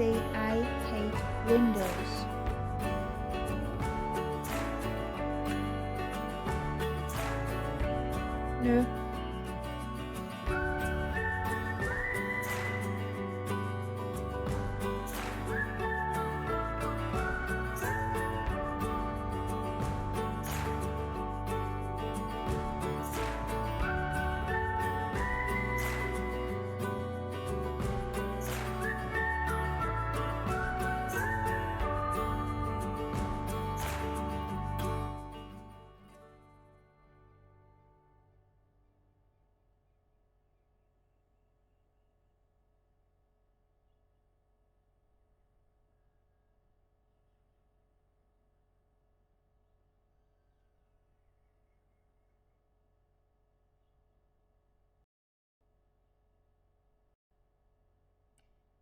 say I hate windows. No.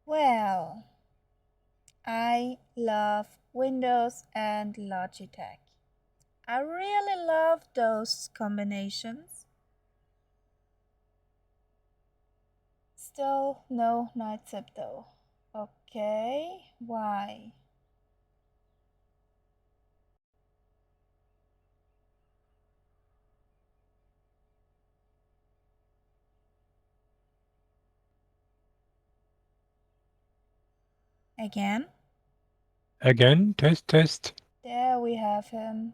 Well, I love Windows and Logitech. I really love those combinations. Still no night sip though. Okay, why? Again? Again, test. There we have him.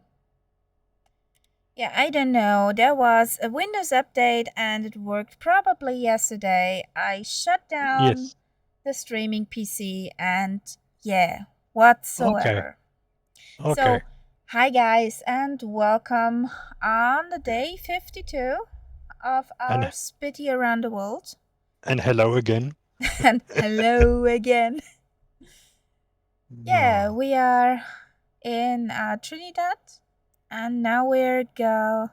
Yeah, I don't know. There was a Windows update and it worked probably yesterday. I shut down Yes. the streaming PC and yeah, Okay. whatsoever. Okay. So, hi guys, and welcome on the day 52 of our And Spitty Around the World. hello again. And hello again. Yeah, No. we are in Trinidad, and now we're go.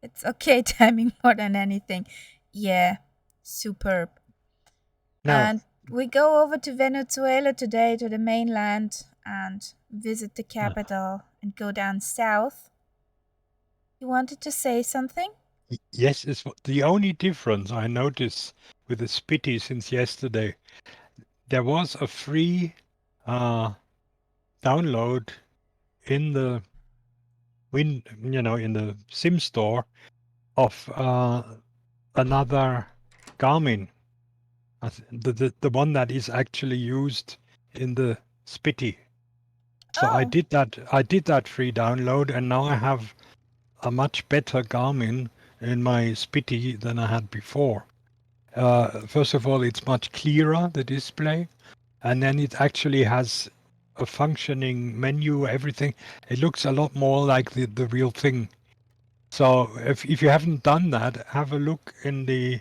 It's okay timing more than anything. Yeah, superb. Now, And we go over to Venezuela today, to the mainland, and visit the capital and go down south. You wanted to say something? yes, it's the only difference I noticed with the Spitty since yesterday. There was a free download in the in the SIM store of another Garmin, the one that is actually used in the Spitty. So I Oh, did that. I did that free download, and now I have a much better Garmin in my Spitty than I had before. First of all, it's much clearer, the display, and then it actually has a functioning menu, everything. It looks a lot more like the real thing. So if you haven't done that, have a look in the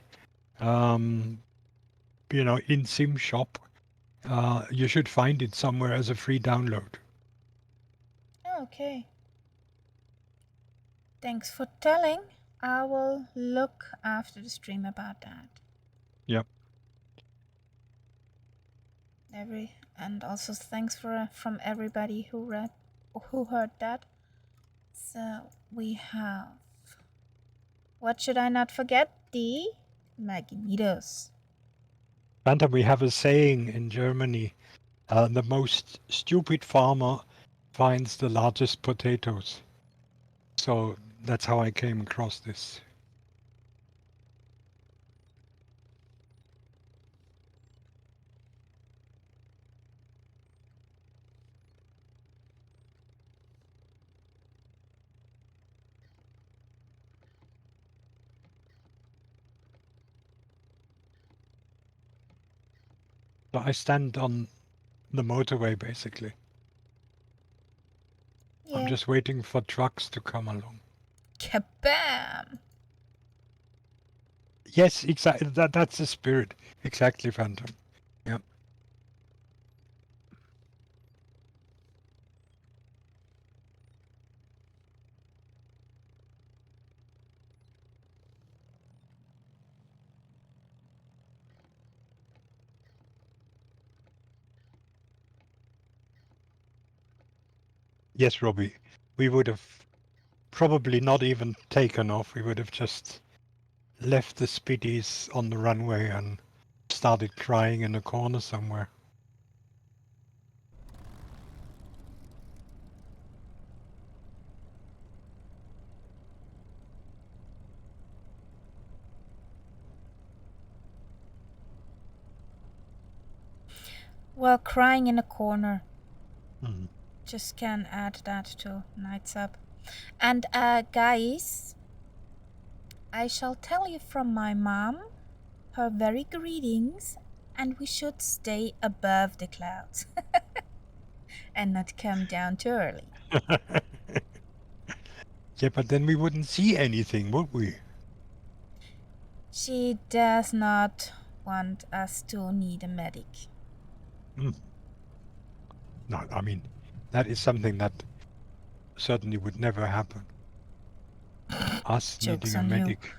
um, in Sim shop. You should find it somewhere as a free download. okay. Thanks for telling. I will look after the stream about that. Yep. And also thanks from everybody who heard that. So we have, what should I not forget? The Magnetos. Phantom, we have a saying in Germany, the most stupid farmer finds the largest potatoes. So that's how I came across this. So I stand on the motorway basically. Yeah. I'm just waiting for trucks to come along. Kabam! Yes, exactly. That's the spirit. Exactly, Phantom. Yep. Yes, Robbie. We would have probably not even taken off. We would have just left the Spitties on the runway and started crying in a corner somewhere. Well, crying in a corner. Hmm. Just can add that to Nights Up. And guys, I shall tell you from my mom her very greetings, and we should stay above the clouds and not come down too early. Yeah, but then we wouldn't see anything, would we? She does not want us to need a medic. No, I mean, that is something that certainly would never happen. Us Joke's needing a on you. medic.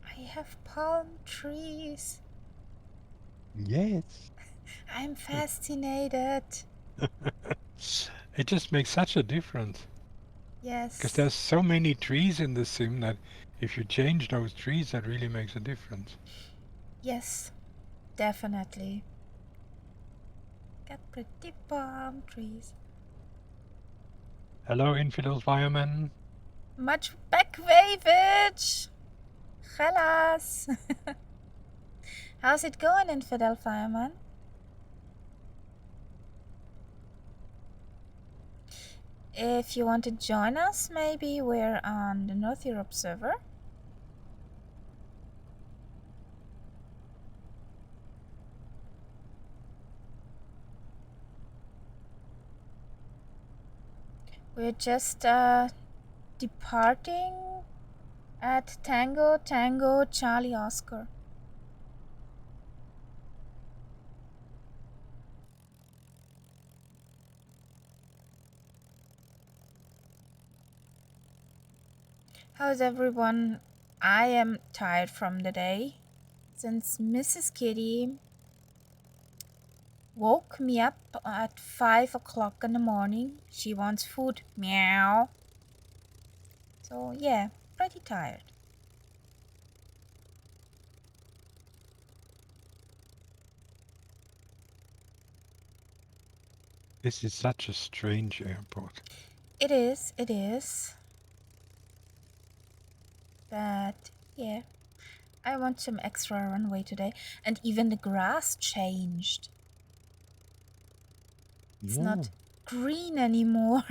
I have palm trees. Yes. I'm fascinated. It just makes such a difference. Because Yes. there's so many trees in the sim that if you change those trees, that really makes a difference. Yes, definitely. Got pretty palm trees. Hello, Infidel Fireman. Much back wavage. Hellas. How's it going, Infidel Fireman? If you want to join us, maybe we're on the North Europe server. We're just departing at Tango Tango Charlie Oscar. How's everyone? I am tired from the day since Mrs. Kitty woke me up at 5 o'clock in the morning. She wants food. Meow. So, yeah, pretty tired. This is such a strange airport. It is. But, yeah, I want some extra runway today. And even the grass changed. It's not green anymore.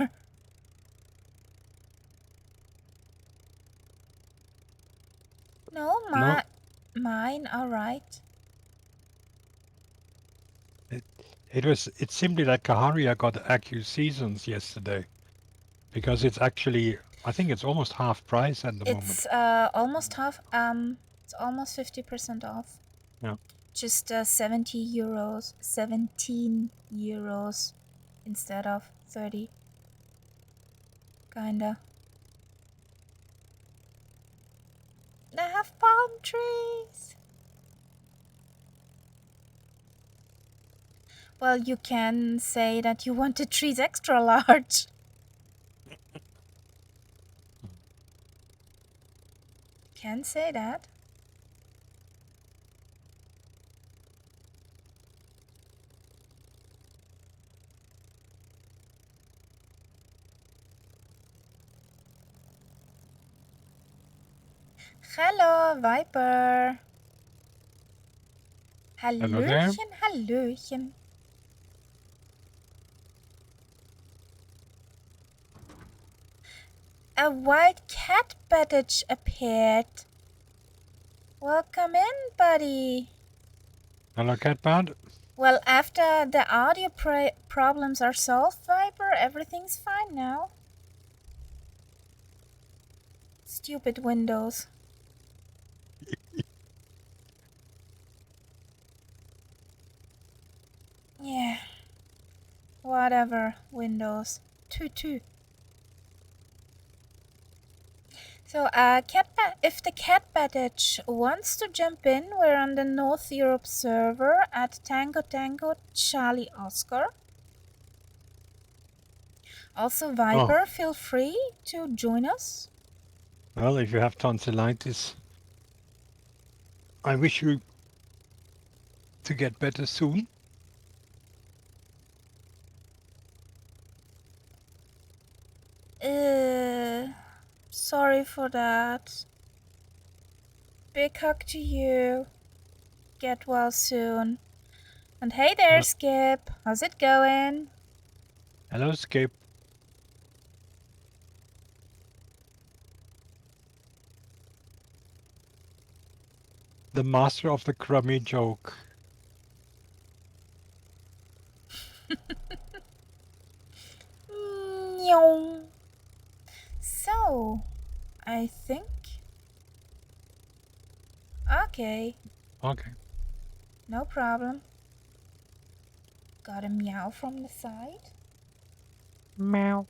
No, mine are right. It simply that Kaharia got AQ seasons yesterday. Because it's actually, I think it's almost half price at the moment. It's almost half. It's almost 50% off. Yeah. Just 70 euros, 17 euros instead of 30. Kinda. I have palm trees. Well, you can say that you want the trees extra large. Can say that. Hello, Viper. Hello there. Hallöchen, Hallöchen. A white cat badge appeared. Welcome in, buddy. Hello, Catbad. Well, after the audio problems are solved, Viper, everything's fine now. Stupid windows. Yeah. Whatever, windows. Two. So, if the cat badge wants to jump in, we're on the North Europe server at Tango Tango Charlie Oscar. Also, Viper, feel free to join us. Well, if you have tonsillitis, I wish you to get better soon. Sorry for that. Big hug to you. Get well soon. And hey there, Skip. How's it going? Hello, Skip. The master of the crummy joke. So, I think... Okay. Okay. No problem. Got a meow from the side? Meow.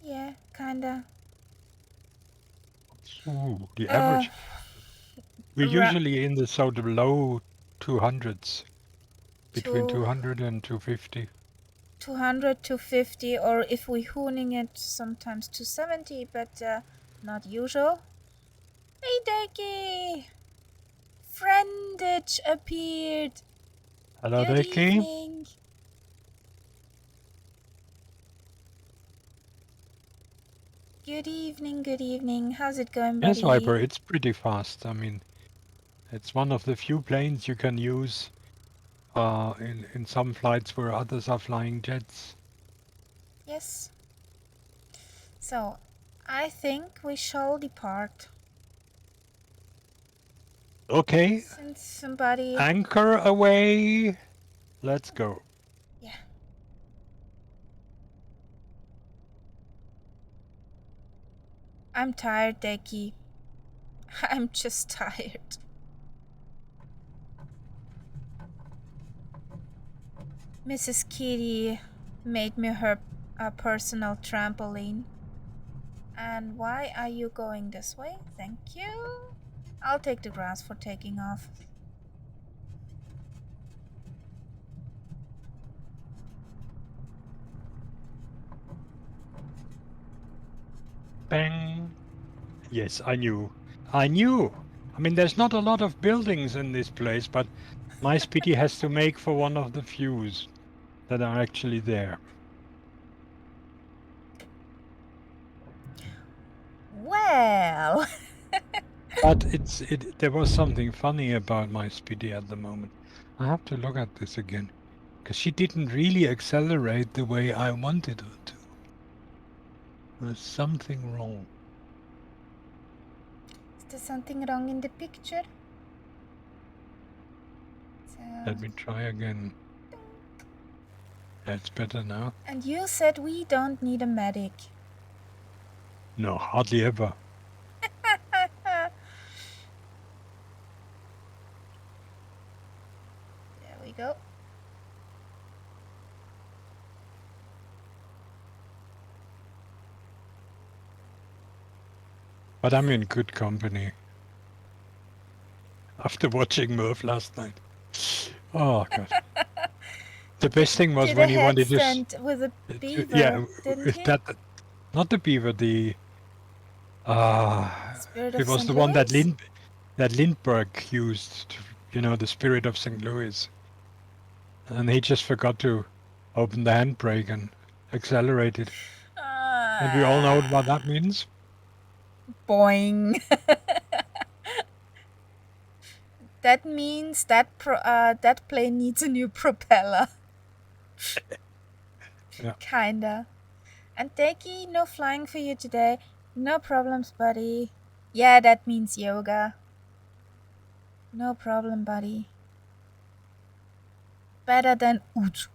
Yeah, kinda. Ooh, the average. We're usually in the sort of low 200s. Between 200 and 250. 200, 250, or if we hooning it, sometimes 270, but not usual. Hey, Deki! Friendage appeared. Hello, Good Deki. evening. Good evening. How's it going, buddy? Yes, Viper, it's pretty fast. I mean, it's one of the few planes you can use in some flights where others are flying jets. Yes. So, I think we shall depart. Okay. Since somebody... Anchor away. Let's go. Yeah. I'm tired, Deki. I'm just tired. Mrs. Kitty made me her personal trampoline. And why are you going this way? Thank you. I'll take the grass for taking off. Bang. Yes, I knew. I mean, there's not a lot of buildings in this place, but my Spitty has to make for one of the few that are actually there. Well... But there was something funny about my Spitty at the moment. I have to look at this again, because she didn't really accelerate the way I wanted her to. There's something wrong. Is there something wrong in the picture? So... Let me try again. That's better now. And you said we don't need a medic. No, hardly ever. There we go. But I'm in good company. After watching Murph last night. Oh, God. The best thing was when he wanted to... with a beaver, yeah, didn't he? Not the beaver, the... Spirit it of was St. the one that Louis? Lindbergh used, the spirit of St. Louis. And he just forgot to open the handbrake and accelerate it. And we all know what that means. Boing. That means that that plane needs a new propeller. Yeah. Kinda. And Deki, no flying for you today. No problems, buddy. Yeah, that means yoga. No problem, buddy. Better than oot.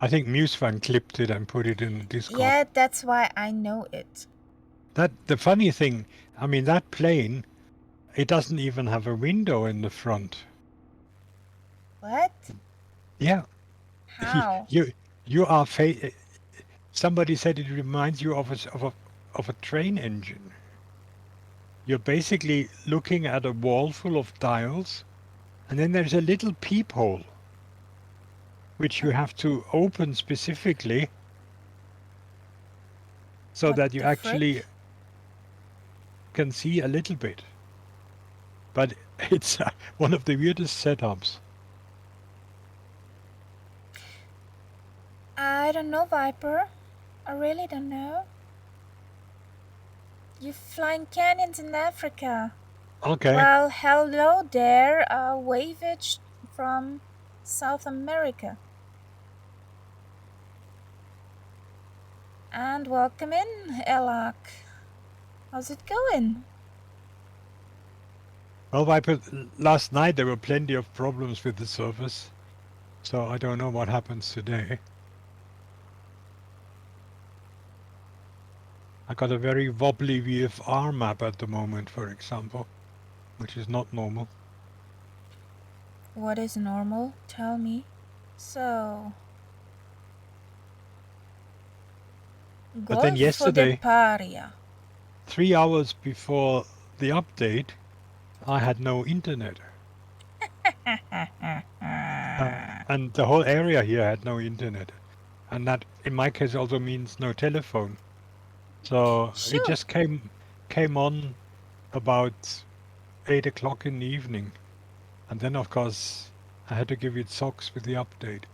I think Musefan clipped it and put it in the Discord. Yeah, that's why I know it. The funny thing, I mean, that plane, it doesn't even have a window in the front. What? Yeah, How? you are somebody said it reminds you of a train engine. You're basically looking at a wall full of dials, and then there's a little peephole which you have to open specifically so What that you the actually frick? can see a little bit. But it's one of the weirdest setups. I don't know, Viper. I really don't know. You're flying canyons in Africa. Okay. Well, hello there, wavage from South America. And welcome in, Elak. How's it going? Well, Viper, last night there were plenty of problems with the service, so I don't know what happens today. I got a very wobbly VFR map at the moment, for example, which is not normal. What is normal? Tell me. So, But then Golfo de yesterday, Paria. 3 hours before the update, I had no internet. And the whole area here had no internet. And that, in my case, also means no telephone. So it Shoo! just came on about 8 o'clock in the evening. And then, of course, I had to give it socks with the update.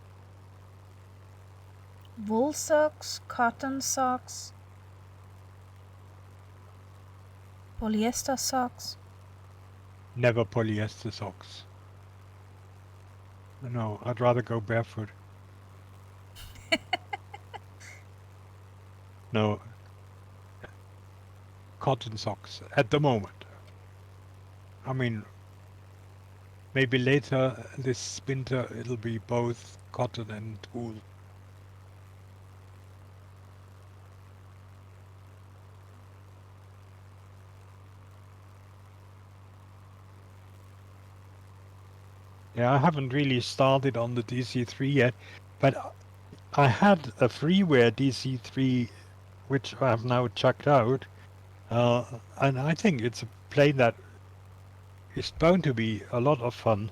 Wool socks, cotton socks, polyester socks. Never polyester socks. No, I'd rather go barefoot. No, cotton socks at the moment. I mean, maybe later this winter it'll be both cotton and wool. Yeah, I haven't really started on the DC-3 yet, but I had a freeware DC-3 which I have now checked out, and I think it's a plane that is bound to be a lot of fun.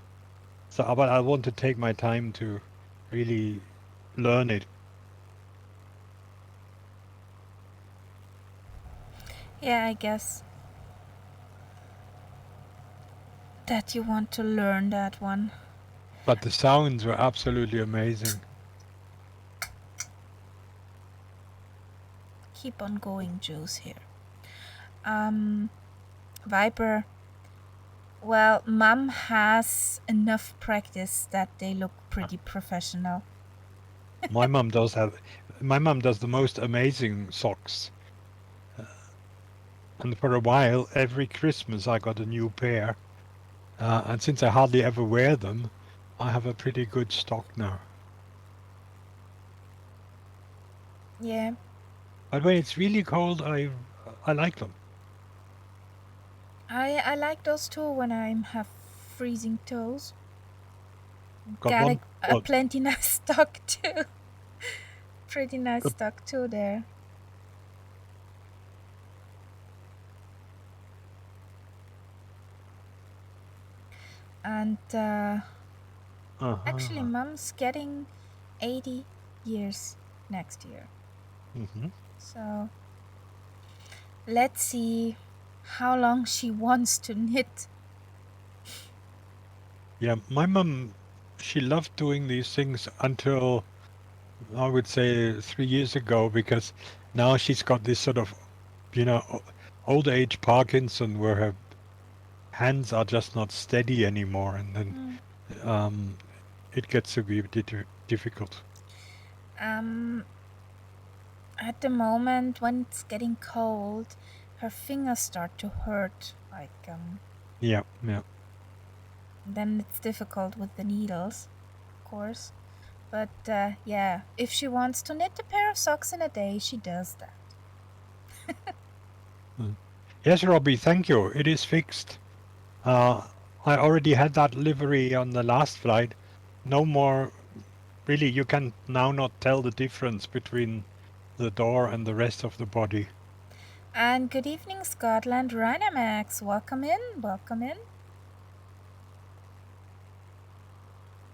So, but I want to take my time to really learn it. Yeah, I guess that you want to learn that one. But the sounds were absolutely amazing. Keep on going, Juice here. Viper. Well, Mum has enough practice that they look pretty professional. My mum does the most amazing socks. And for a while, every Christmas I got a new pair. And since I hardly ever wear them, I have a pretty good stock now. Yeah. But when it's really cold, I like them. I like those too when I have freezing toes. Got Got one. a Well, plenty nice stock too. Pretty nice the, stock too there. And actually, Mom's getting 80 years next year. So let's see how long she wants to knit. Yeah, my mum, she loved doing these things until I would say 3 years ago, because now she's got this sort of, old age Parkinson where her hands are just not steady anymore, and then it gets to be a bit difficult. At the moment when it's getting cold, her fingers start to hurt. Yeah. Then it's difficult with the needles, of course. But yeah, if she wants to knit a pair of socks in a day, she does that. Yes, Robbie, thank you. It is fixed. I already had that livery on the last flight. No more. Really, you can now not tell the difference between the door and the rest of the body. And good evening, Scotland. Rhinamax, welcome in, welcome in.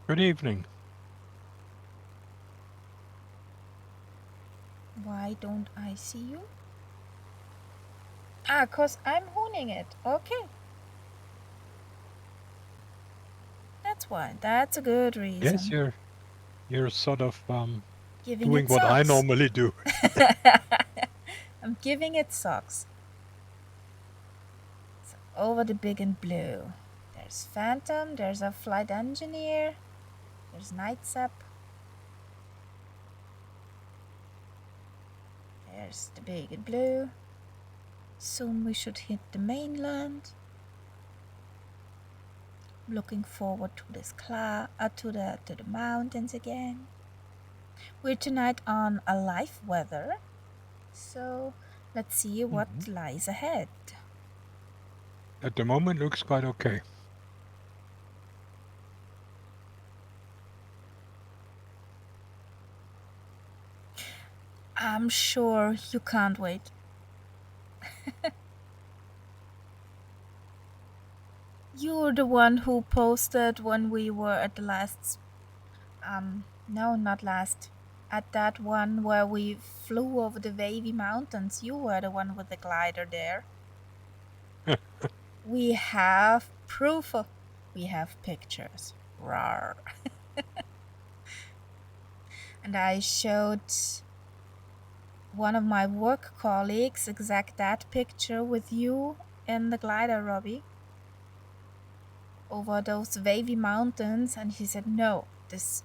Good evening. Why don't I see you? Ah, 'cause I'm honing it. Okay. That's why. That's a good reason. Yes, you're sort of Giving doing it what I socks. normally do. I'm giving it socks. So over the big and blue. There's Phantom, there's a flight engineer, there's Nights Up. There's the big and blue. Soon we should hit the mainland. Looking forward to this to the mountains again. We're tonight on a live weather, so let's see what lies ahead. At the moment, looks quite okay. I'm sure you can't wait. You're the one who posted when we were at the last no, not last. At that one where we flew over the wavy mountains. You were the one with the glider there. We have proof of, we have pictures. Rawr. And I showed one of my work colleagues exact that picture with you in the glider, Robbie, over those wavy mountains, and he said, no, this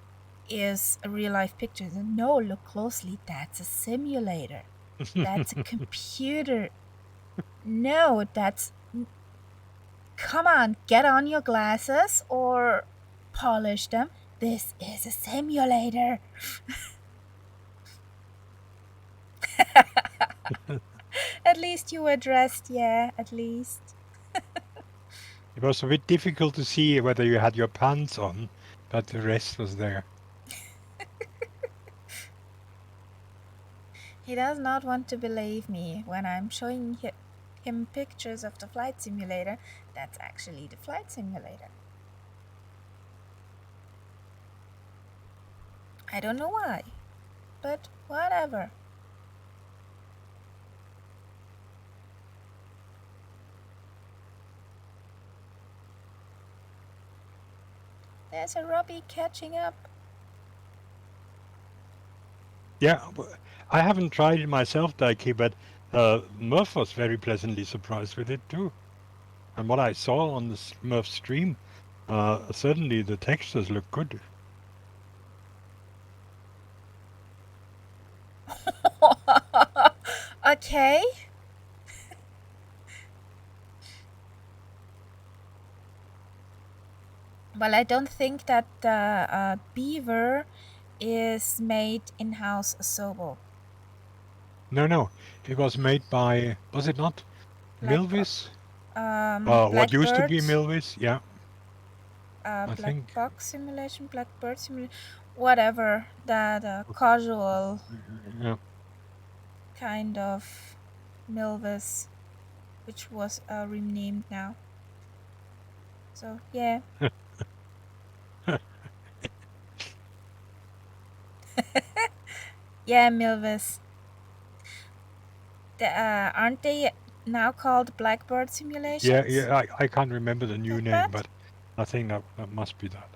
is a real life picture. I said, no, look closely, that's a simulator. That's a computer. No, that's... Come on, get on your glasses or polish them. This is a simulator. At least you were dressed, yeah, at least. It was a bit difficult to see whether you had your pants on, but the rest was there. He does not want to believe me when I'm showing him pictures of the flight simulator. That's actually the flight simulator. I don't know why, but whatever. There's a Robbie catching up. Yeah, I haven't tried it myself, Daiki, but Murph was very pleasantly surprised with it too. And what I saw on the Murph stream, certainly the textures look good. Okay. Well, I don't think that beaver is made in-house Asobo. No, it was made by, was it not Milvis? What used to be Milvis, yeah. I Black think. box simulation, blackbird simulation, whatever, the casual Yeah. kind of Milvis, which was renamed now. So yeah. Yeah, Milvis. Aren't they now called Blackbird Simulations? Yeah, I can't remember the new Like name, that? but I think that must be that.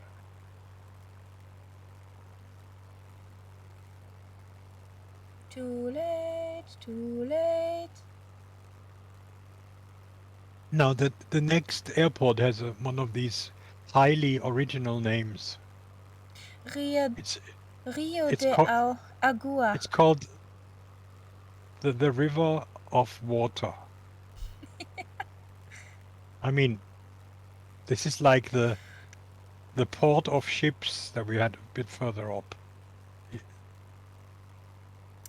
Too late, too late. Now, the next airport has one of these highly original names. Rio It's de Agua. it's called the River of Water. I mean, this is like the port of ships that we had a bit further up.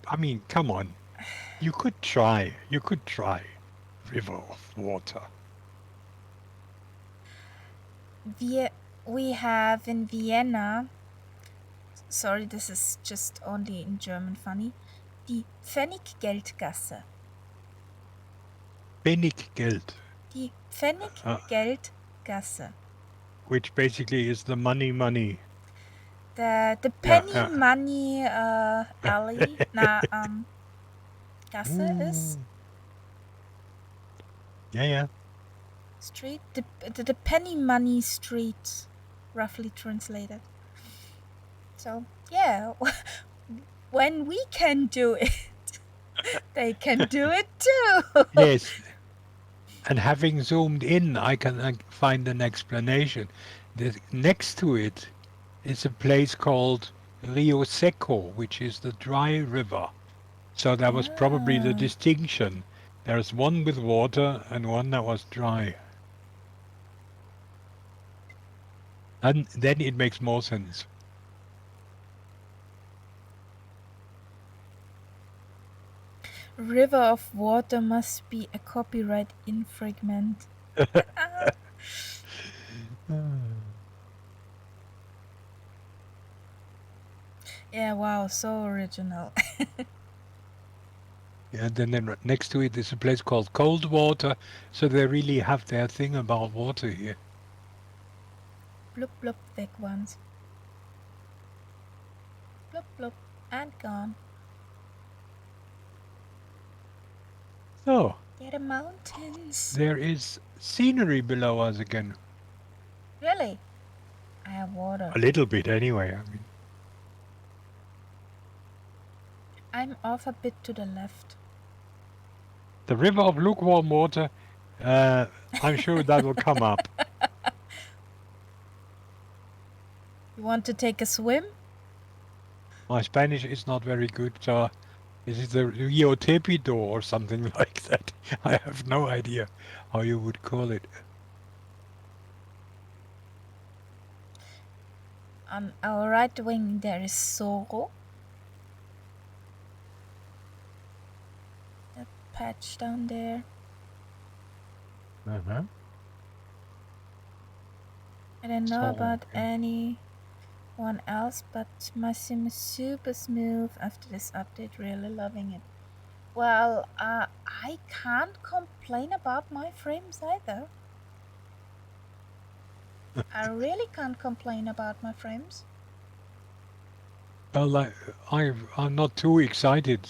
I mean, come on. You could try. You could try river of water. We have in Vienna, sorry, this is just only in German funny, die Pfenniggeldgasse. Pfenniggeld. Die Pfenniggeldgasse. Which basically is the money. The Yeah, penny money alley, Gasse is yeah. street. The penny money street, roughly translated. So yeah, when we can do it, they can do it too. Yes. And having zoomed in, I can find an explanation. Next to it is a place called Rio Seco, which is the dry river. So that was probably the distinction. There's one with water and one that was dry. And then it makes more sense. River of water must be a copyright infringement. Yeah, wow, so original. Yeah, then next to it is a place called Cold Water, so they really have their thing about water here. Bloop bloop, thick ones. Bloop bloop, and gone. So, Yeah, the mountains. there is scenery below us again. Really? I have water. A little bit anyway, I mean. I'm off a bit to the left. The river of lukewarm water, I'm sure that will come up. You want to take a swim? My Spanish is not very good, so is it the Rio Tepido or something like that? I have no idea how you would call it. On our right wing there is Soro. That patch down there. Uh-huh. I don't know about okay. anyone else, but my sim is super smooth after this update. Really loving it. Well, I can't complain about my frames either. I really can't complain about my frames. Well, I'm not too excited.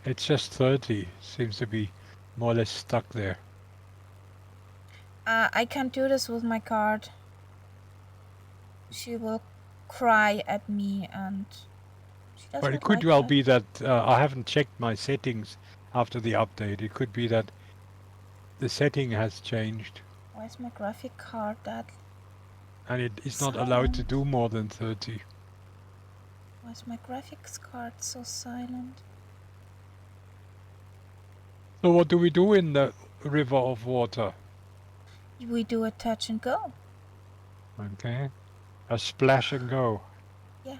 It's just 30. Seems to be more or less stuck there. I can't do this with my card. She will cry at me and she doesn't But it could like well that. be that I haven't checked my settings after the update. It could be that the setting has changed. Where's my graphic card that? And it is not allowed to Silent. do more than 30. Why's my graphics card so silent? So what do we do in the river of water? We do a touch and go. Okay. A splash and go. Yeah,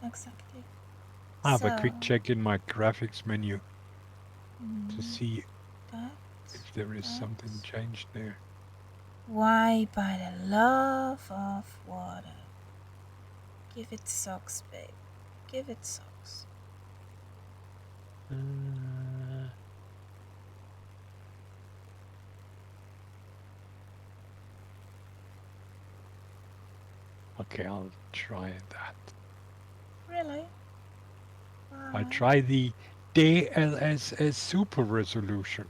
exactly. I have a quick check in my graphics menu to see That, if there is something changed there. why, by the love of water. Give it socks, babe. Give it socks. Okay, I'll try that. Really? I try the DLSS Super Resolution.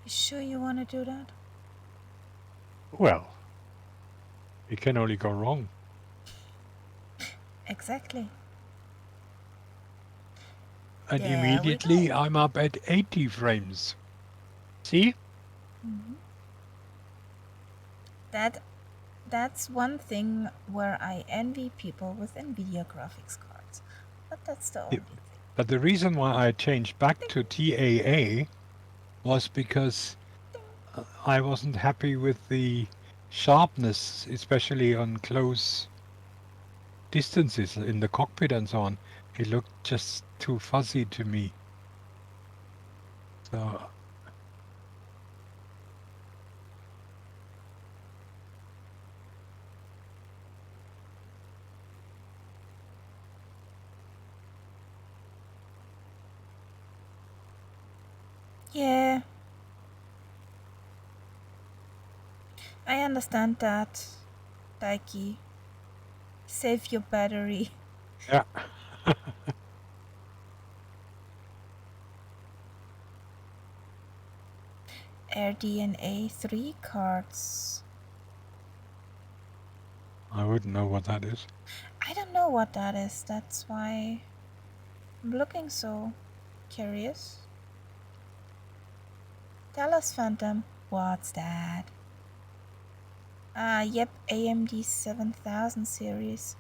You sure you want to do that? Well, it can only go wrong. Exactly. And There we immediately go. I'm up at 80 frames. See? That's one thing where I envy people with NVIDIA graphics cards. But that's the only thing. But the reason why I changed back to TAA was because I wasn't happy with the sharpness, especially on close distances in the cockpit and so on. It looked just too fuzzy to me. So Yeah, I understand that, Daiki. Save your battery. yeah, AirDNA 3 cards. I wouldn't know what that is. I don't know what that is, that's why I'm looking so curious. Tell us, Phantom, what's that? Yep, AMD 7000 series.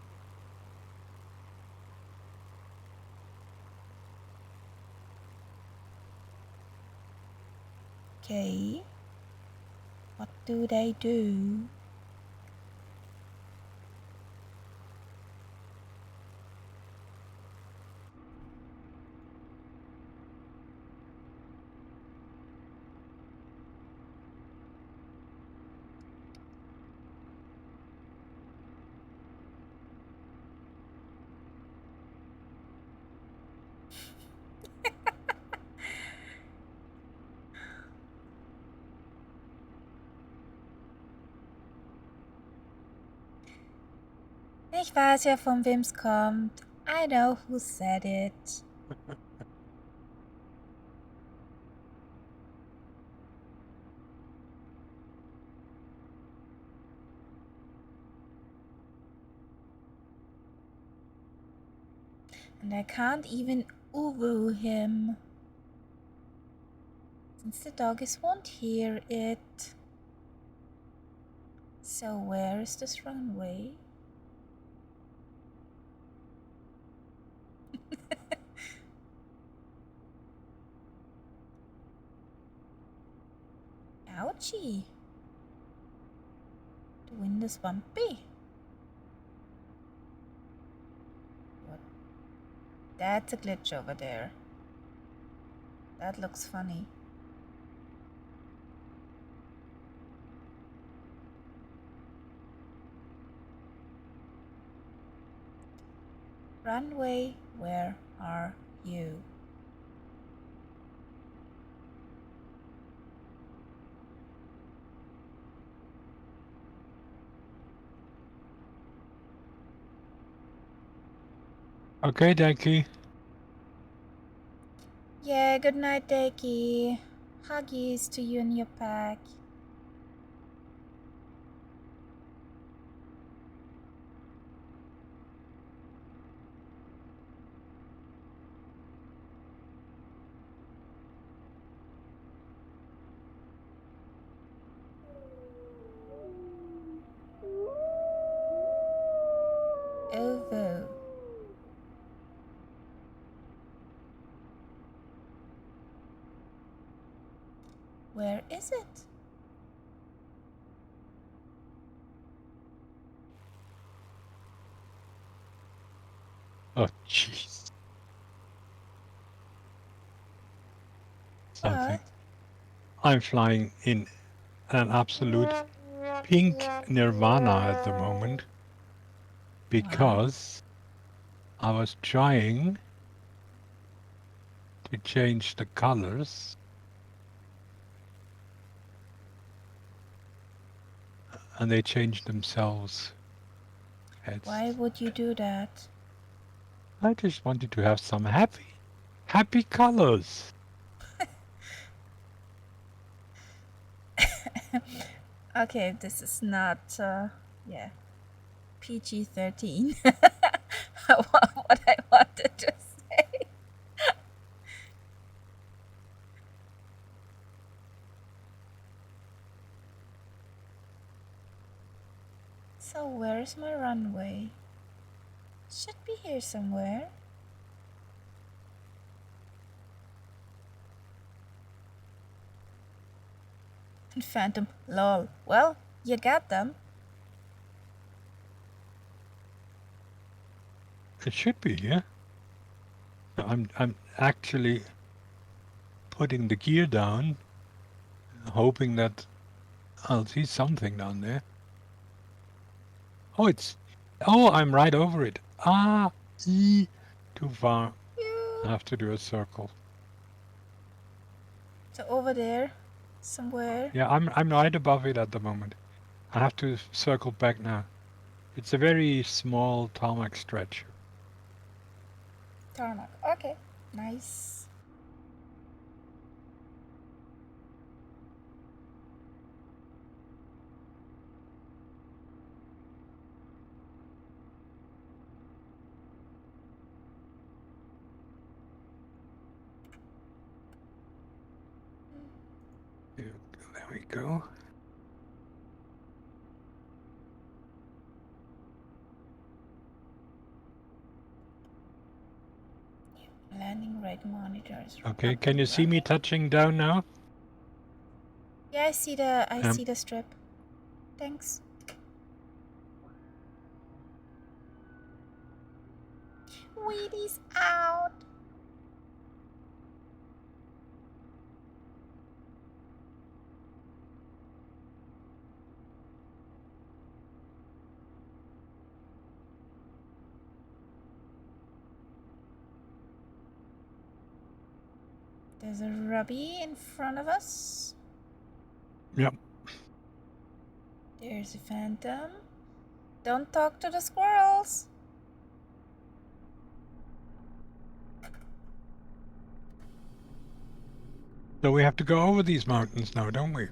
Okay. What do they do? Ich weiß ja, von wem's kommt. I know who said it. And I can't even uwu him, since the doggies won't hear it. So where is this runway? Ouchie. The wind is bumpy. What? That's a glitch over there. That looks funny. Runway, where are you? Okay, Daiki. Yeah, good night, Deki. Huggies to you and your pack. Ovo. Where is it? Oh, jeez. Something. What? I'm flying in an absolute pink nirvana at the moment because I was trying to change the colors and they changed themselves. Why would you do that? I just wanted to have some happy colors. Okay, this is not, yeah, PG-13. What I wanted to say. So where's my runway? Should be here somewhere. Phantom, lol. Well, you got them. It should be, yeah? I'm actually putting the gear down, hoping that I'll see something down there. Oh, I'm right over it. Too far. I have to do a circle. So over there, somewhere. Yeah, I'm right above it at the moment. I have to circle back now. It's a very small tarmac stretch. Tarmac. Okay, nice. There we go. Landing rate monitors. Okay, can you see me touching down now? Yeah, I see the strip. Thanks. Wheaties out. There's a Robbie in front of us. Yep. There's a Phantom. Don't talk to the squirrels. So we have to go over these mountains now, don't we?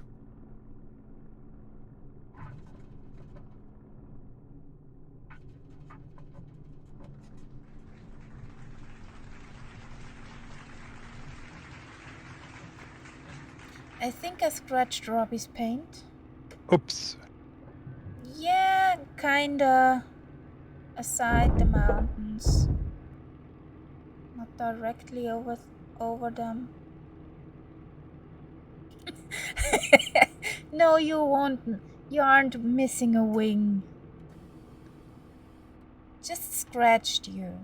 I think I scratched Robbie's paint. Oops. Yeah, kinda aside the mountains. Not directly over them. No, you won't. You aren't missing a wing. Just scratched you.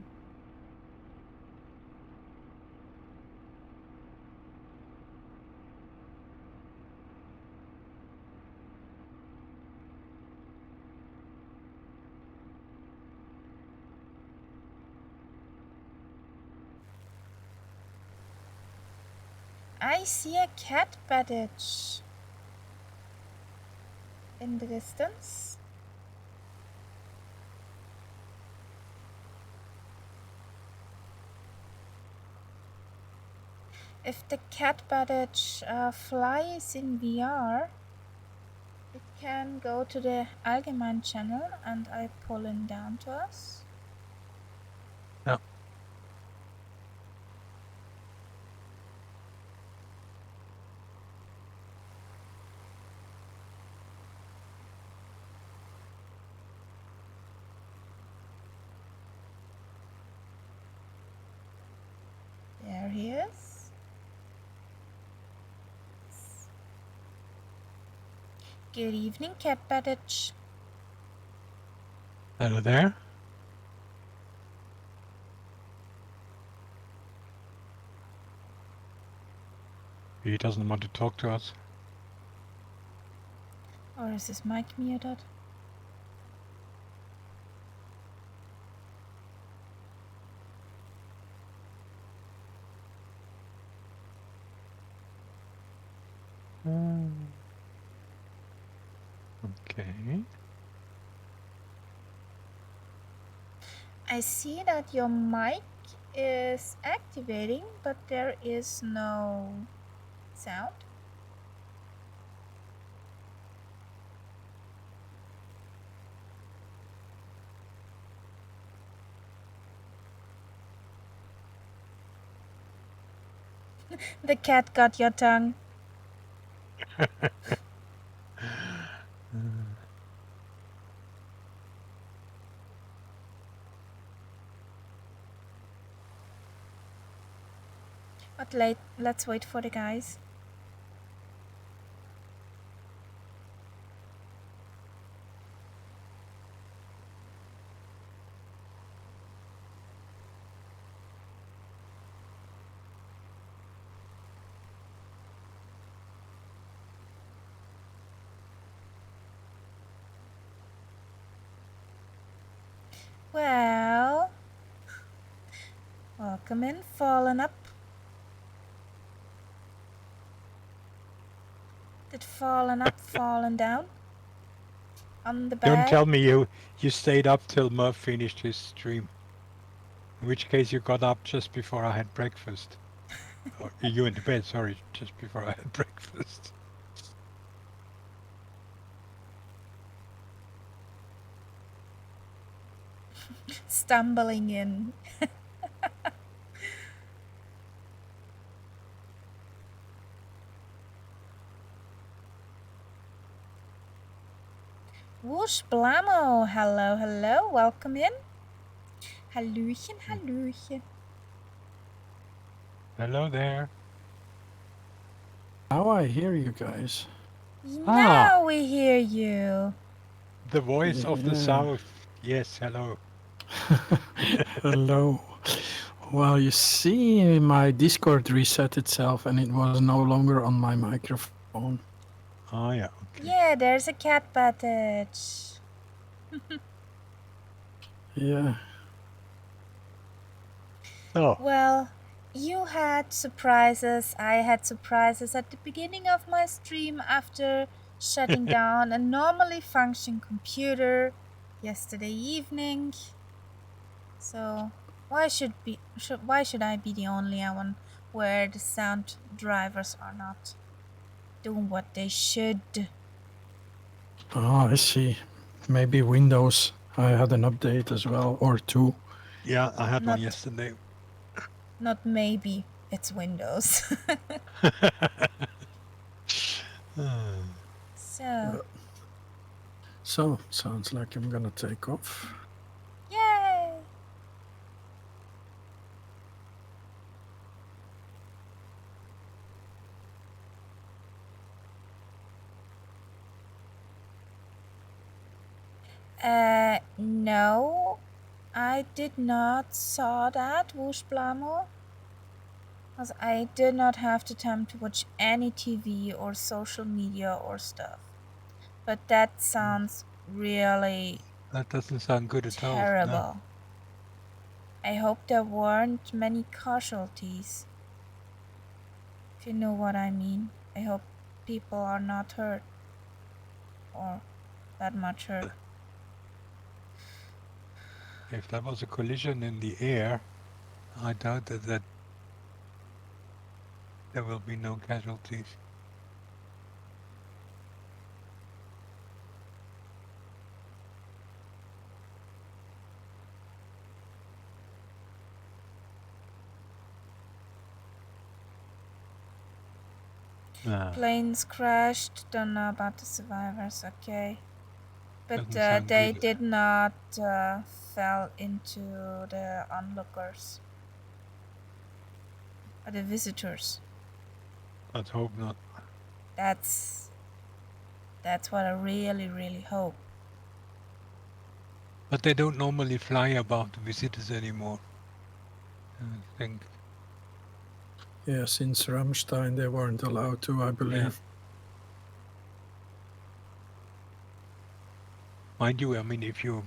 I see a cat badge in the distance. If the cat badge flies in VR, it can go to the Allgemein channel and I pull him down to us. Yeah. There he is. Good evening, cat badge. Hello there. He doesn't want to talk to us. Or is his mic muted? Okay. I see that your mic is activating, but there is no sound. The cat got your tongue. But let's wait for the guys. Well, welcome in, fallen up. Did fallen up, fallen down on the bed? Don't tell me you stayed up till Murph finished his stream. In which case you got up just before I had breakfast. Or you went to bed, sorry, just before I had breakfast. Stumbling in. Whoosh Blamo, hello, hello, welcome in. Hallöchen, hallöchen. Hello there. Now I hear you guys. Now we hear you. The voice of the Yeah. South. Yes, hello. Hello. Well, you see, my Discord reset itself and it was no longer on my microphone. Oh, yeah. Okay. Yeah, there's a cat battage. Yeah. So, Well, you had surprises. I had surprises at the beginning of my stream after shutting down a normally functioning computer yesterday evening. So why should I be the only one where the sound drivers are not doing what they should? Oh, I see. Maybe Windows. I had an update as well, or two. yeah, I had Not- one yesterday. Not maybe, it's Windows. So, sounds like I'm gonna take off. Yay! No, I did not saw that, Whoosh Blamo. Because I did not have the time to watch any TV or social media or stuff. But that sounds really That doesn't sound good at all. terrible. No. I hope there weren't many casualties. If you know what I mean. I hope people are not hurt. Or that much hurt. If there was a collision in the air, I doubt that there will be no casualties. Planes crashed, don't know about the survivors, okay. But Doesn't sound they good. did not fell into the onlookers. Or the visitors. Let's hope not. That's what I really, really hope. But they don't normally fly above the visitors anymore. I think. Yeah, since Rammstein they weren't allowed to, I believe. Yeah. Mind you, I mean, if you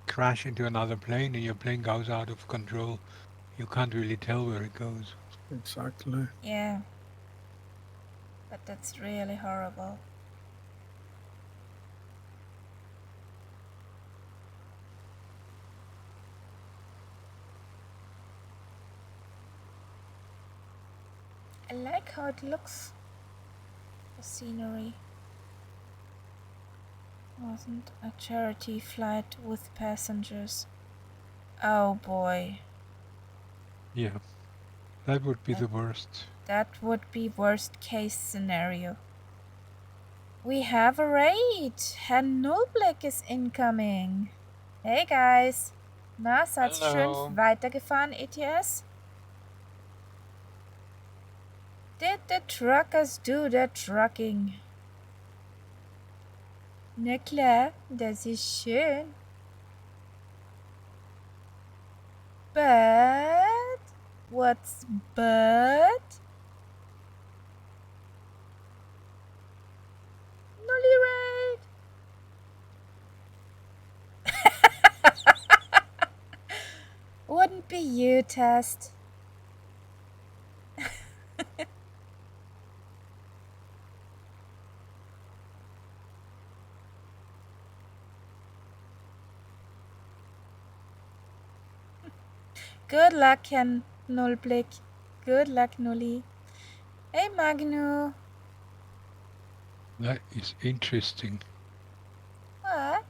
crash into another plane and your plane goes out of control, you can't really tell where it goes. Exactly. Yeah. But that's really horrible. I like how it looks. The scenery. Wasn't a charity flight with passengers. Oh boy. Yeah. That would be the worst. That would be worst case scenario. We have a raid. Herr Nullblick is incoming. Hey guys. Na, seid Hello. schön weitergefahren, ETS? Did the truckers do their trucking? Na klar, das ist schön. But? What's but? Nully raid! Don't be you, Test. Good luck, Herr Nullblick. Good luck, Nulli. Hey, Magnu. That is interesting. What?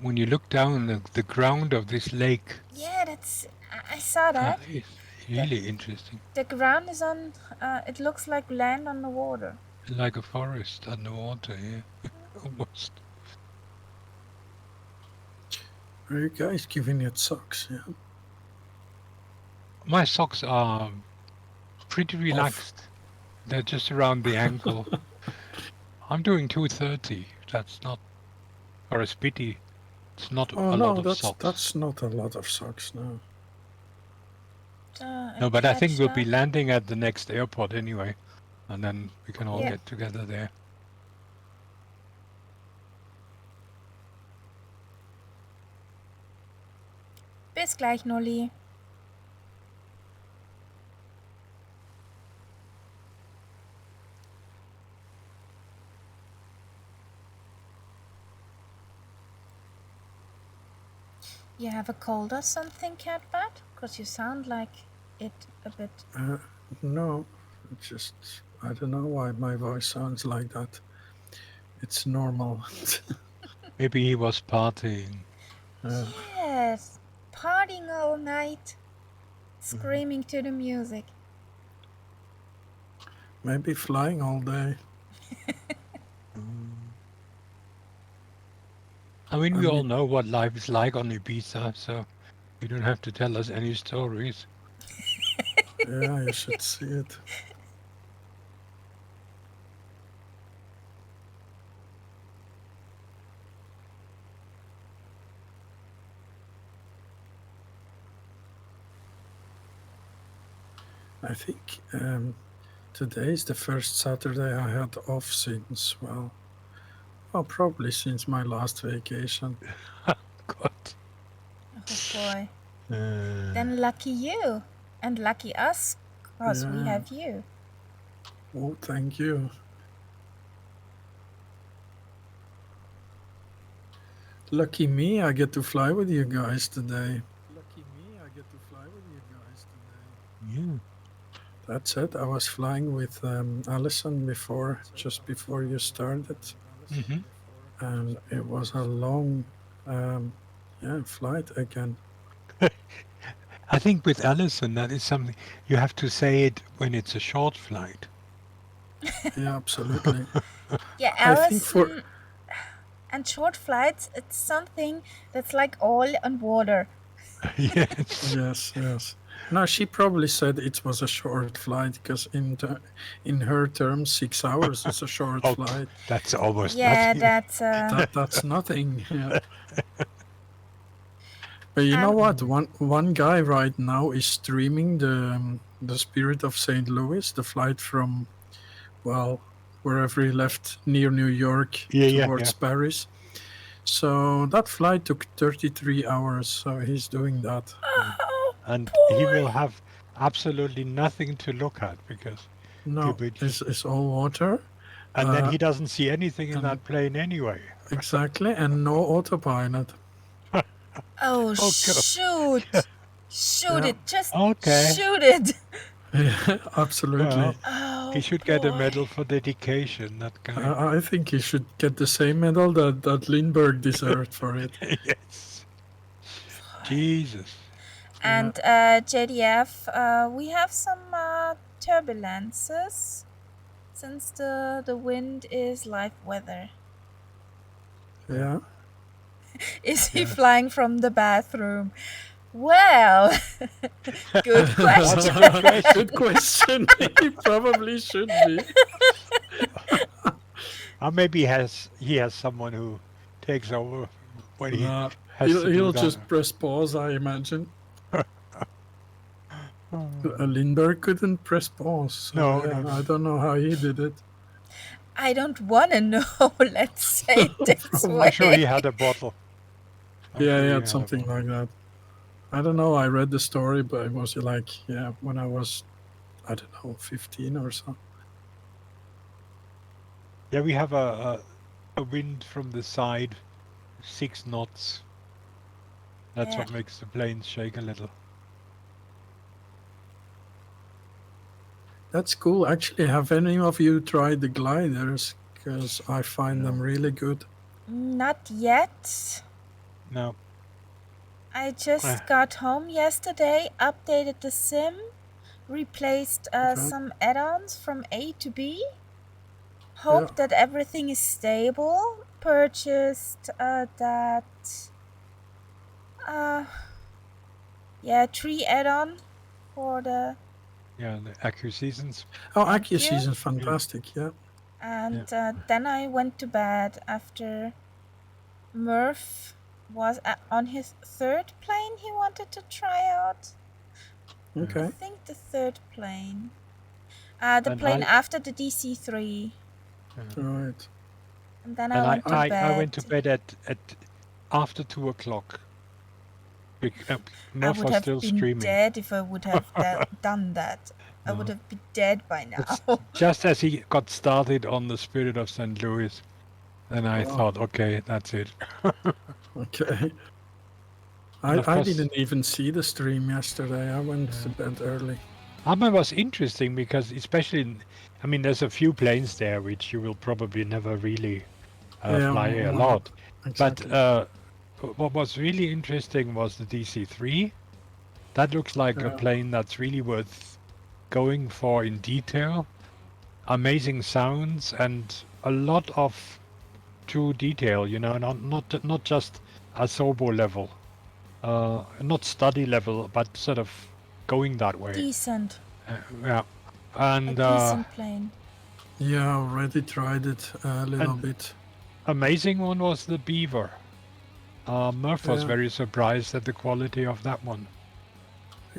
When you look down the ground of this lake, Yeah, I saw that. it's really interesting. The ground is on, it looks like land on the water. Like a forest underwater, yeah. Almost. Are you guys giving it socks? Yeah. My socks are pretty relaxed. They're just around the ankle. I'm doing 230. That's not, for a spitty, it's not a lot of socks. That's not a lot of socks, no. No, but I think we'll be landing at the next airport anyway. And then we can all Yeah. get together there. Bis gleich, Nulli. You have a cold or something, Catbat? Because you sound like it a bit. No, it's just, I don't know why my voice sounds like that. It's normal. Maybe he was partying. Yes, partying all night, screaming to the music. Maybe flying all day. I mean, we all know what life is like on Ibiza, so you don't have to tell us any stories. Yeah, you should see it. I think today is the first Saturday I had off since, well, probably since my last vacation. God. Oh boy. Then lucky you. And lucky us, because we have you. Oh, thank you. Lucky me, I get to fly with you guys today. Yeah. That's it. I was flying with Alison before, just before you started. Mm-hmm. And it was a long flight again. I think with Alison, that is something you have to say it when it's a short flight. Yeah, absolutely. Yeah, I think Alison and short flights, it's something that's like oil and water. Yes. Yes. No, she probably said it was a short flight because in her terms, 6 hours is a short flight. That's almost Yeah, nothing. That's nothing. Yeah. But you know what? One guy right now is streaming the Spirit of St. Louis, the flight from, well, wherever he left near New York towards Paris. So that flight took 33 hours. So he's doing that. Oh, and boy. He will have absolutely nothing to look at because it's all water. And then he doesn't see anything in that plane anyway. Exactly, and no autopilot. Oh, shoot! Shoot it! Just shoot it! Yeah, absolutely. Oh, he should get a medal for dedication, that guy. I think he should get the same medal that Lindbergh deserved for it. Yes. Jesus. And JDF, we have some turbulences since the wind is live weather. Yeah. Is he flying from the bathroom? Well, good question. Good question. He probably should be. Or maybe he has someone who takes over when he has to do he'll that. just press pause, I imagine. Lindbergh couldn't press pause. So No. I don't know how he did it. I don't want to know. Let's say it this way. I'm sure he had a bottle. He had something like that. I don't know. I read the story, but it was like, yeah, when I was, I don't know, 15 or so. Yeah, we have a wind from the side, 6 knots. That's Yeah. what makes the planes shake a little. That's cool. Actually, have any of you tried the gliders? Because I find them No. really good. Not yet. No. I just got home yesterday, updated the sim, replaced Okay. some add-ons from A to B, hope that everything is stable, purchased that tree add-on for the Accu seasons. Oh, Thank Accu you. season's fantastic, yeah. And then I went to bed after Murph was on his 3rd plane he wanted to try out. Okay. I think the 3rd plane. The plane after the DC-3. Right. And then I went to bed. I went to bed at after 2 o'clock. I would was have still been streaming. dead if I would have done that. I would have been dead by now. It's just as he got started on the Spirit of St. Louis, then I thought, okay, that's it. Okay. I didn't even see the stream yesterday. I went to bed early. Hammer was interesting because especially, I mean, there's a few planes there which you will probably never really fly a lot. Exactly. But what was really interesting was the DC-3. That looks like a plane that's really worth going for in detail. Amazing sounds and a lot of true detail, you know, not just a Sobo level, not study level, but sort of going that way. Decent. Yeah, and a decent plane. Yeah, I already tried it a little bit. Amazing one was the Beaver. Murph was very surprised at the quality of that one.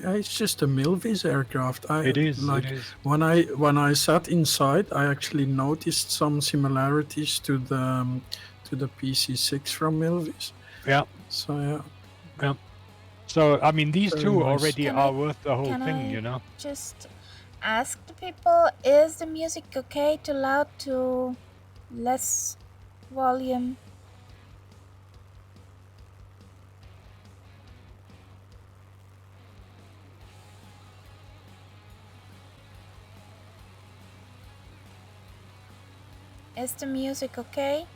Yeah, it's just a Milvis aircraft. It is. When I sat inside, I actually noticed some similarities to the PC-6 from Milvis. Yeah. So yeah. Yeah. So I mean, these Very two nice. already are worth the whole thing, you know. Just ask the people: is the music okay? Too loud? Too less volume? Is the music okay?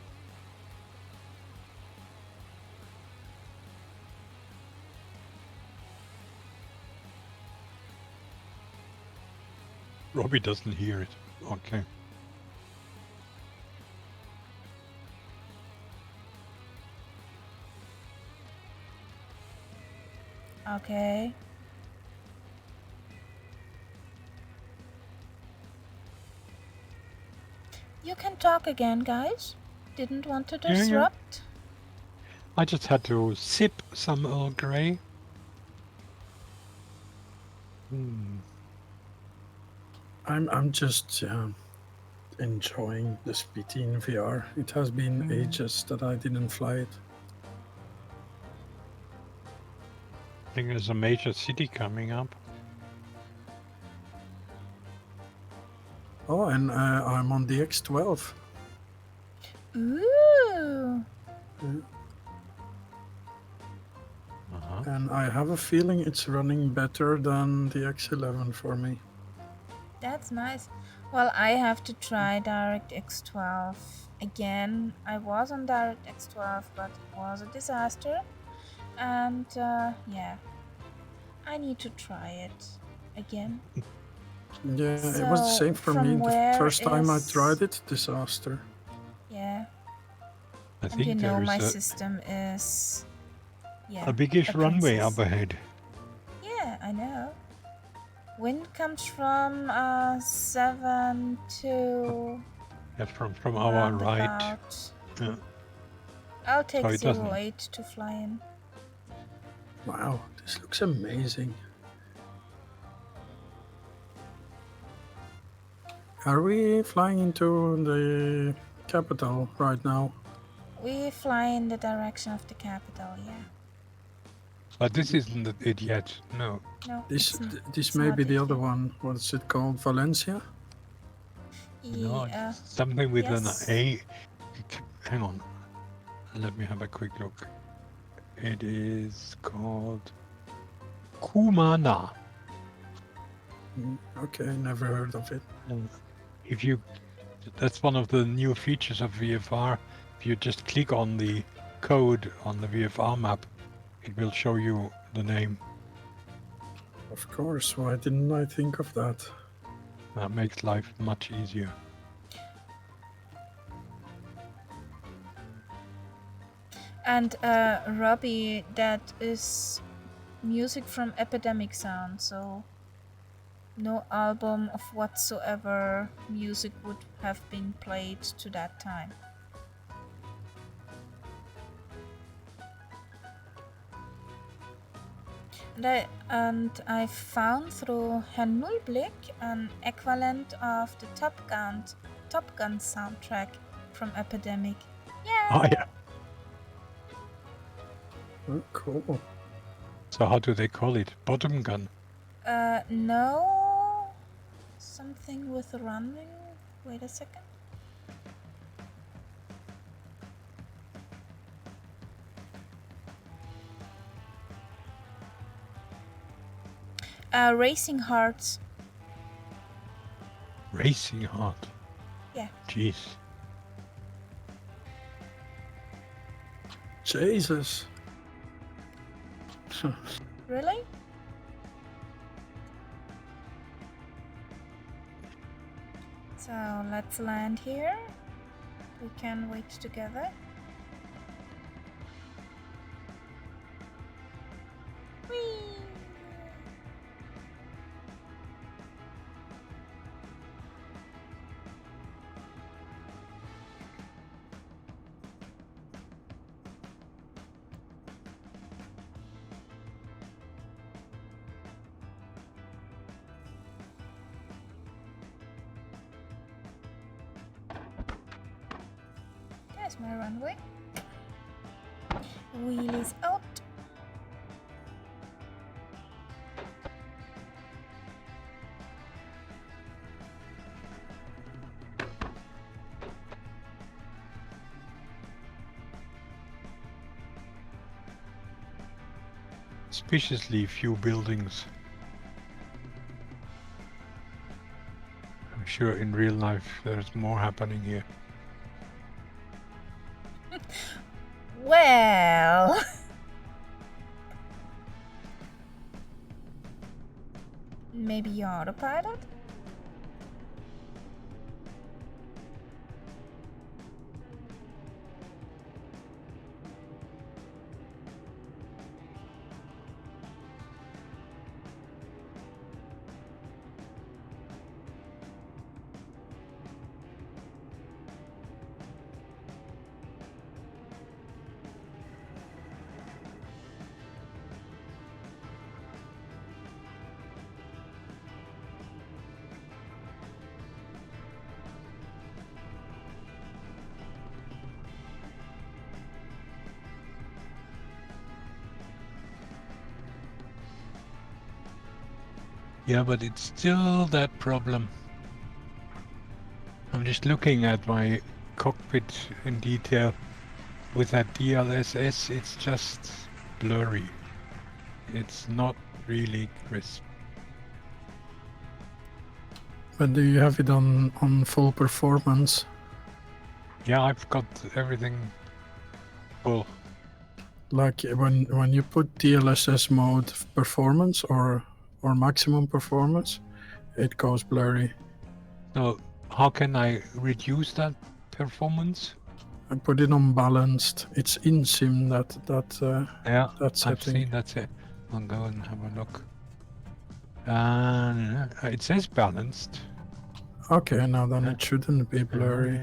Robbie doesn't hear it. Okay. Okay. You can talk again, guys. Didn't want to disrupt. I just had to sip some Earl Grey. I'm just enjoying the Spitty in VR. It has been ages that I didn't fly it. I think there's a major city coming up. Oh, and I'm on the X12. Ooh. And I have a feeling it's running better than the X11 for me. That's nice. Well, I have to try DirectX 12 again. I was on DirectX 12, but it was a disaster. And yeah, I need to try it again. Yeah, so it was the same for me. The first time I tried it, disaster. Yeah. I think you know my system is a biggish runway up ahead. Yeah, I know. Wind comes from 7 to... Yeah, from our right. Yeah. I'll take 08 to fly in. Wow, this looks amazing. Are we flying into the capital right now? We fly in the direction of the capital, yeah. But this isn't it yet. No. No, This it's may not be the it other yet. one. What's it called? Valencia? No, Yeah, it's something with yes. an A. Hang on. Let me have a quick look. It is called Kumana. Okay, never heard of it. If you, that's one of the new features of VFR. If you just click on the code on the VFR map, it will show you the name. Of course, why didn't I think of that? That makes life much easier. And Robbie, that is music from Epidemic Sound, so no album of whatsoever music would have been played to that time. And I found through Herrn Nullblick an equivalent of the Top Gun soundtrack from Epidemic. Yeah. Oh yeah. Oh, cool. So how do they call it? Bottom gun. No. Something with running. Wait a second. Racing Hearts. Racing Heart. Yeah. Jeez. Jesus. Really? So let's land here. We can wait together. Whee! There's my runway. Wheel is out. Suspiciously few buildings. I'm sure in real life there's more happening here. Well, maybe you're autopilot? Yeah, but it's still that problem. I'm just looking at my cockpit in detail. With that DLSS, it's just blurry. It's not really crisp. But do you have it on full performance? Yeah, I've got everything full. Like when you put DLSS mode performance or maximum performance, it goes blurry. So how can I reduce that performance? I put it on balanced. It's in sim that Yeah, that setting. I've seen that's it. I'll go and have a look. It says balanced. Okay, now then it shouldn't be blurry.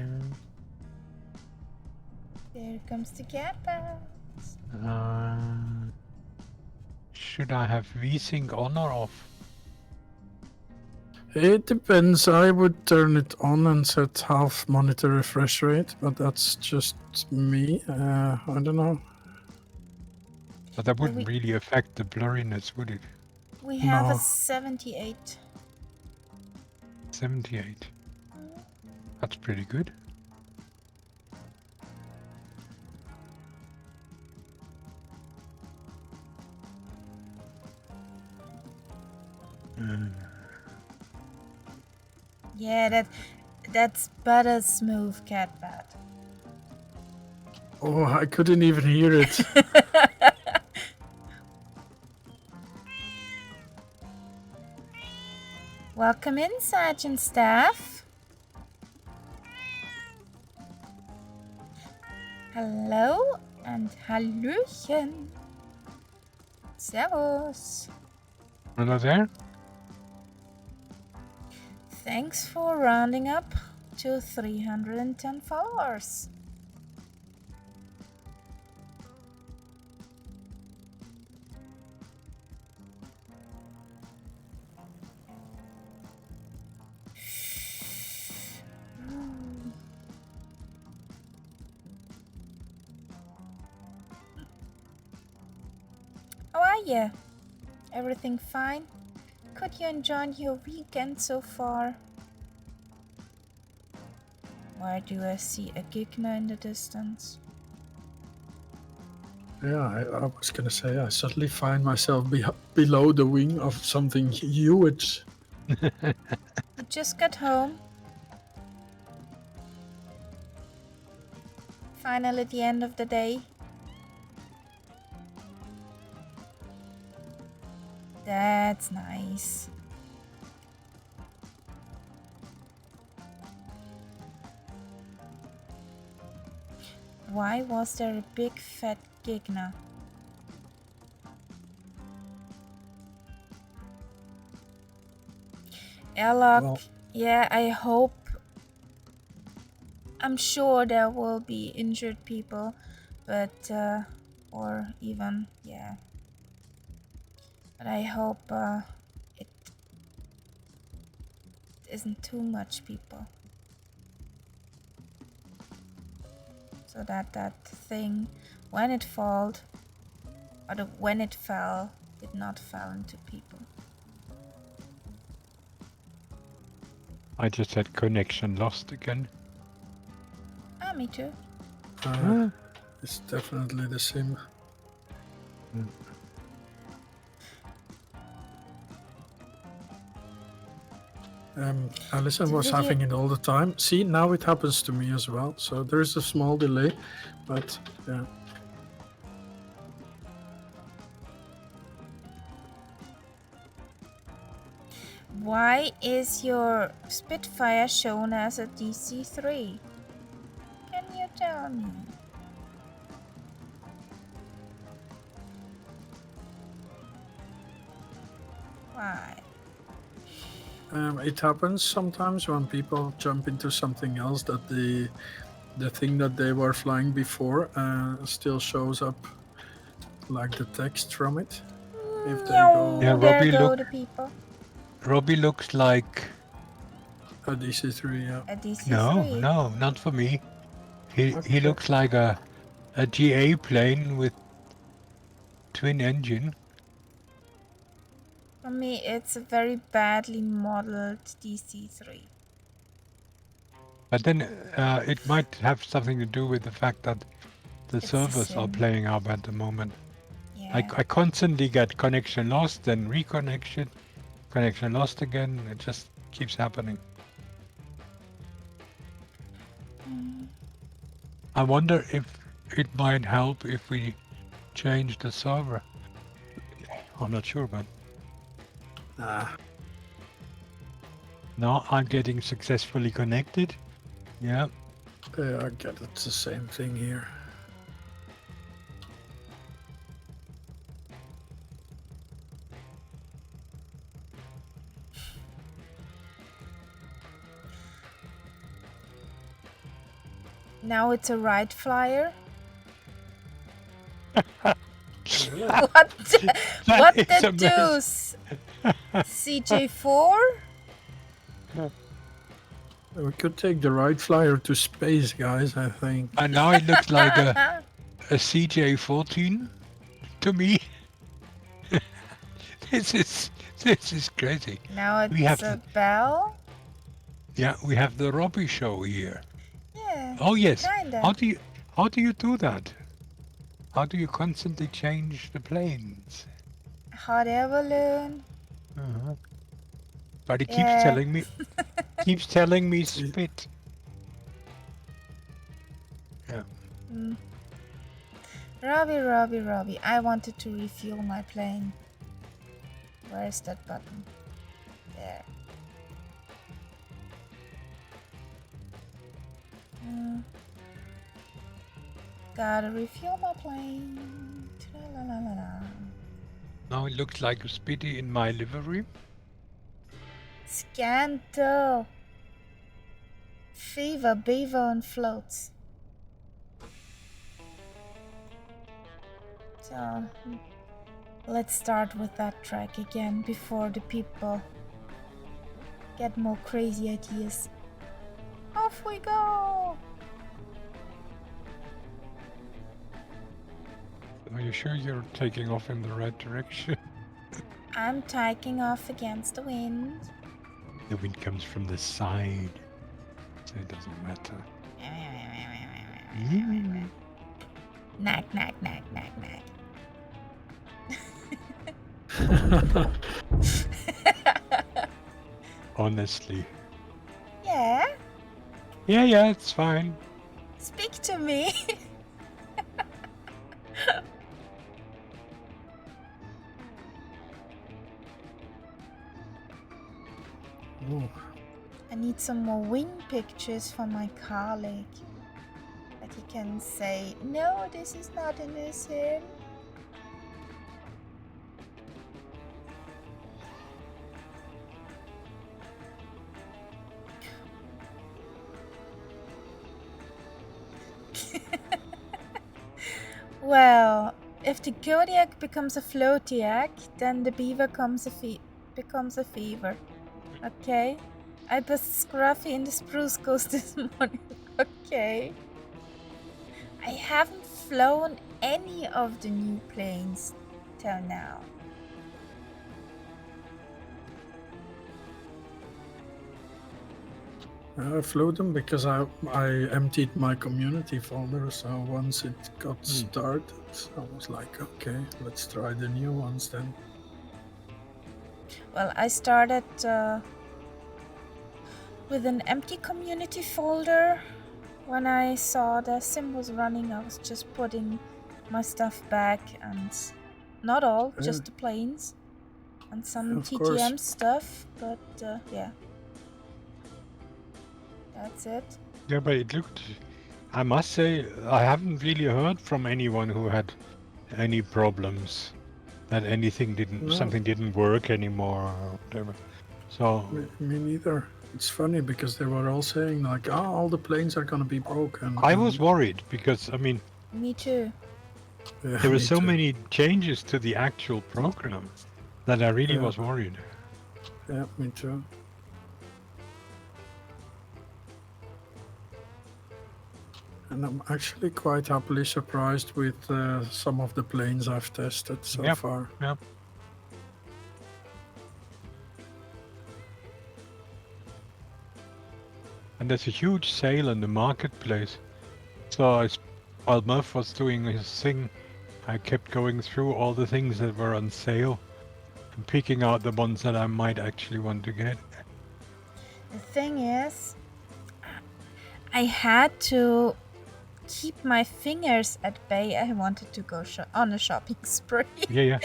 There comes the cat box. Should I have VSync on or off? It depends. I would turn it on and set half monitor refresh rate, but that's just me. I don't know. But that Well, wouldn't really affect the blurriness, would it? we have a No. 78. 78. That's pretty good. Yeah, that's butter smooth, cat bat. Oh, I couldn't even hear it. Welcome in, Sergeant Staff. Hello and Hallöchen. Servus. Another there? Thanks for rounding up to 310 followers. How are you? Everything fine? Could you enjoy your weekend so far? Why do I see a Gigna in the distance? Yeah, I was gonna say, I suddenly find myself below the wing of something huge. You just got home. Finally at the end of the day. That's nice. Why was there a big fat Gigna? Airlock, Well, yeah, I hope. I'm sure there will be injured people, but, or even, yeah. But I hope it isn't too much people. So that thing, when it fell, did not fall into people. I just had connection lost again. Ah, me too. it's definitely the same. Alison was having it all the time. See, now it happens to me as well. So there is a small delay, but yeah. Why is your Spitfire shown as a DC-3? Can you tell me? Why? It happens sometimes when people jump into something else that the thing that they were flying before still shows up like the text from it. If they go Yeah, there Robbie go the people. Robbie looks like a DC-3, yeah. A DC-3. No, not for me. He Okay. looks like a GA plane with twin engine. For me, it's a very badly modeled DC-3. But then it might have something to do with the fact that the It's a servers are sim. playing up at the moment. Yeah. I constantly get connection lost, then reconnection, connection lost again. It just keeps happening. I wonder if it might help if we change the server. I'm not sure, but now I'm getting successfully connected. Yeah. I get it's the same thing here. Now it's a Wright Flyer. What the deuce? CJ4? We could take the Wright Flyer to space, guys, I think. And now it looks like a CJ14 to me. This is crazy. Now We have it's a bell. we have the Robbie show here. Yeah. Oh yes. Kinda. How do you do that? How do you constantly change the planes? Hot air balloon. Uh-huh. But it Yeah. keeps telling me spit. Yeah. Robbie, I wanted to refuel my plane. Where is that button? There. Gotta refuel my plane. Tra-la-la-la-la. Now it looks like a Spitty in my livery. Scandal. Fever, beaver, and floats. So, let's start with that track again before the people get more crazy ideas. Off we go! Are you sure you're taking off in the right direction? I'm taking off against the wind. The wind comes from the side, so it doesn't matter. Knack, knack, knack, knack, knack. Honestly. Yeah? Yeah, it's fine. Speak to me. Oh, I need some more wing pictures for my colleague. That he can say, no, this is not innocent. Well, if the Kodiak becomes a floatiac, then the beaver becomes a fever. Okay? I was scruffy in the spruce coast this morning. Okay. I haven't flown any of the new planes till now. I flew them because I emptied my community folder, so once it got started, I was like, okay, let's try the new ones then. Well, I started with an empty community folder. When I saw the symbols running, I was just putting my stuff back, and not all, just the planes and some TTM stuff, but yeah. That's it. Yeah, but it looked... I must say, I haven't really heard from anyone who had any problems. That something didn't work anymore or whatever. So... Me neither. It's funny because they were all saying like, all the planes are gonna be broken. I was worried because, I mean... Me too. Yeah, there were so many changes to the actual program that I really was worried. Yeah, me too. And I'm actually quite happily surprised with some of the planes I've tested so far. Yep. And there's a huge sale in the marketplace. So while Murph was doing his thing, I kept going through all the things that were on sale and picking out the ones that I might actually want to get. The thing is, I had to keep my fingers at bay. I wanted to go on a shopping spree. Yeah.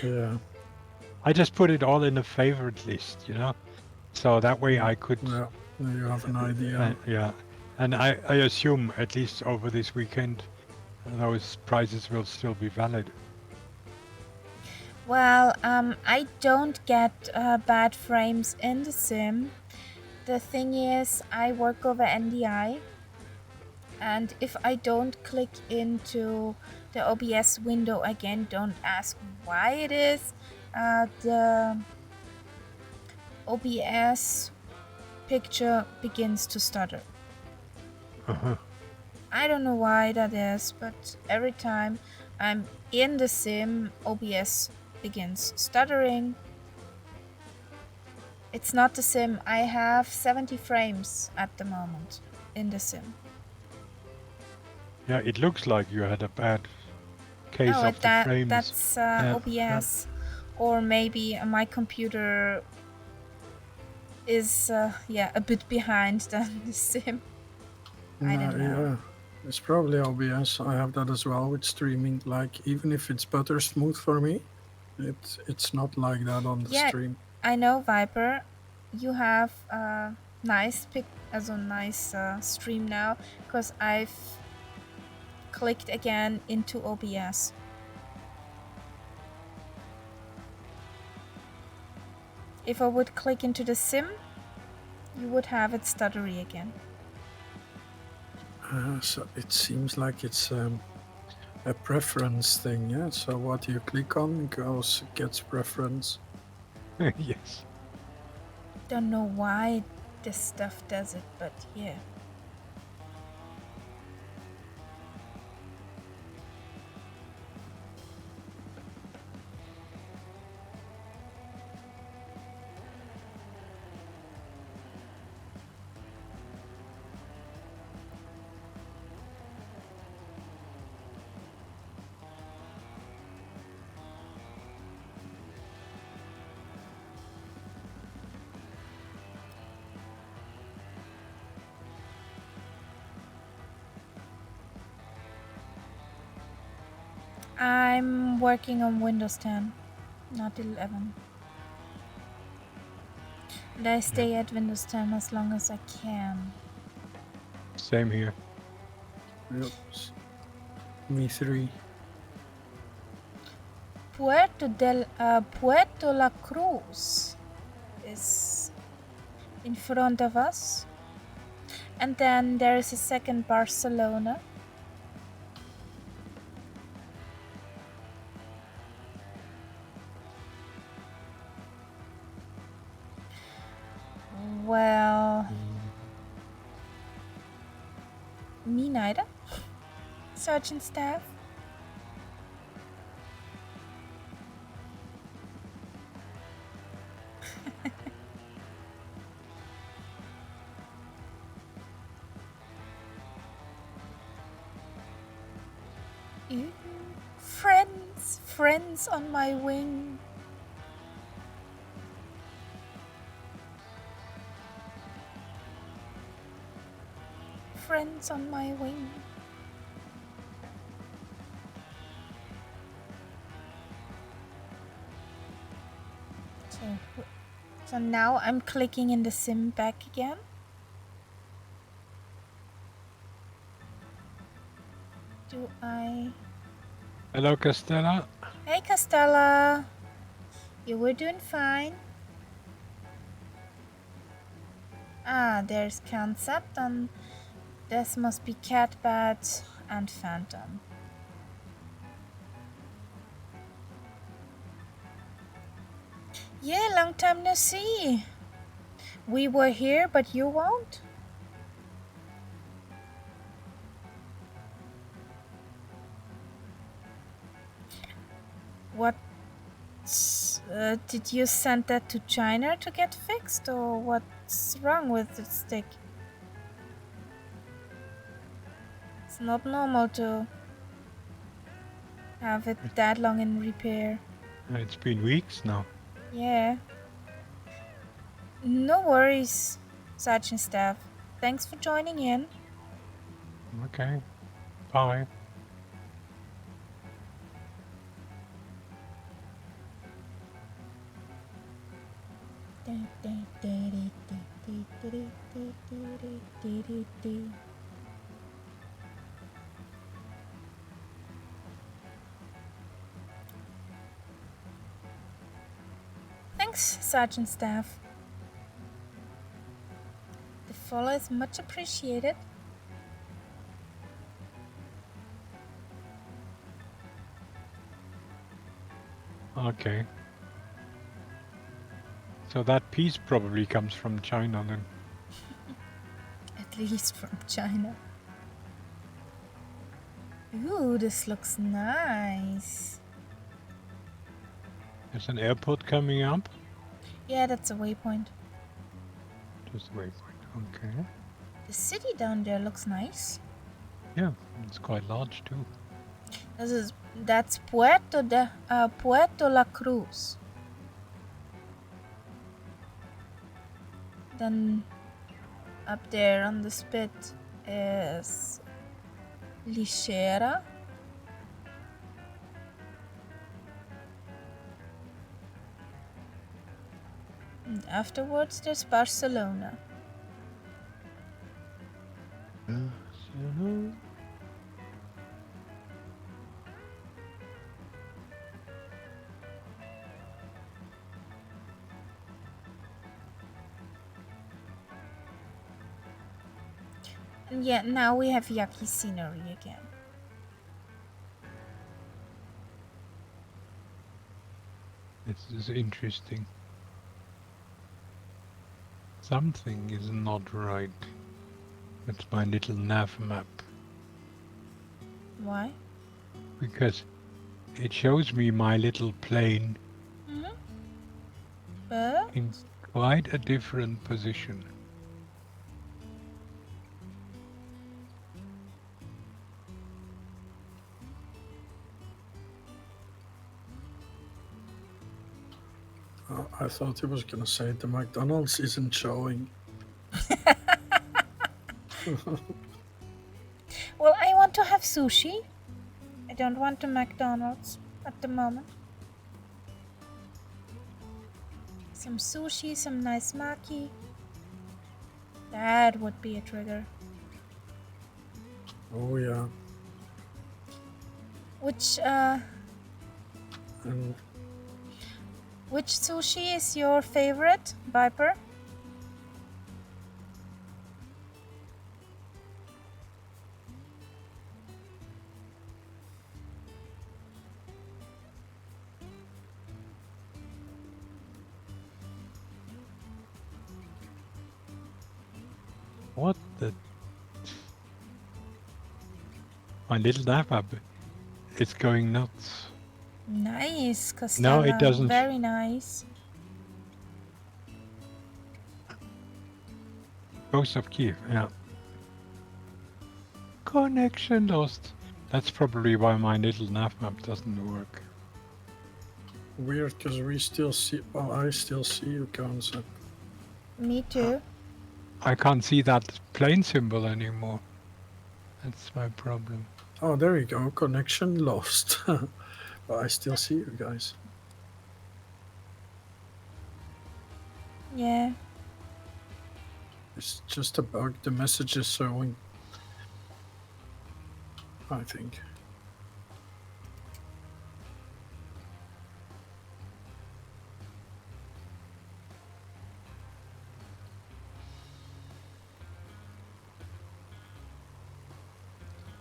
Yeah. I just put it all in a favorite list, so that way I could... Yeah, you have an idea. Yeah, and I assume at least over this weekend those prices will still be valid. Well, I don't get bad frames in the sim. The thing is, I work over NDI, and if I don't click into the OBS window again, don't ask why it is. The OBS picture begins to stutter. I don't know why that is, but every time I'm in the sim, OBS begins stuttering. It's not the sim. I have 70 frames at the moment in the sim. Yeah, it looks like you had a bad case of the frames. That's OBS. Or maybe my computer is a bit behind than the sim. I don't know. Yeah, it's probably OBS. I have that as well with streaming. Like even if it's butter smooth for me, it's not like that on the stream. I know, Viper. You have a nice stream now because I've clicked again into OBS. If I would click into the sim, you would have it stuttery again. So it seems like it's a preference thing, yeah? So what you click on gets preference. Yes. Don't know why this stuff does it, but yeah. I'm working on Windows 10, not 11. And I stay at Windows 10 as long as I can. Same here. Yep. Me 3. Puerto La Cruz is in front of us. And then there is a second Barcelona. Well, me neither. Sergeant Staff. Ew. Friends on my wing. Friends on my wing. So now I'm clicking in the sim back again. Do I? Hello, Castella. Hey, Castella. You were doing fine. Ah, there's Concept, and this must be Catbat and Phantom. Yeah, long time no see. We were here, but you won't? What? Did you send that to China to get fixed, or what's wrong with the stick? It's not normal to have it that long in repair. It's been weeks now. Yeah. No worries, Sergeant Staff. Thanks for joining in. Okay. Bye. Thanks, Sergeant Staff. The follow is much appreciated. Okay. So that piece probably comes from China then. At least from China. Ooh, this looks nice. There's an airport coming up. Yeah, that's a waypoint. Just a waypoint. Okay. The city down there looks nice. Yeah, it's quite large too. That's Puerto La Cruz. Then up there on the spit is Lixeira. And afterwards there's Barcelona. And yeah, now we have yucky scenery again. This is interesting. Something is not right. That's my little nav map. Why? Because it shows me my little plane But in quite a different position. I thought he was gonna say the McDonald's isn't showing. well, I want to have sushi. I don't want a McDonald's at the moment. Some sushi, some nice maki. That would be a trigger. Oh yeah. Which And which sushi is your favorite, Viper? What the? My little nav map is going nuts. Nice, Costello. No, it doesn't. Very nice. Ghost of Kiev, yeah. Connection lost. That's probably why my little nav map doesn't work. weird, because we still see. Well, I still see you, Concept. Me too. I can't see that plane symbol anymore. That's my problem. Oh, there you go. Connection lost. But I still see you guys. Yeah. It's just a bug. The message is showing. I think.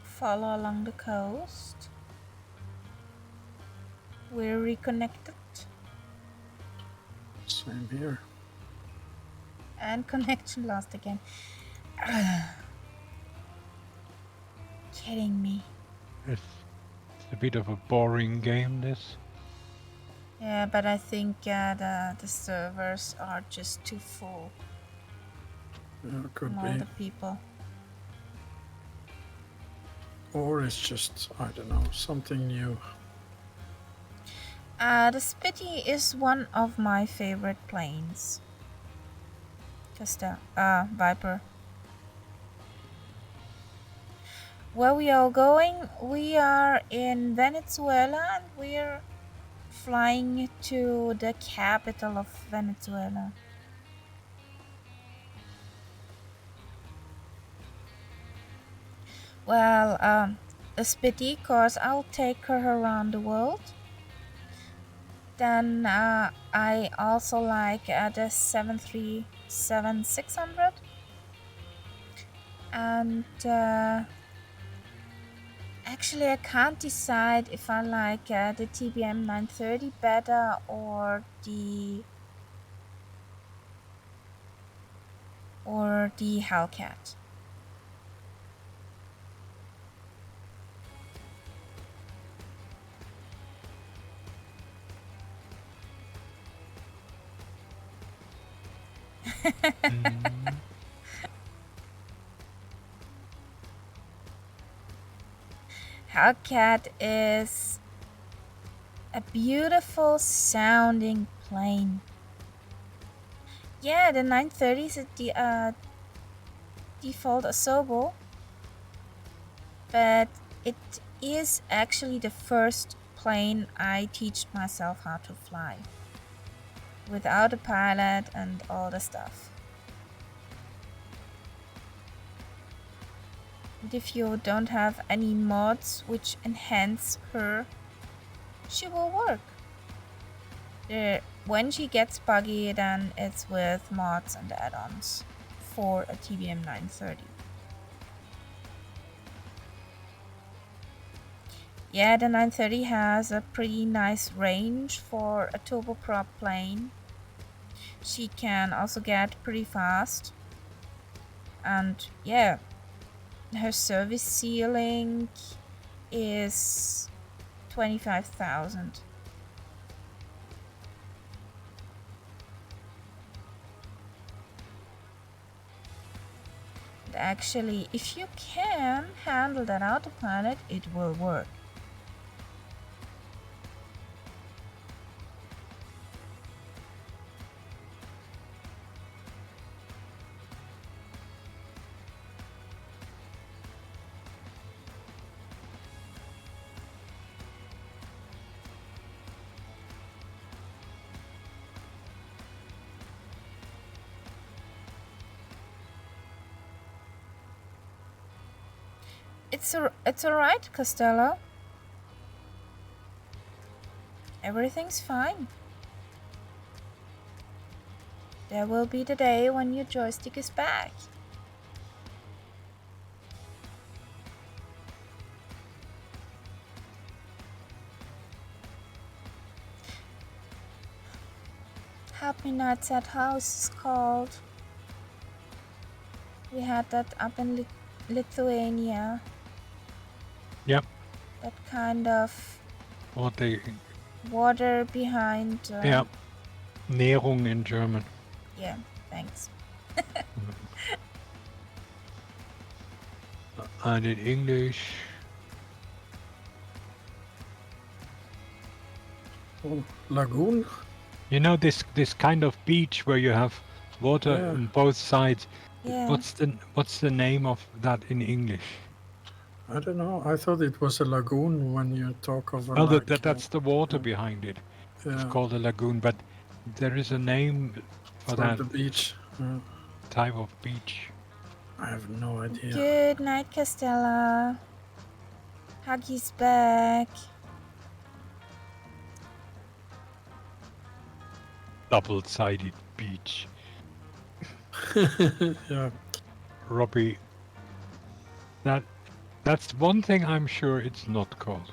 Follow along the coast. We're reconnected. Same here. And connection lost again. Kidding me. It's a bit of a boring game, this. Yeah, but I think the servers are just too full. Yeah, could from all be. the people. Or it's just, I don't know, something new. The Spitty is one of my favorite planes. Just Viper. Where we are going? We are in Venezuela and we're flying to the capital of Venezuela. Well, the Spitty, cause I'll take her around the world. Then I also like the 737-600 and actually I can't decide if I like the TBM 930 better or the Hellcat. Mm. Hellcat is a beautiful sounding plane. Yeah, the 930 is a default Asobo, but it is actually the first plane I teach myself how to fly without a pilot and all the stuff. And if you don't have any mods which enhance her, she will work. When she gets buggy, then it's with mods and add-ons for a TBM 930. Yeah, the 930 has a pretty nice range for a turboprop plane. She can also get pretty fast. And yeah, her service ceiling is 25,000. Actually, if you can handle that autopilot, it will work. It's alright, Costello. Everything's fine. There will be the day when your joystick is back. Happy Nights at House is called. We had that up in Lithuania. Yep. That kind of What they... water behind... yeah. Nährung in German. Yeah, thanks. And in English... Oh, lagoon? You know this kind of beach where you have water on both sides. Yeah. What's the name of that in English? I don't know. I thought it was a lagoon when you talk of a Well, like, that's the water behind it. It's called a lagoon, but there is a name for that the beach. type of beach. I have no idea. Good night, Castella. Huggy's back. Double-sided beach. Yeah. Robbie, that's one thing I'm sure it's not called.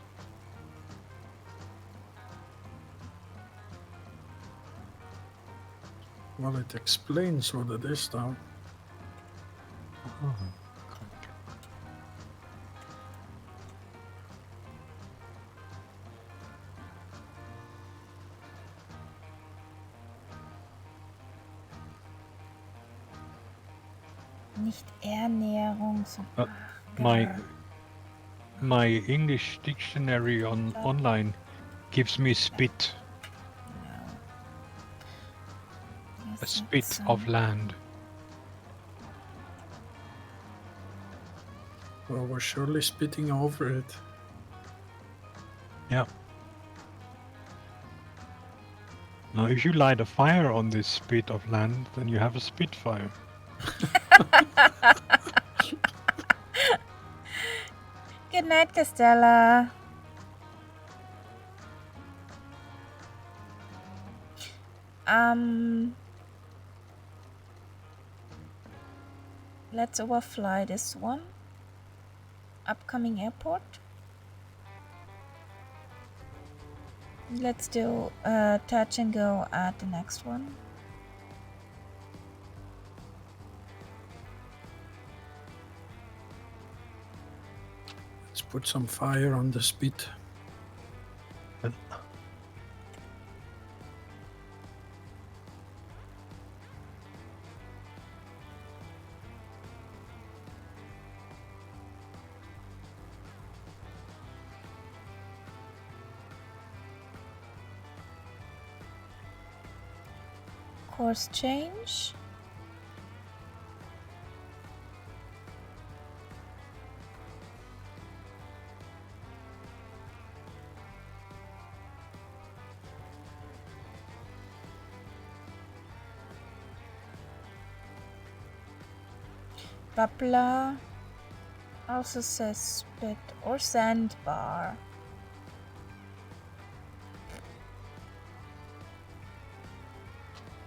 Well, it explains what it is, though. Nicht Ernährung, sondern My English dictionary online gives me spit. No. A spit of land. Well, we're surely spitting over it. Yeah. Now, if you light a fire on this spit of land, then you have a Spitfire. Good night, Castella. Let's overfly this one. Upcoming airport. Let's do touch and go at the next one. Let's put some fire on the spit. course change. Bubbler also says spit or sandbar.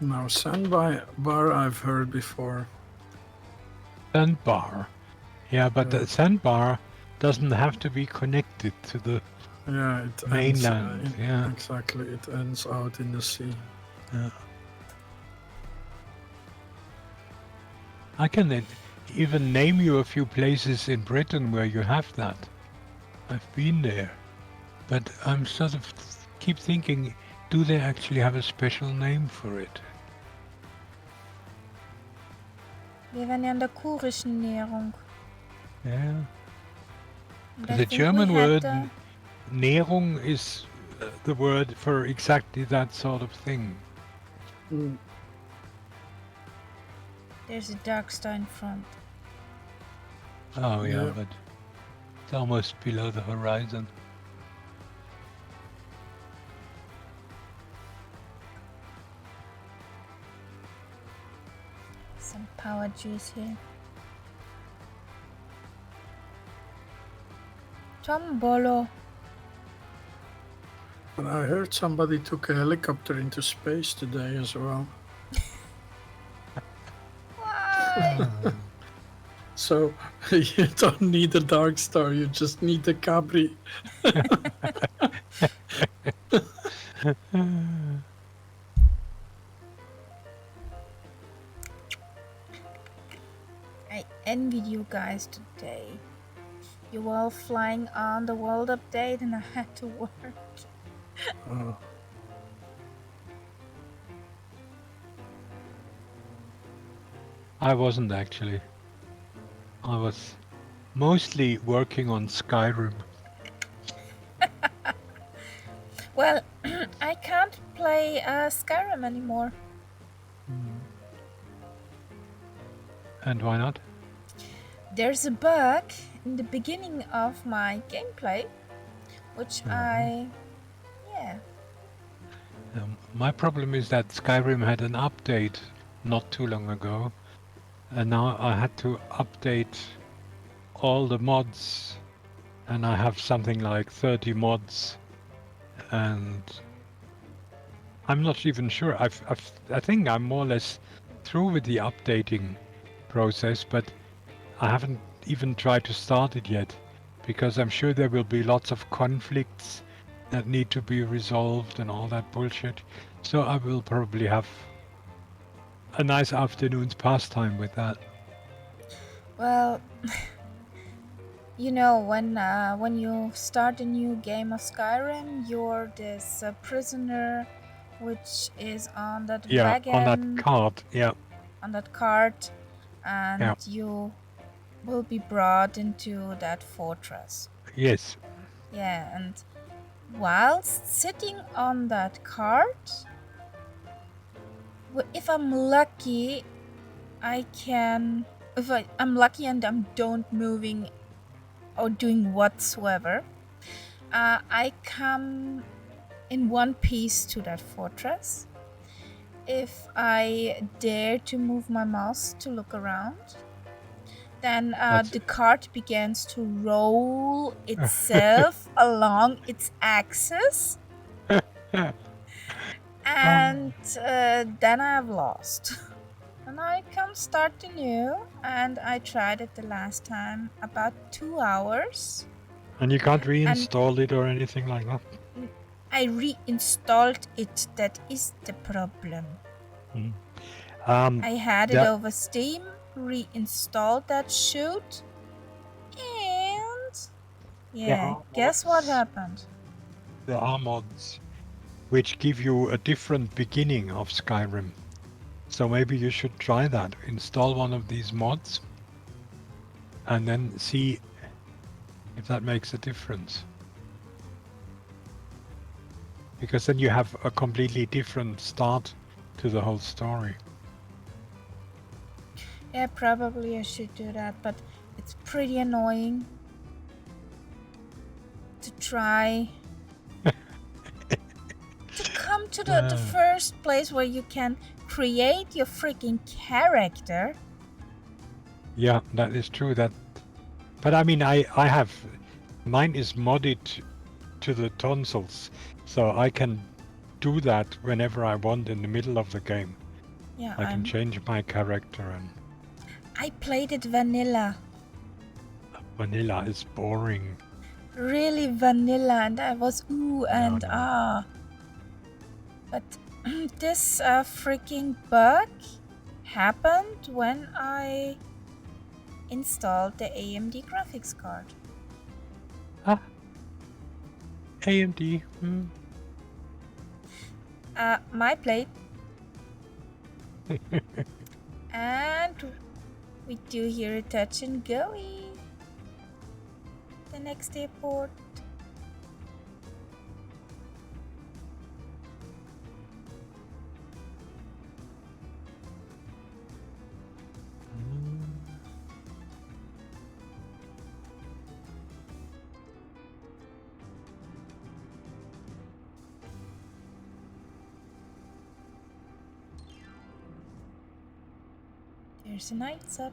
Now, sandbar I've heard before. Sandbar. Yeah, but the sandbar doesn't have to be connected to the Yeah, it mainland. ends, Yeah. Exactly, it ends out in the sea. Yeah. I can even name you a few places in Britain where you have that. I've been there. But I'm sort of keep thinking, do they actually have a special name for it? Wir wären ja in der kurischen Nährung. Yeah. And The I think German we had word Nährung is the word for exactly that sort of thing. Mm. There's a dark star in front. Oh yeah, Yeah. but it's almost below the horizon. Some power juice here. Tombolo. But I heard somebody took a helicopter into space today as well. Why? So you don't need a dark star, you just need a Capri. I envied you guys today. You were all flying on the world update and I had to work. Oh. I wasn't actually. I was mostly working on Skyrim. Well, I can't play Skyrim anymore. And why not? There's a bug in the beginning of my gameplay, which yeah. My problem is that Skyrim had an update not too long ago, and now I had to update all the mods, and I have something like 30 mods, and I'm not even sure. I think I'm more or less through with the updating process, but I haven't even tried to start it yet, because I'm sure there will be lots of conflicts that need to be resolved and all that bullshit. So I will probably have a nice afternoon's pastime with that. Well, you know, when you start a new game of Skyrim, you're this prisoner which is on that wagon, on that cart, on that cart, and you will be brought into that fortress. Yes. Yeah, and whilst sitting on that cart, if I'm lucky, if I'm lucky and I'm don't moving or doing whatsoever, I come in one piece to that fortress. If I dare to move my mouse to look around, then the cart begins to roll itself along its axis. And then I've lost. And I can start anew, and I tried it the last time, about 2 hours. And you can't reinstall it or anything like that? I reinstalled it, that is the problem. I had it over Steam, reinstalled that shoot, and guess what happened? There are mods which give you a different beginning of Skyrim. So maybe you should try that. Install one of these mods and then see if that makes a difference. Because then you have a completely different start to the whole story. Yeah, probably I should do that, but it's pretty annoying to try to come to the first place where you can create your freaking character. Yeah, that is true. But I mean, I have mine is modded to the tonsils, so I can do that whenever I want in the middle of the game. Yeah, I can change my character, and I played it vanilla. vanilla is boring. Really vanilla, and I was ooh and ah. But this freaking bug happened when I installed the AMD graphics card. Ah, AMD. My plate. And we do hear a touch and going. The next airport. There's a Nights Up.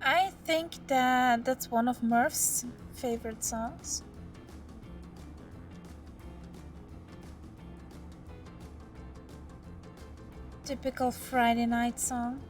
I think that's one of Murph's favorite songs. Typical Friday night song.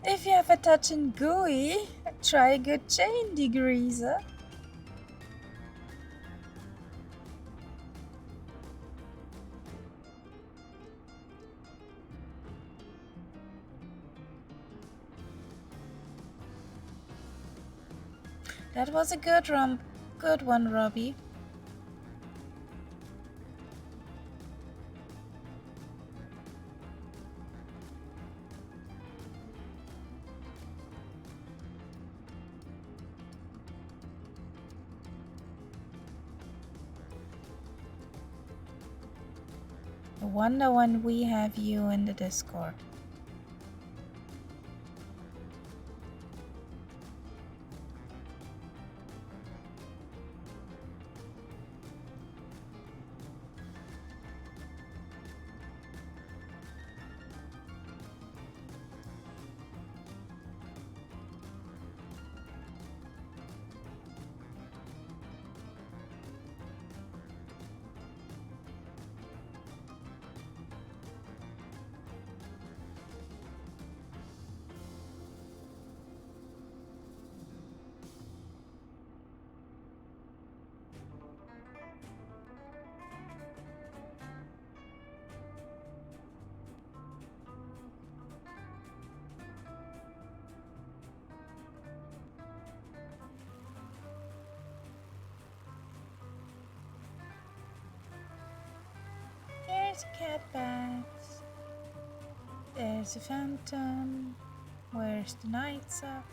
If you have a touch and gooey, try a good chain degreaser. That was a good one, Robbie. I wonder when we have you in the Discord. There's a cat bags. There's a phantom. Where's the Nights Up?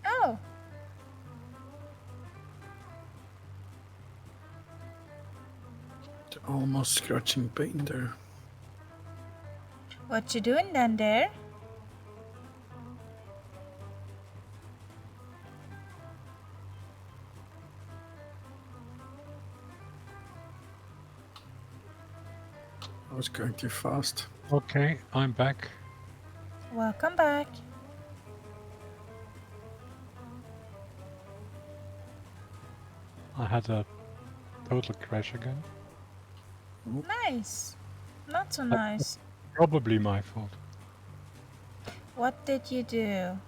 Oh! Almost scratching pain there. What you doing down there? I was going too fast. Okay, I'm back. Welcome back. I had a total crash again. Nice. Not so nice. Probably my fault. What did you do?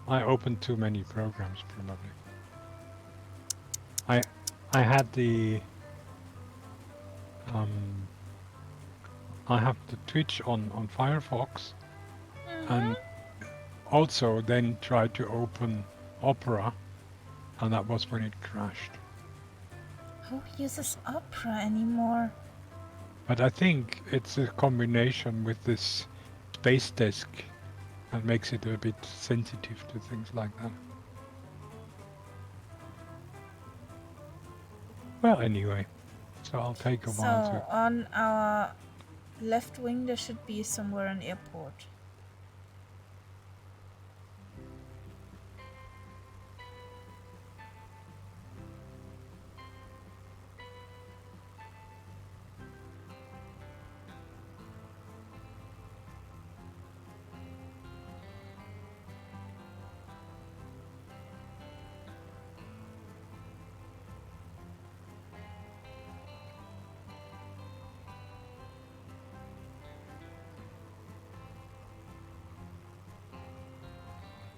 I opened too many programs, probably. I had the I have the Twitch on Firefox, and also then tried to open Opera, and that was when it crashed. Who uses Opera anymore? But I think it's a combination with this space disk that makes it a bit sensitive to things like that. Well, anyway, so I'll take a while to... So on our left wing there should be somewhere an airport.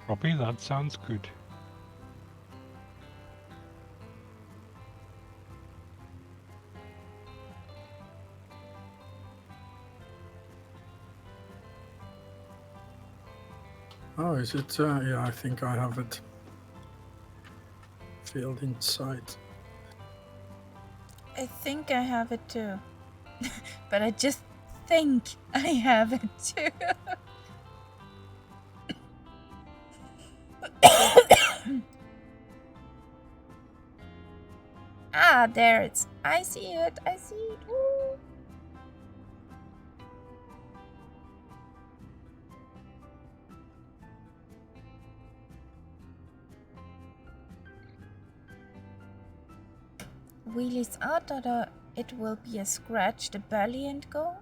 Robbie, that sounds good. Oh, is it? Yeah, I think I have it filled inside. I think I have it too. But I just think I have it too. Ah, there it's. I see it. I see it. Woo. Wheelies out, or it will be a scratch the belly and go.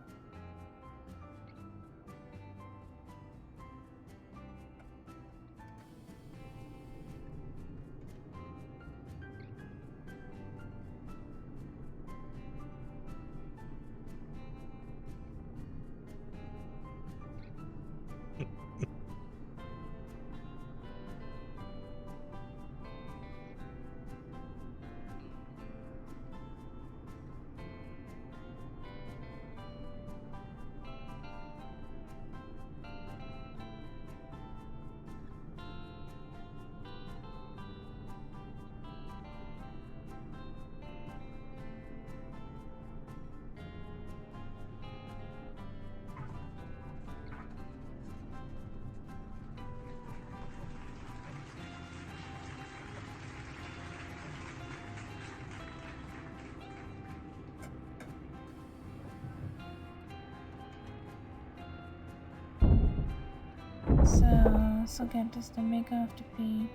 So get this the maker of the P.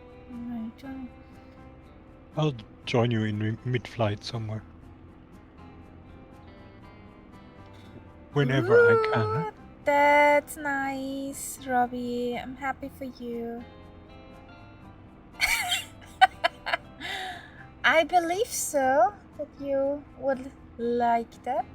I'll join you in mid-flight somewhere. Whenever I can. Huh? That's nice, Robbie. I'm happy for you. I believe so, that you would like that.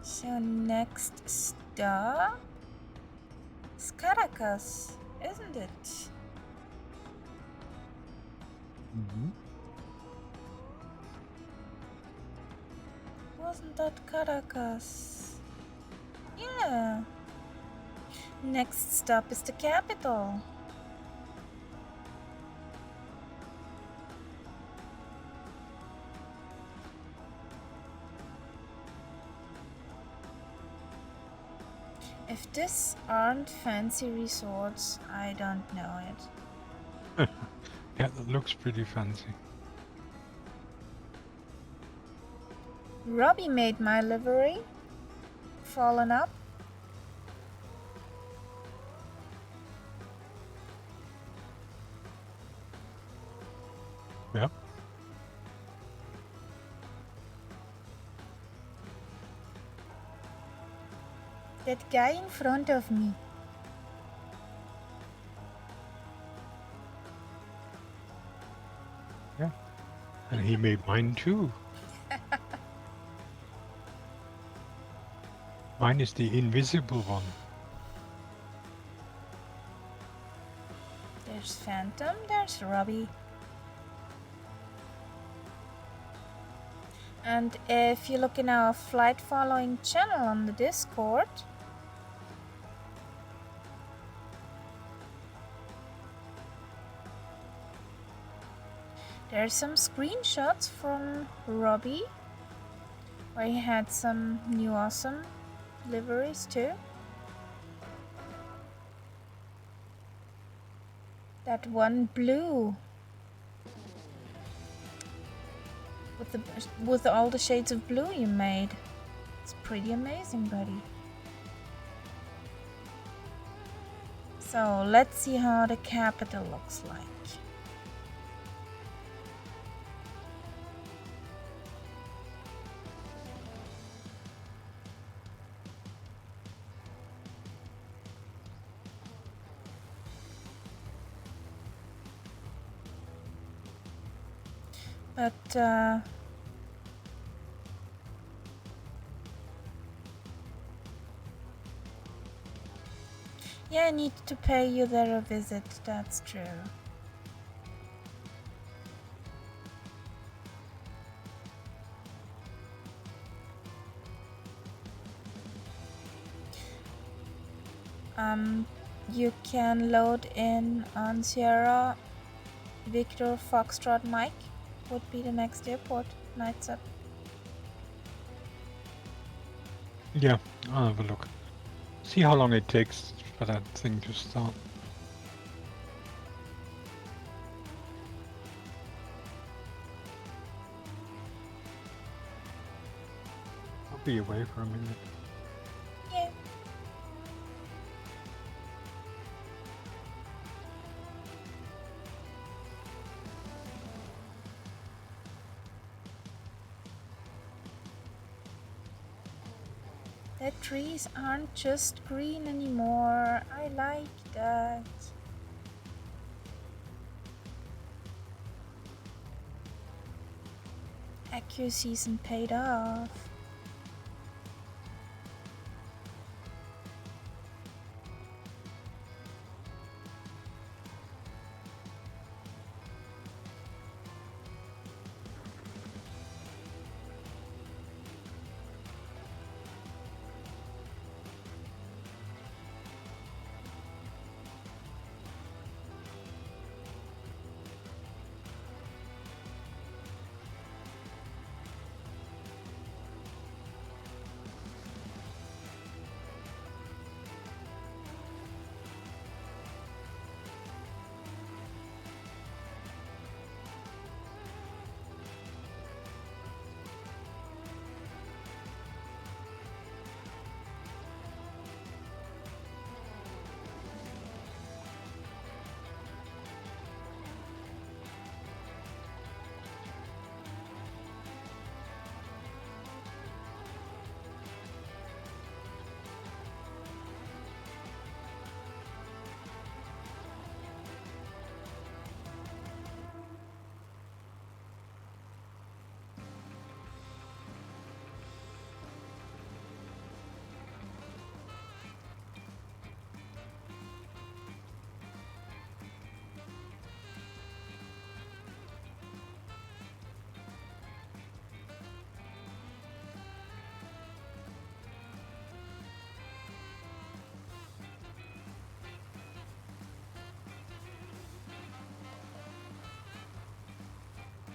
So next stop is Caracas, isn't it? Wasn't that Caracas? Yeah. Next stop is the capital. If this aren't fancy resorts, I don't know it. Yeah, that looks pretty fancy. Robbie made my livery. Fallen up. Yeah. That guy in front of me. Yeah. And he made mine too. Mine is the invisible one. There's Phantom, there's Robbie. And if you look in our flight following channel on the Discord, there's some screenshots from Robbie where he had some new awesome liveries too. That one blue with all the shades of blue you made. It's pretty amazing, buddy. So let's see how the capital looks like. But yeah, I need to pay you there a visit, that's true. You can load in on Sierra Victor Foxtrot Mike would be the next airport. Nights up. Yeah, I'll have a look. See how long it takes for that thing to start. I'll be away for a minute. Yeah. The trees aren't just green anymore. I like that. Accu-season paid off.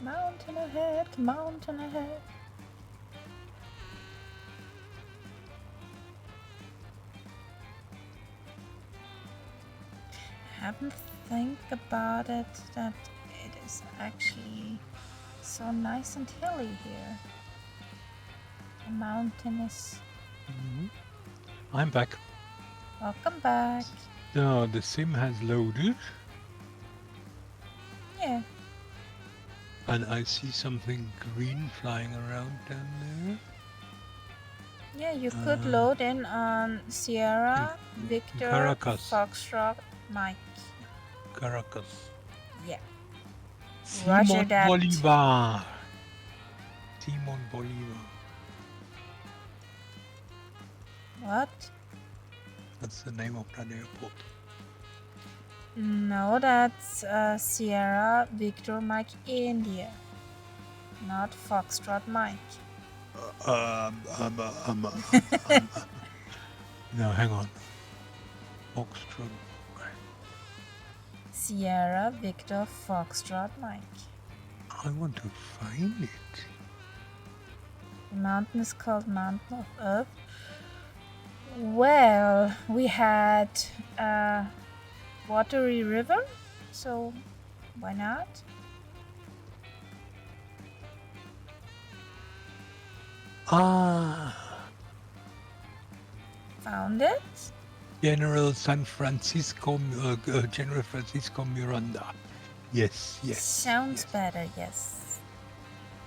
Mountain ahead, mountain ahead. I haven't think about it that it is actually so nice and hilly here. The mountain is... I'm back. Welcome back. Now the sim has loaded. Yeah. And I see something green flying around down there. Yeah, you could load in on Sierra, Victor, Caracas. Foxtrot, Mike. Caracas. Yeah. Roger Simon that. Bolivar. Simon Bolivar. What? That's the name of that airport. No, that's Sierra, Victor, Mike, India. Not Foxtrot, Mike. No, hang on. Foxtrot. Sierra, Victor, Foxtrot, Mike. I want to find it. The mountain is called Mountain of Earth. Well, we had a watery river, so why not? Found it? General Francisco Miranda. Yes. Sounds yes. better, yes.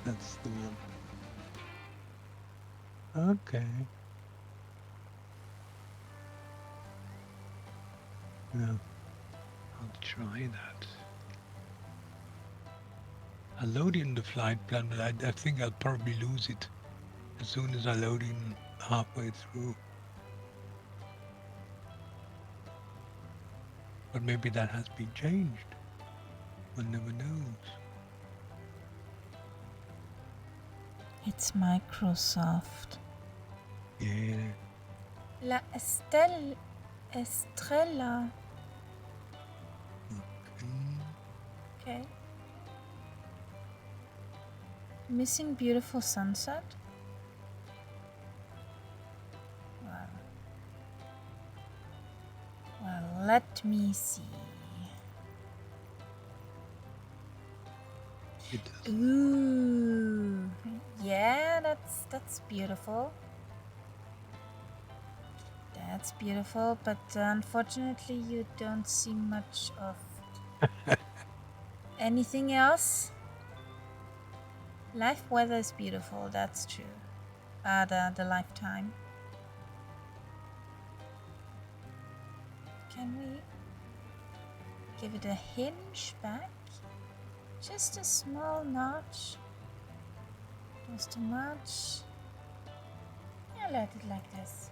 That's the one. Okay. Yeah. I'll try that. I'll load in the flight plan, but I think I'll probably lose it as soon as I load in halfway through. But maybe that has been changed. One never knows. It's Microsoft. Yeah. La Estrella. Okay. Missing beautiful sunset? Well, let me see. Ooh, yeah, that's beautiful. That's beautiful, but unfortunately you don't see much of anything else. Life weather is beautiful, that's true. The lifetime. Can we give it a hinge back? Just a small notch. Just too much. Yeah, let it like this.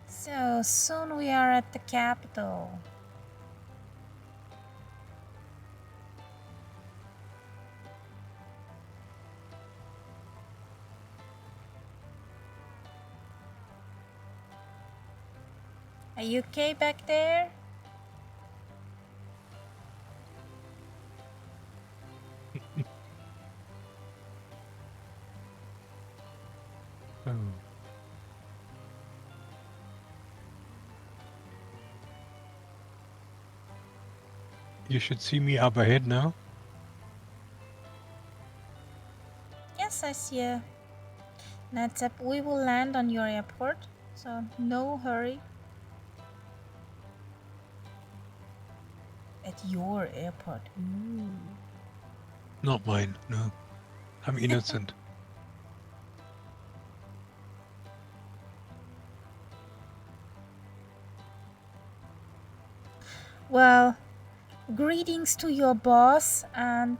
So soon we are at the capital. Are you okay back there? Oh. You should see me up ahead now. Yes, I see you. That's up. We will land on your airport, so no hurry. At your airport. Ooh. Not mine, no. I'm innocent. Well, greetings to your boss, and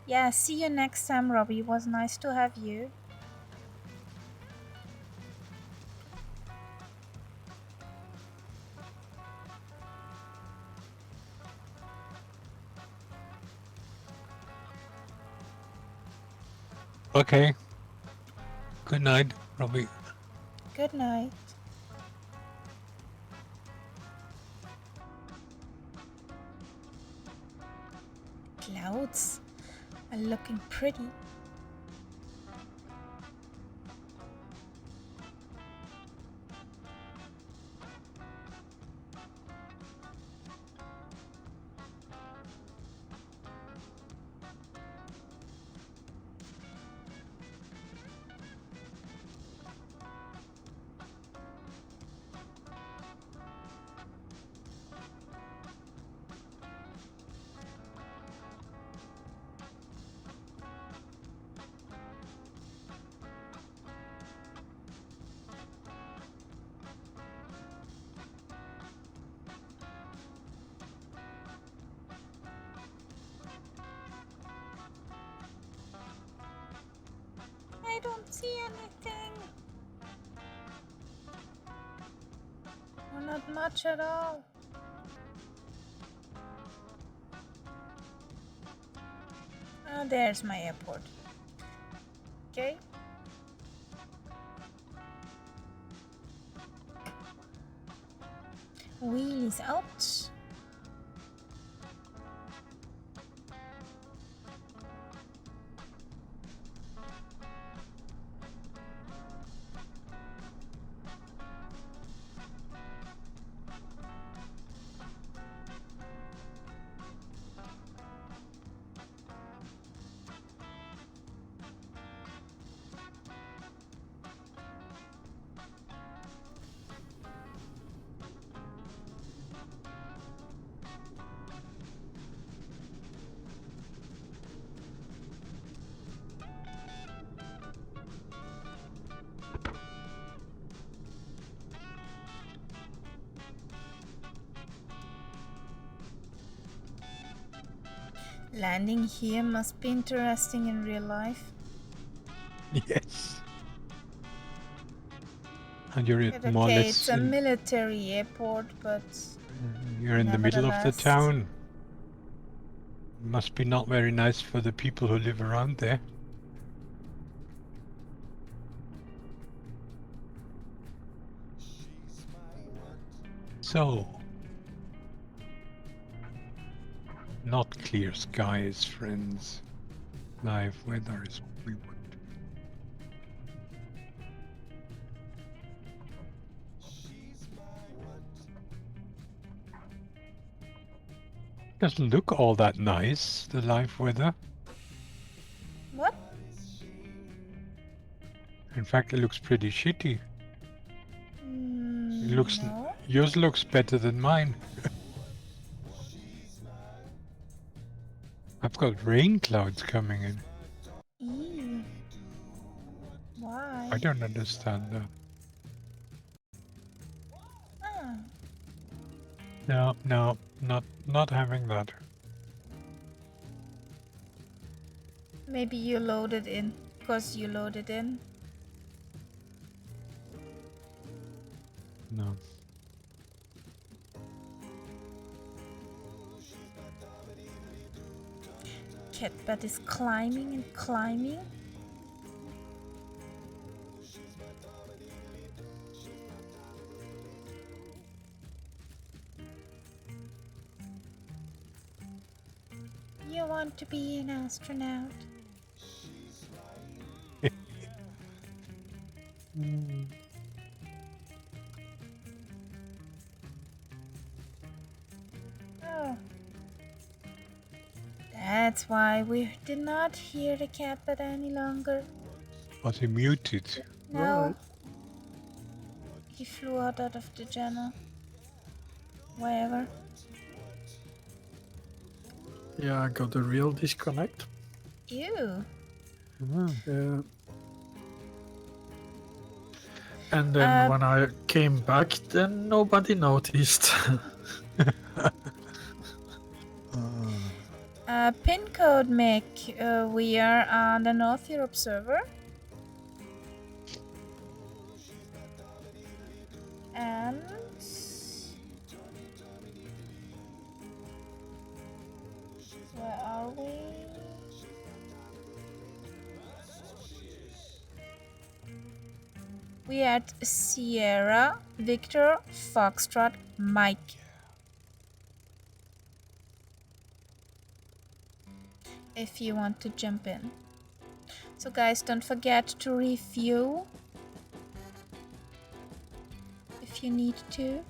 yeah, see you next time, Robbie. It was nice to have you. Okay. Good night, Robbie. Good night. Clouds are looking pretty. don't see anything. Or not much at all. Oh, there's my airport. Okay. Wheel is out. Landing here must be interesting in real life. Yes. And you're But more or okay, less it's a military airport, but you're in the middle of the nevertheless. town. Must be not very nice for the people who live around there. So, not clear skies, friends. Live weather is what we want. Doesn't look all that nice, the live weather. What? In fact, it looks pretty shitty. It looks No. yours looks better than mine. I've got rain clouds coming in. Ew. Why? I don't understand that. Ah, No, not having that. maybe you loaded in. Because you loaded in. No. Catbat is climbing and climbing. You want to be an astronaut? Oh. That's why we did not hear the catbat any longer. Was he muted? No. Right. He flew out of the channel. Wherever. Yeah, I got a real disconnect. Ew. Yeah. And then when I came back, then nobody noticed. Pin code Mick. We are on the North Europe server. And where are we? We are at Sierra Victor Foxtrot Mike. If you want to jump in. So guys, don't forget to review if you need to.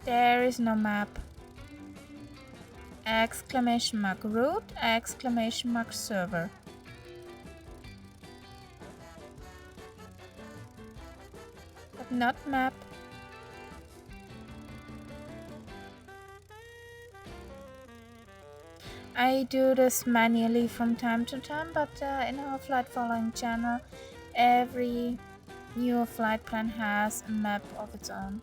There is no map. Exclamation mark root, exclamation mark server. But not map. I do this manually from time to time, but in our flight following channel, every new flight plan has a map of its own.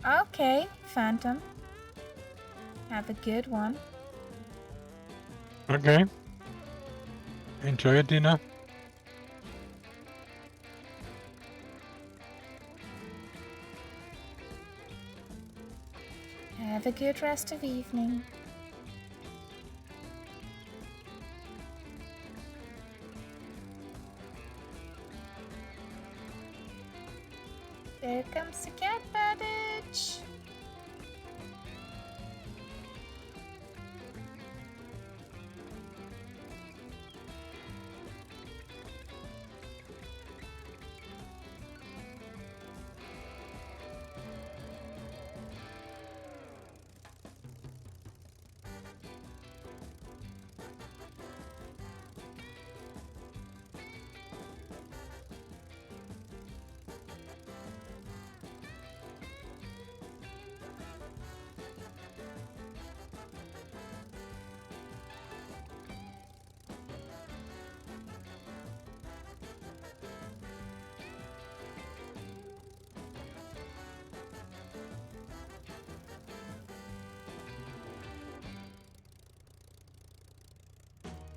Okay, Phantom. Have a good one. Okay. Enjoy your dinner. Have a good rest of evening. There comes the cat bandage.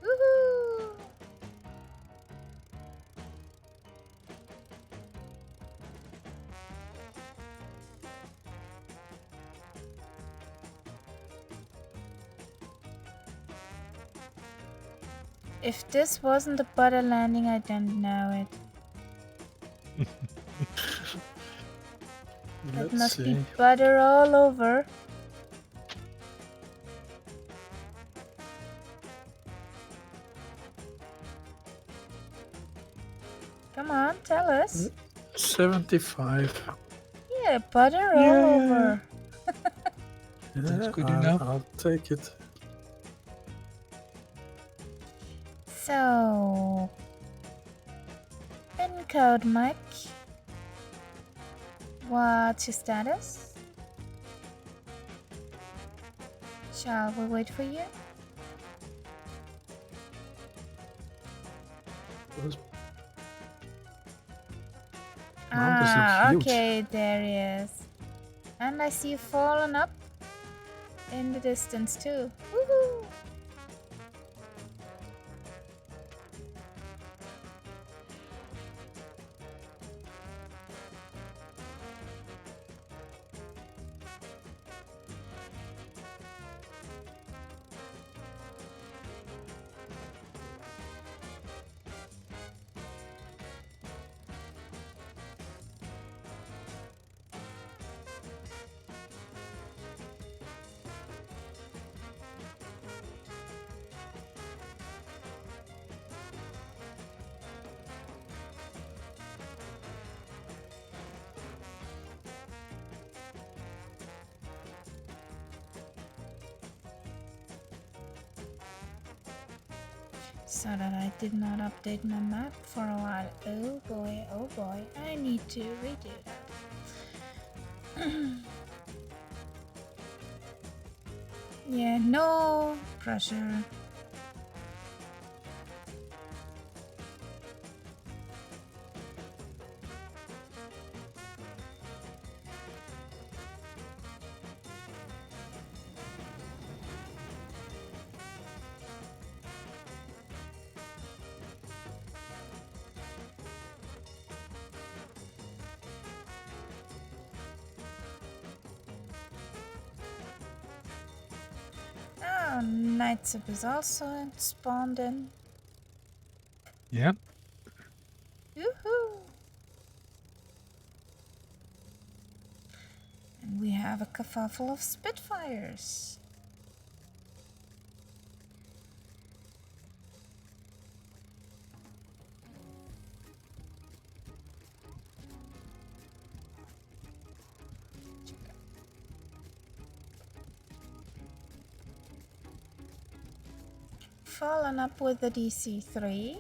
Woohoo! If this wasn't a butter landing, I don't know it. That Let's must see. be butter all over. Come on, tell us. 75. Yeah, butter all Yeah. over. That's good I'll, enough. I'll take it. So, pin code Mike. What's your status? Shall we wait for you? Those mountains look huge. Okay, there he is. And I see you falling up in the distance too. Woohoo! So that I did not update my map for a while. Oh boy, I need to redo that. Yeah, no pressure. Oh, Nightsub is also spawned in. Yeah. Woohoo! And we have a kerfuffle of Spitfires. fallen up with the DC3.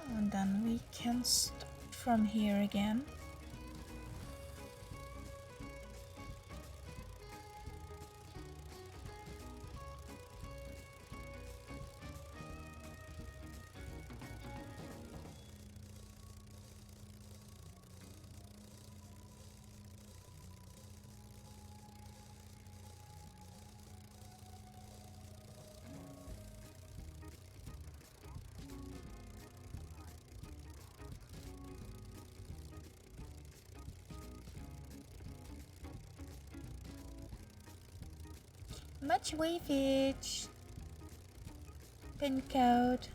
And then we can start from here again. Much wavage. Pin code.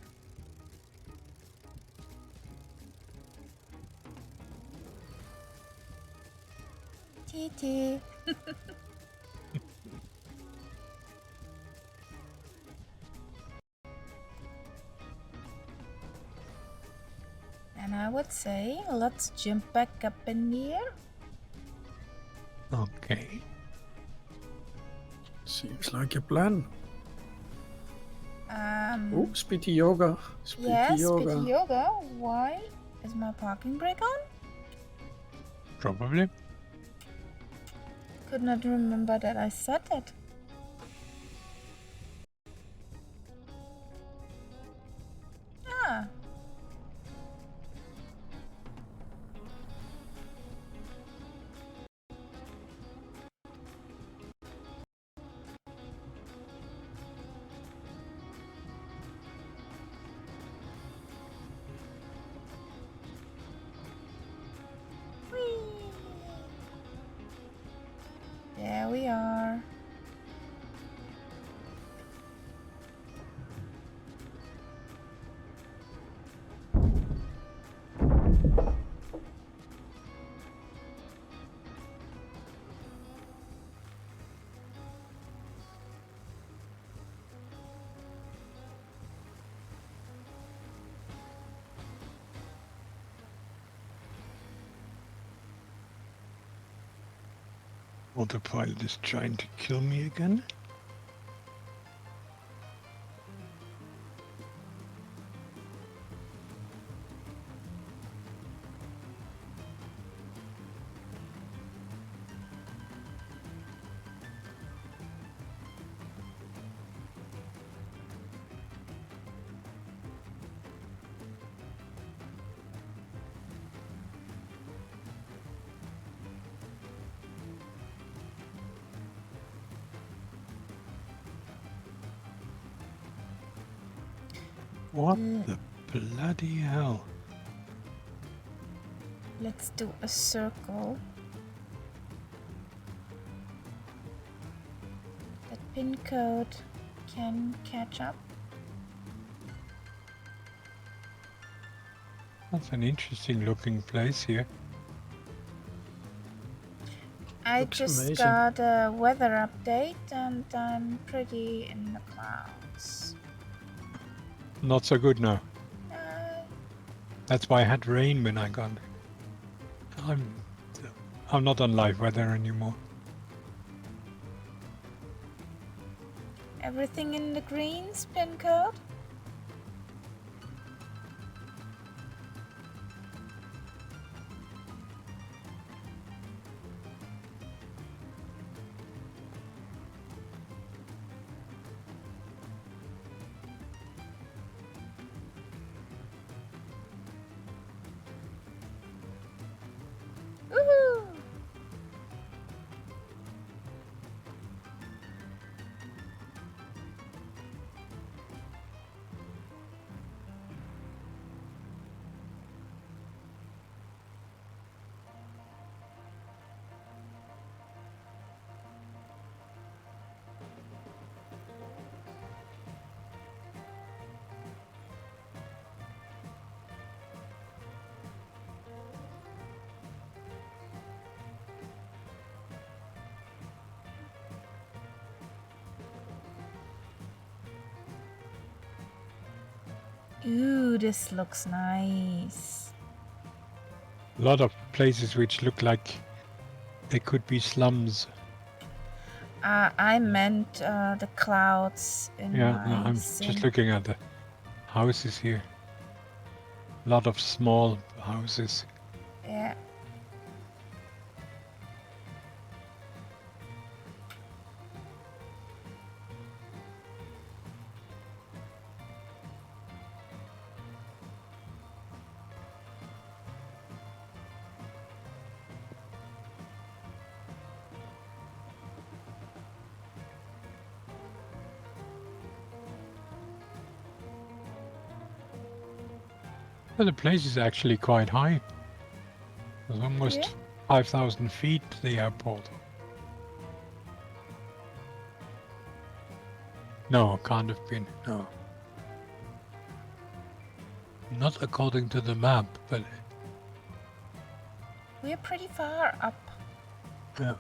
TT. And I would say let's jump back up in the air. Okay. Seems like a plan. Oh, Yes, Spitty Yoga. Spitty Yoga. Why is my parking brake on? Probably. Could not remember that I said it. Ah. Whee! There we are. Autopilot is trying to kill me again. What the bloody hell? Let's do a circle. That pin code can catch up. That's an interesting looking place here. I Looks just amazing. got a weather update and I'm pretty in the clouds. Not so good now. Uh, That's why I had rain when I got. I'm not on live weather anymore. everything in the greens, pin code? Woohoo! Ooh, this looks nice. A lot of places which look like they could be slums. I meant the clouds in Yeah, no, my I'm sim. just looking at the houses here. A lot of small houses. Yeah. Well, the place is actually quite high. It's almost Yeah. 5,000 feet, the airport. No, can't have been, no. Not according to the map, but We're pretty far up. yeah.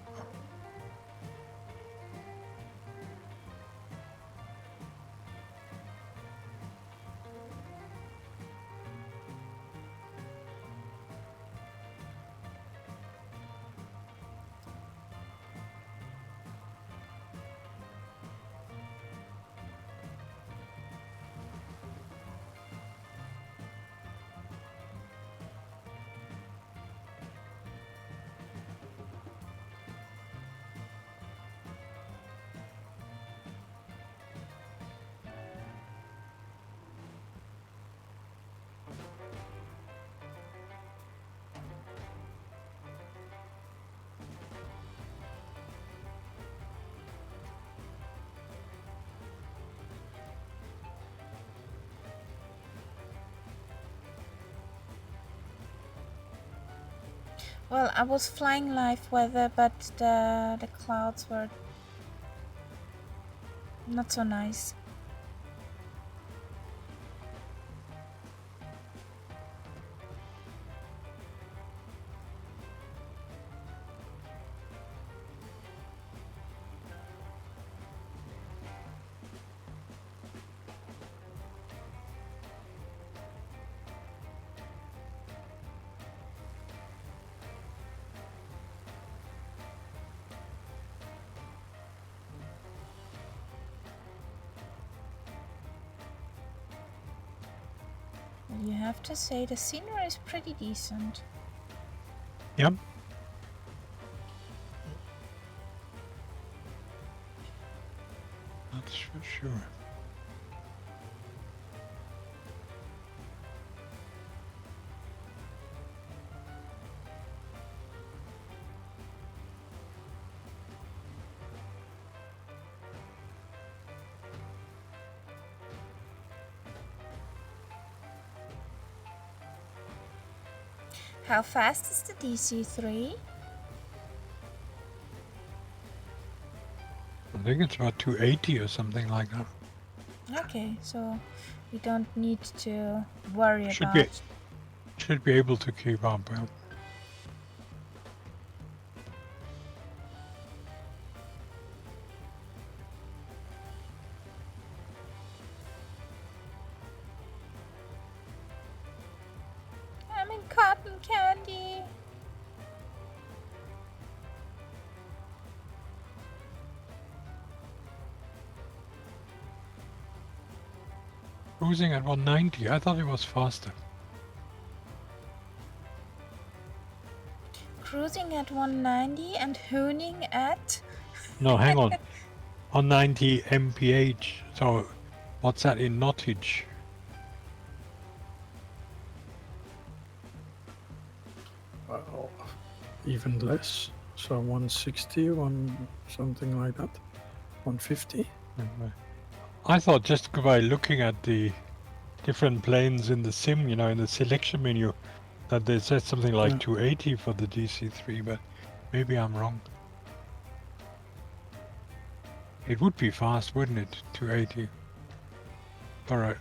Well, I was flying live weather, but the clouds were not so nice. You have to say the scenery is pretty decent. Yep. That's for sure. How fast is the DC-3? I think it's about 280 or something like that. Okay, so we don't need to worry Should about... should be able to keep up. Yeah. I'm in cotton candy. Cruising at 190. I thought it was faster. Cruising at 190 and hooning at... No, hang on. 190 mph. So, what's that in knottage? Well, even less. So 160, something like that. 150. I thought just by looking at the different planes in the sim, in the selection menu, that they said something like Yeah. 280 for the DC-3, but maybe I'm wrong. It would be fast, wouldn't it? 280. For a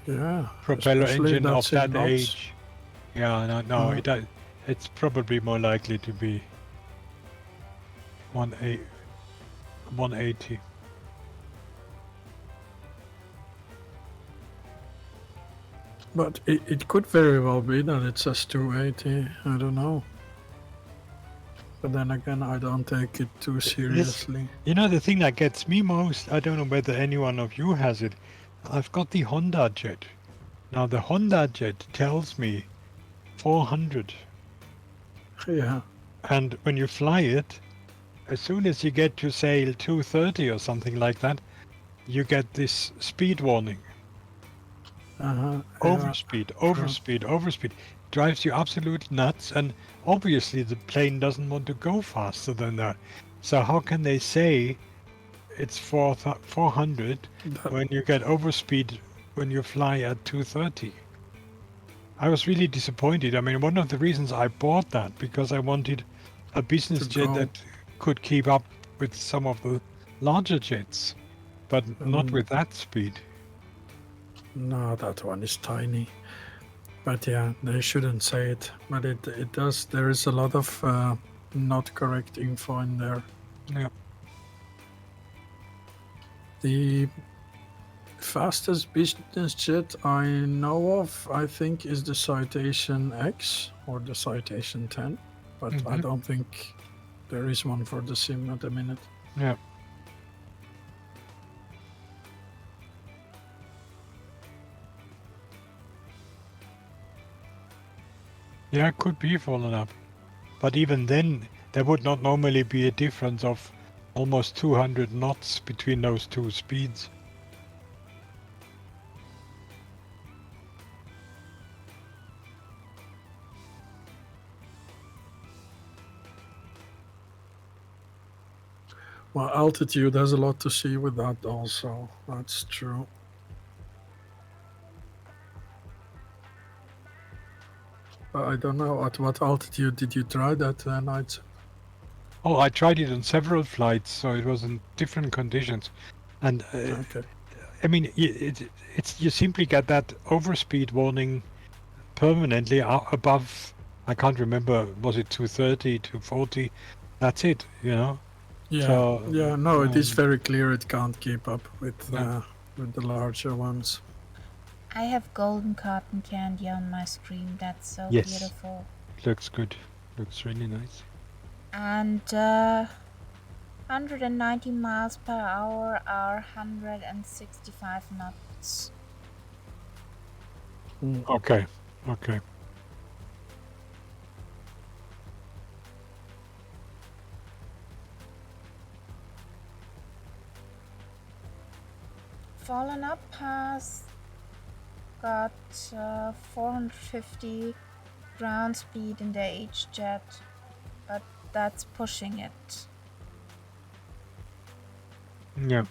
Yeah. propeller especially engine of that's in that knots. age. Yeah, no, Uh-huh. it's probably more likely to be 180. But it could very well be that it says 280. I don't know. But then again, I don't take it too seriously. The thing that gets me most, I don't know whether any one of you has it. I've got the Honda Jet. Now the Honda Jet tells me 400. Yeah. And when you fly it, as soon as you get to say 230 or something like that, you get this speed warning. Overspeed, overspeed, overspeed. Drives you absolutely nuts, and obviously the plane doesn't want to go faster than that. So how can they say it's 400 when you get overspeed when you fly at 230? I was really disappointed. I mean, one of the reasons I bought that because I wanted a business jet that could keep up with some of the larger jets, but not with that speed. No, that one is tiny. But yeah, they shouldn't say it. But it does. There is a lot of not correct info in there. Yeah. The fastest business jet I know of, I think, is the Citation X or the Citation 10. But I don't think there is one for the sim at the minute. Yeah. Yeah, it could be fallen up. But even then, there would not normally be a difference of almost 200 knots between those two speeds. Well, altitude has a lot to see with that also. That's true. I don't know, at what altitude did you try that night? Oh, I tried it on several flights, so it was in different conditions. And Okay. I mean, it's you simply get that overspeed warning permanently above, I can't remember, was it 230, 240? That's it, Yeah. So, yeah, no, it is very clear it can't keep up with the larger ones. I have golden cotton candy on my screen. That's so beautiful. Looks good. Looks really nice. And 190 miles per hour are 165 knots. Okay. Fallen Up has got 450 ground speed in the H-Jet, but that's pushing it. Yeah.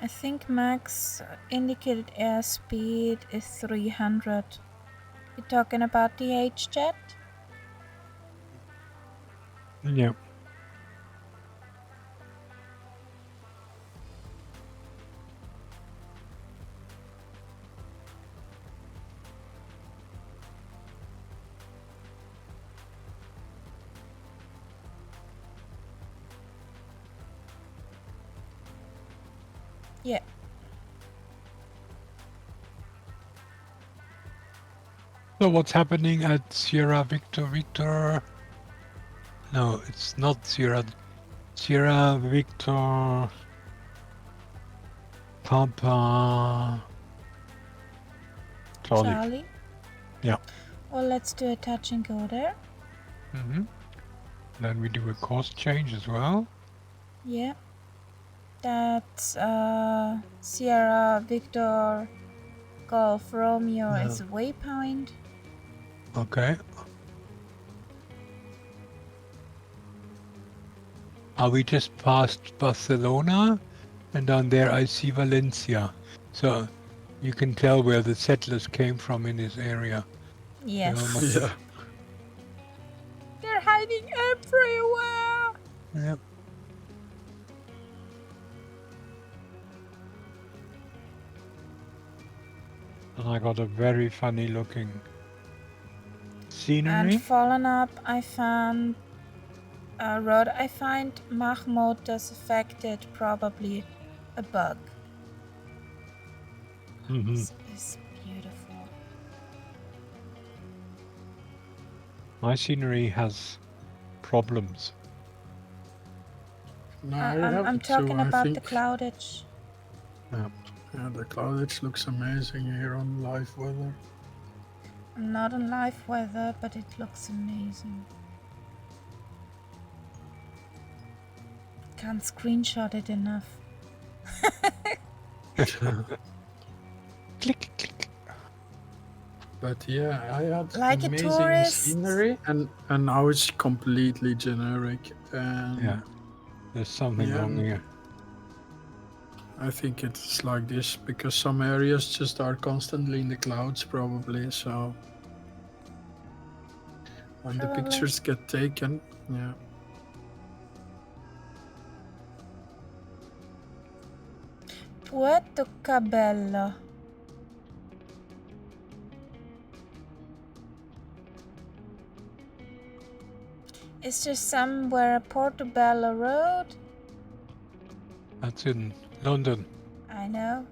I think max indicated airspeed is 300. You're talking about the H-Jet? Yeah. Yeah. So what's happening at Sierra Victor Victor? No, it's not Sierra Victor Papa Charlie. Yeah. Well, let's do a touch and go there. Then we do a course change as well. Yeah. That's Sierra Victor Golf Romeo is a waypoint. Okay. We just passed Barcelona, and down there I see Valencia. So you can tell where the settlers came from in this area. Yes. Yeah. They're hiding everywhere. Yep. And I got a very funny looking scenery. And fallen up, I found a road. I find Mahmoud is affected, probably a bug. This is beautiful. My scenery has problems. No, I'm talking about the cloudage. Yeah. Yeah, the cloudage looks amazing here on live weather. I'm not on live weather, but it looks amazing. Can't screenshot it enough. Click, click. But yeah, I had Like a amazing tourist. scenery, and now it's completely generic. And Yeah. There's something wrong here. I think it's like this because some areas just are constantly in the clouds, probably. So when the pictures get taken, yeah. Puerto Cabello. Is there somewhere a Portobello Road? That's in London. I know.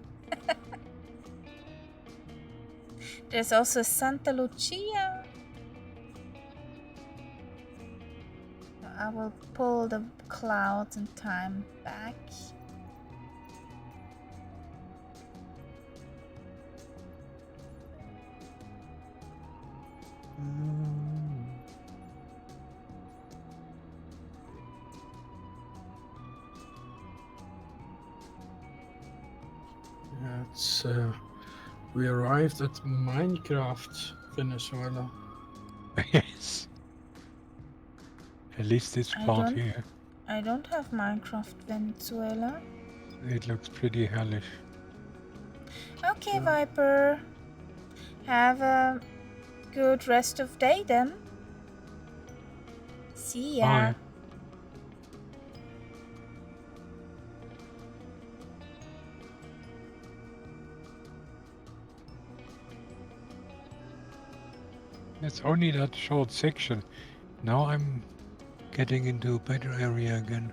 There's also Santa Lucia. I will pull the clouds and time back. Yeah, it's we arrived at Minecraft, Venezuela. Yes. At least this part here. I don't have Minecraft Venezuela. It looks pretty hellish. Okay, Viper. Have a good rest of day then. See ya. Bye. It's only that short section. Now I'm getting into a better area again.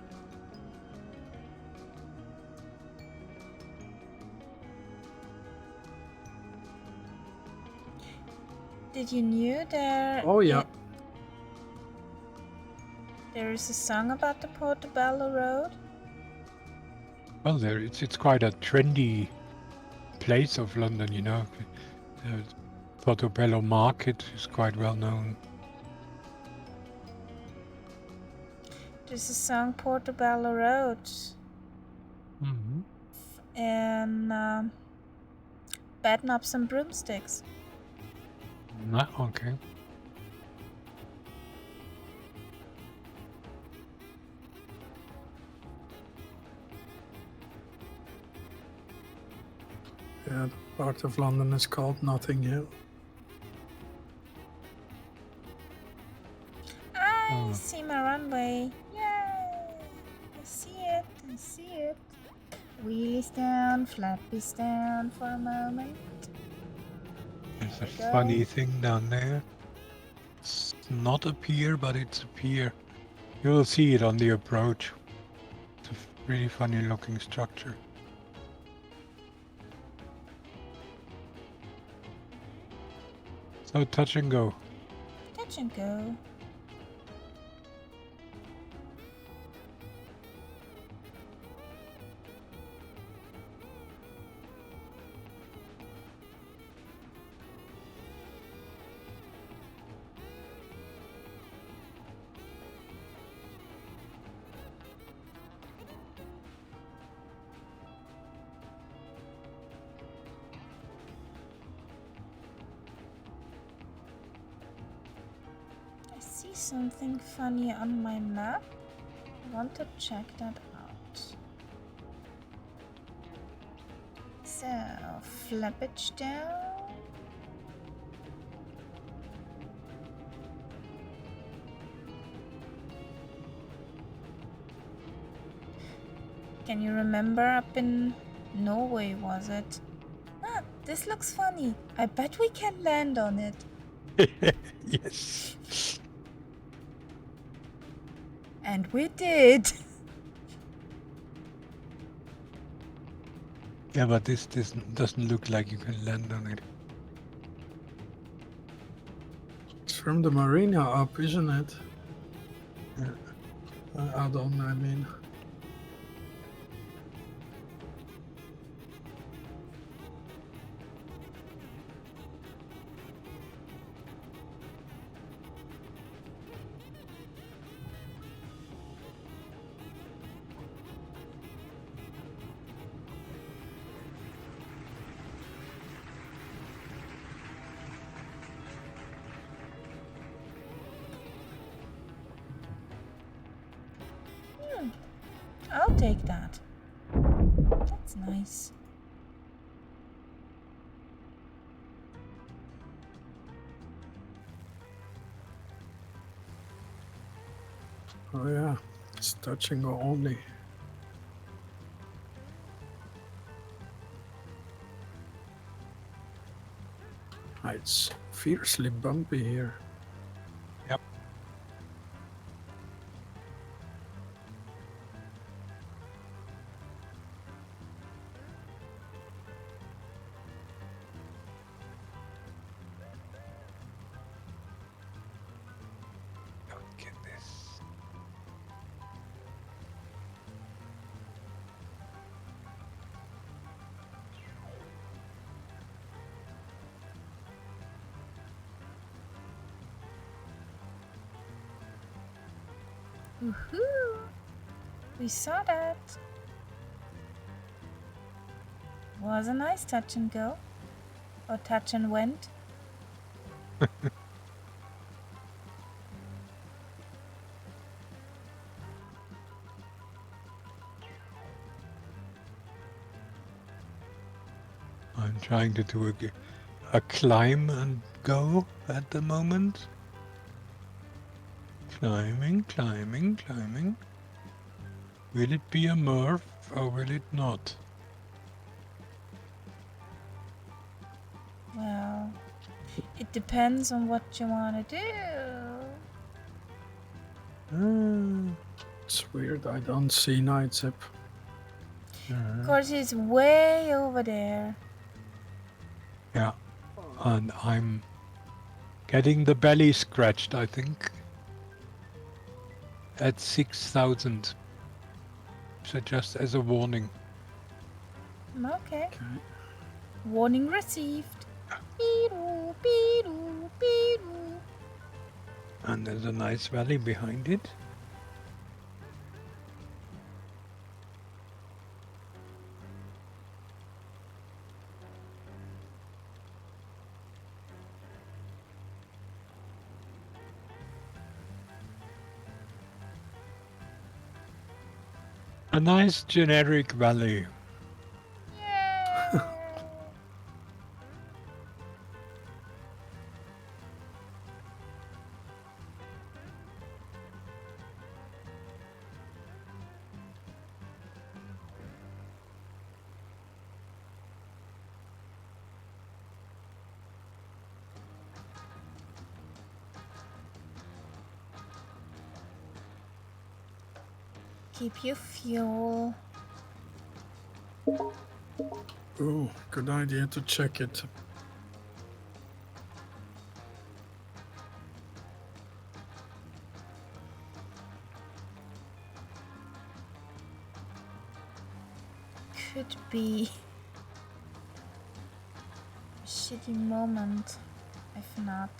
Did you knew there? Oh yeah. There is a song about the Portobello Road. Well, it's quite a trendy place of London, you know. The Portobello Market is quite well known. There's a song Portobello Road. And Bed Knobs and Broomsticks. Okay. Yeah, the part of London is called Notting Hill. I see my runway. Yay! I see it. I see it. Wheelies down, flappies down for a moment. There's a funny thing down there. It's not a pier, but it's a pier. You will see it on the approach. It's a really funny looking structure. So touch and go. Touch and go. I see something funny on my map. I want to check that out. So, flappage down. Can you remember up in Norway, was it? Ah, this looks funny. I bet we can land on it. Yes. And we did. Yeah, but this doesn't look like you can land on it. It's from the marina up, isn't it? Yeah. Add-on, I mean. I'll take that. That's nice. Oh yeah, it's touch and go only. Ah, it's fiercely bumpy here. Yep. Don't get this. Woohoo! We saw that. Was a nice touch and go. Or touch and went. I'm trying to do a climb and go at the moment. Climbing, climbing, climbing. Will it be a Murph or will it not? Well, it depends on what you want to do. It's weird, I don't see Night Zip. Of course, he's way over there. Yeah, and I'm getting the belly scratched, I think, at 6,000. So just as a warning. Okay. Okay. Warning received. Beedoo, beedoo, beedoo. And there's a nice valley behind it. A nice generic valley. Yay! Keep your fuel. Oh, good idea to check it. could be a shitty moment if not.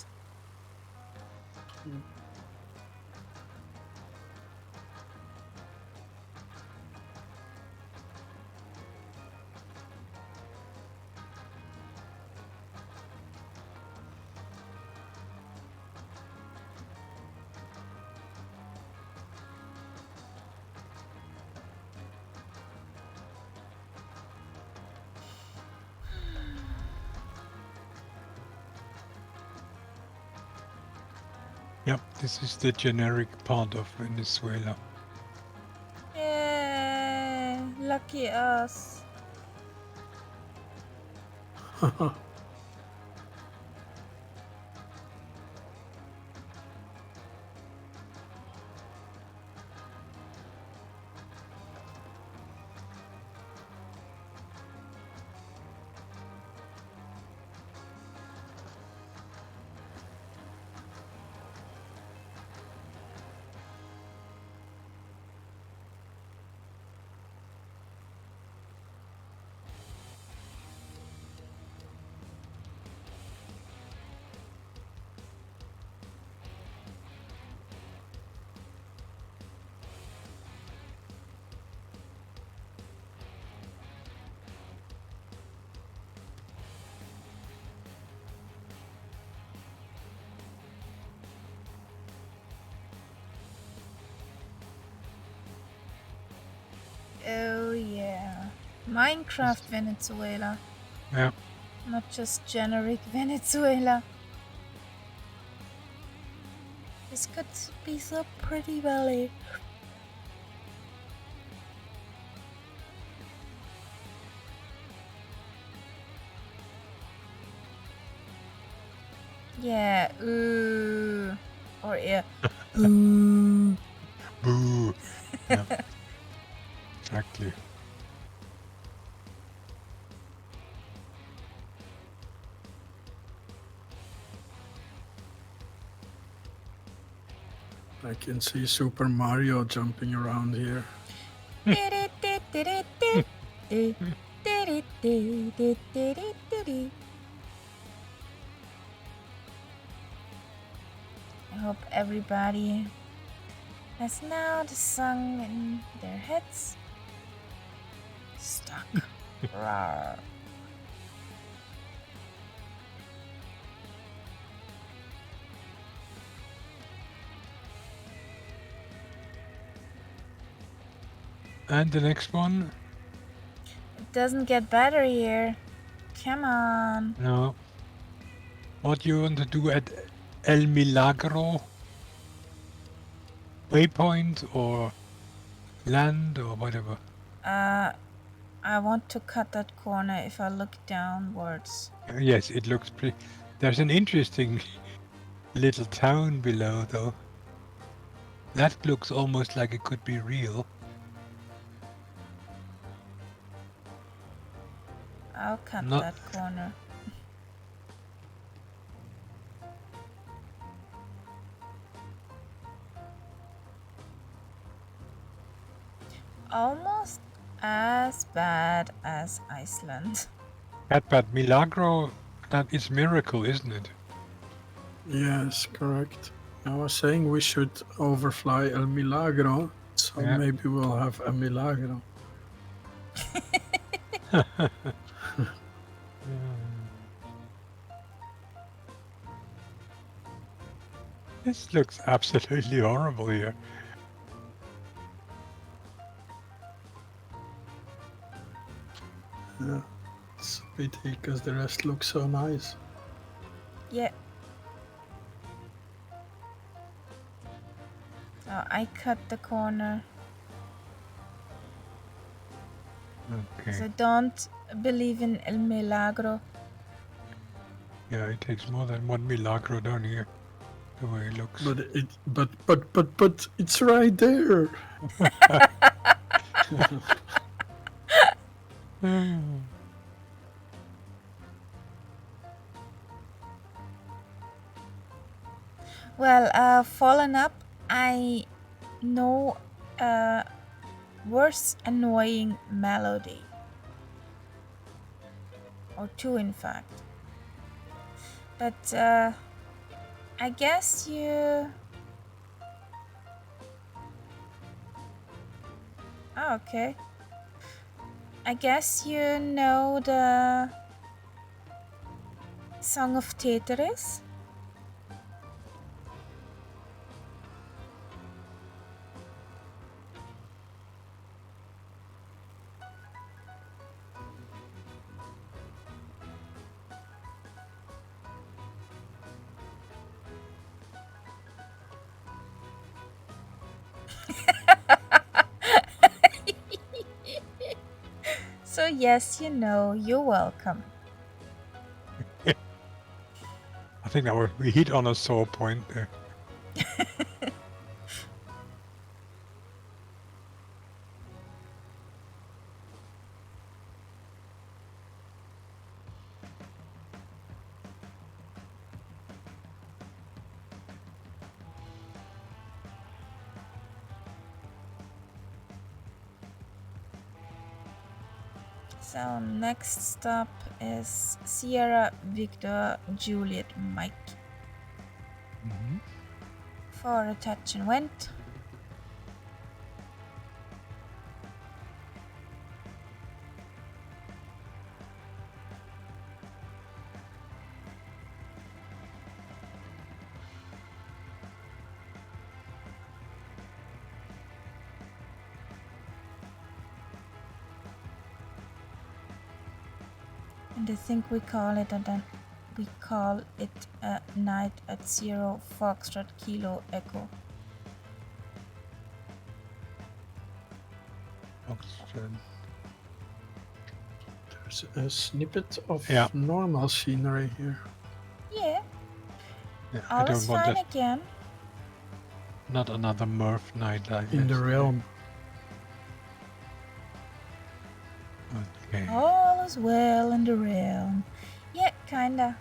Yep, this is the generic part of Venezuela. Yay! Lucky us. Oh yeah. Minecraft Venezuela. Yeah. Not just generic Venezuela. This could be so pretty, Valley. Yeah, ooh. Or yeah. Ooh. Boo. Yeah. Exactly. I can see Super Mario jumping around here. I hope everybody has now the song in their heads. Stuck. Rawr. And the next one? It doesn't get better here. Come on. No. What you want to do at El Milagro? Waypoint or land or whatever? I want to cut that corner if I look downwards. Yes, it looks pretty. There's an interesting little town below, though. That looks almost like it could be real. I'll cut Not- that corner. Almost as bad as Iceland. But Milagro, that is miracle, isn't it? Yes, correct. I was saying we should overfly El Milagro, so Yeah. maybe we'll have a Milagro. This looks absolutely horrible here. Yeah, it's a pity because the rest looks so nice. Yeah. Oh, I cut the corner. Okay. I don't believe in El Milagro. Yeah, it takes more than one Milagro down here. The way it looks. But it's right there. Well, Fallen Up, I know a worse annoying melody. or 2 in fact. But I guess you... Oh, okay. I guess you know the Song of Tetris? So yes, you know, you're welcome. I think that we hit on a sore point there. So next stop is Sierra Victor Juliet Mike. For a touch and went. And I think we call it a night at 0 Foxtrot Kilo Echo. There's a snippet of normal scenery here. Yeah. I All don't is want fine that. again. Not another Murph night like In this. the realm. Okay. All is well in the realm. Yeah, kinda.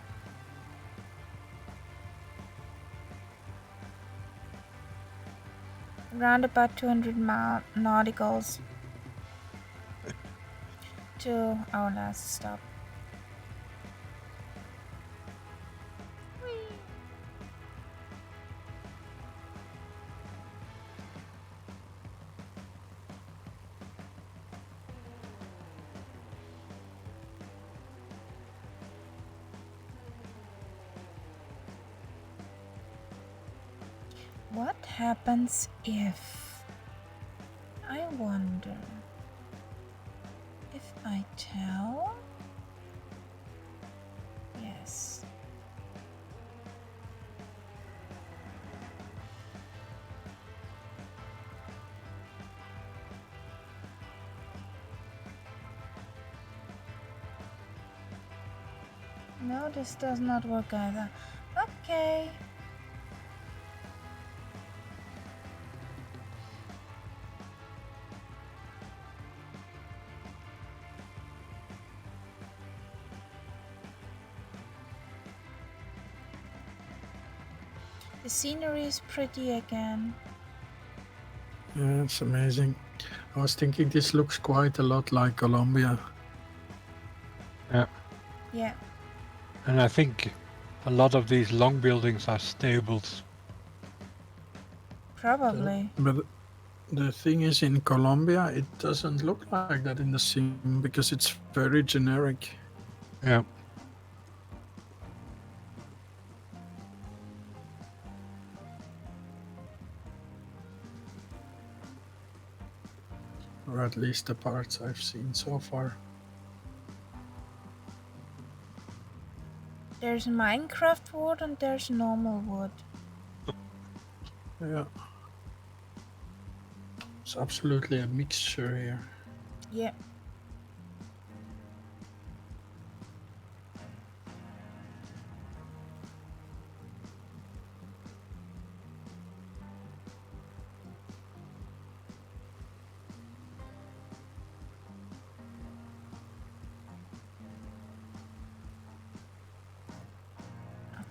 Around about 200 nauticals to our last stop. What happens if... I wonder... if I tell... Yes. No, this does not work either. Okay. The scenery is pretty again. Yeah, it's amazing. I was thinking this looks quite a lot like Colombia. Yeah. Yeah. And I think a lot of these long buildings are stables. Probably. But the thing is, in Colombia, it doesn't look like that in the sim because it's very generic. Yeah. Or at least the parts I've seen so far. There's Minecraft wood and there's normal wood. Yeah. It's absolutely a mixture here. Yeah.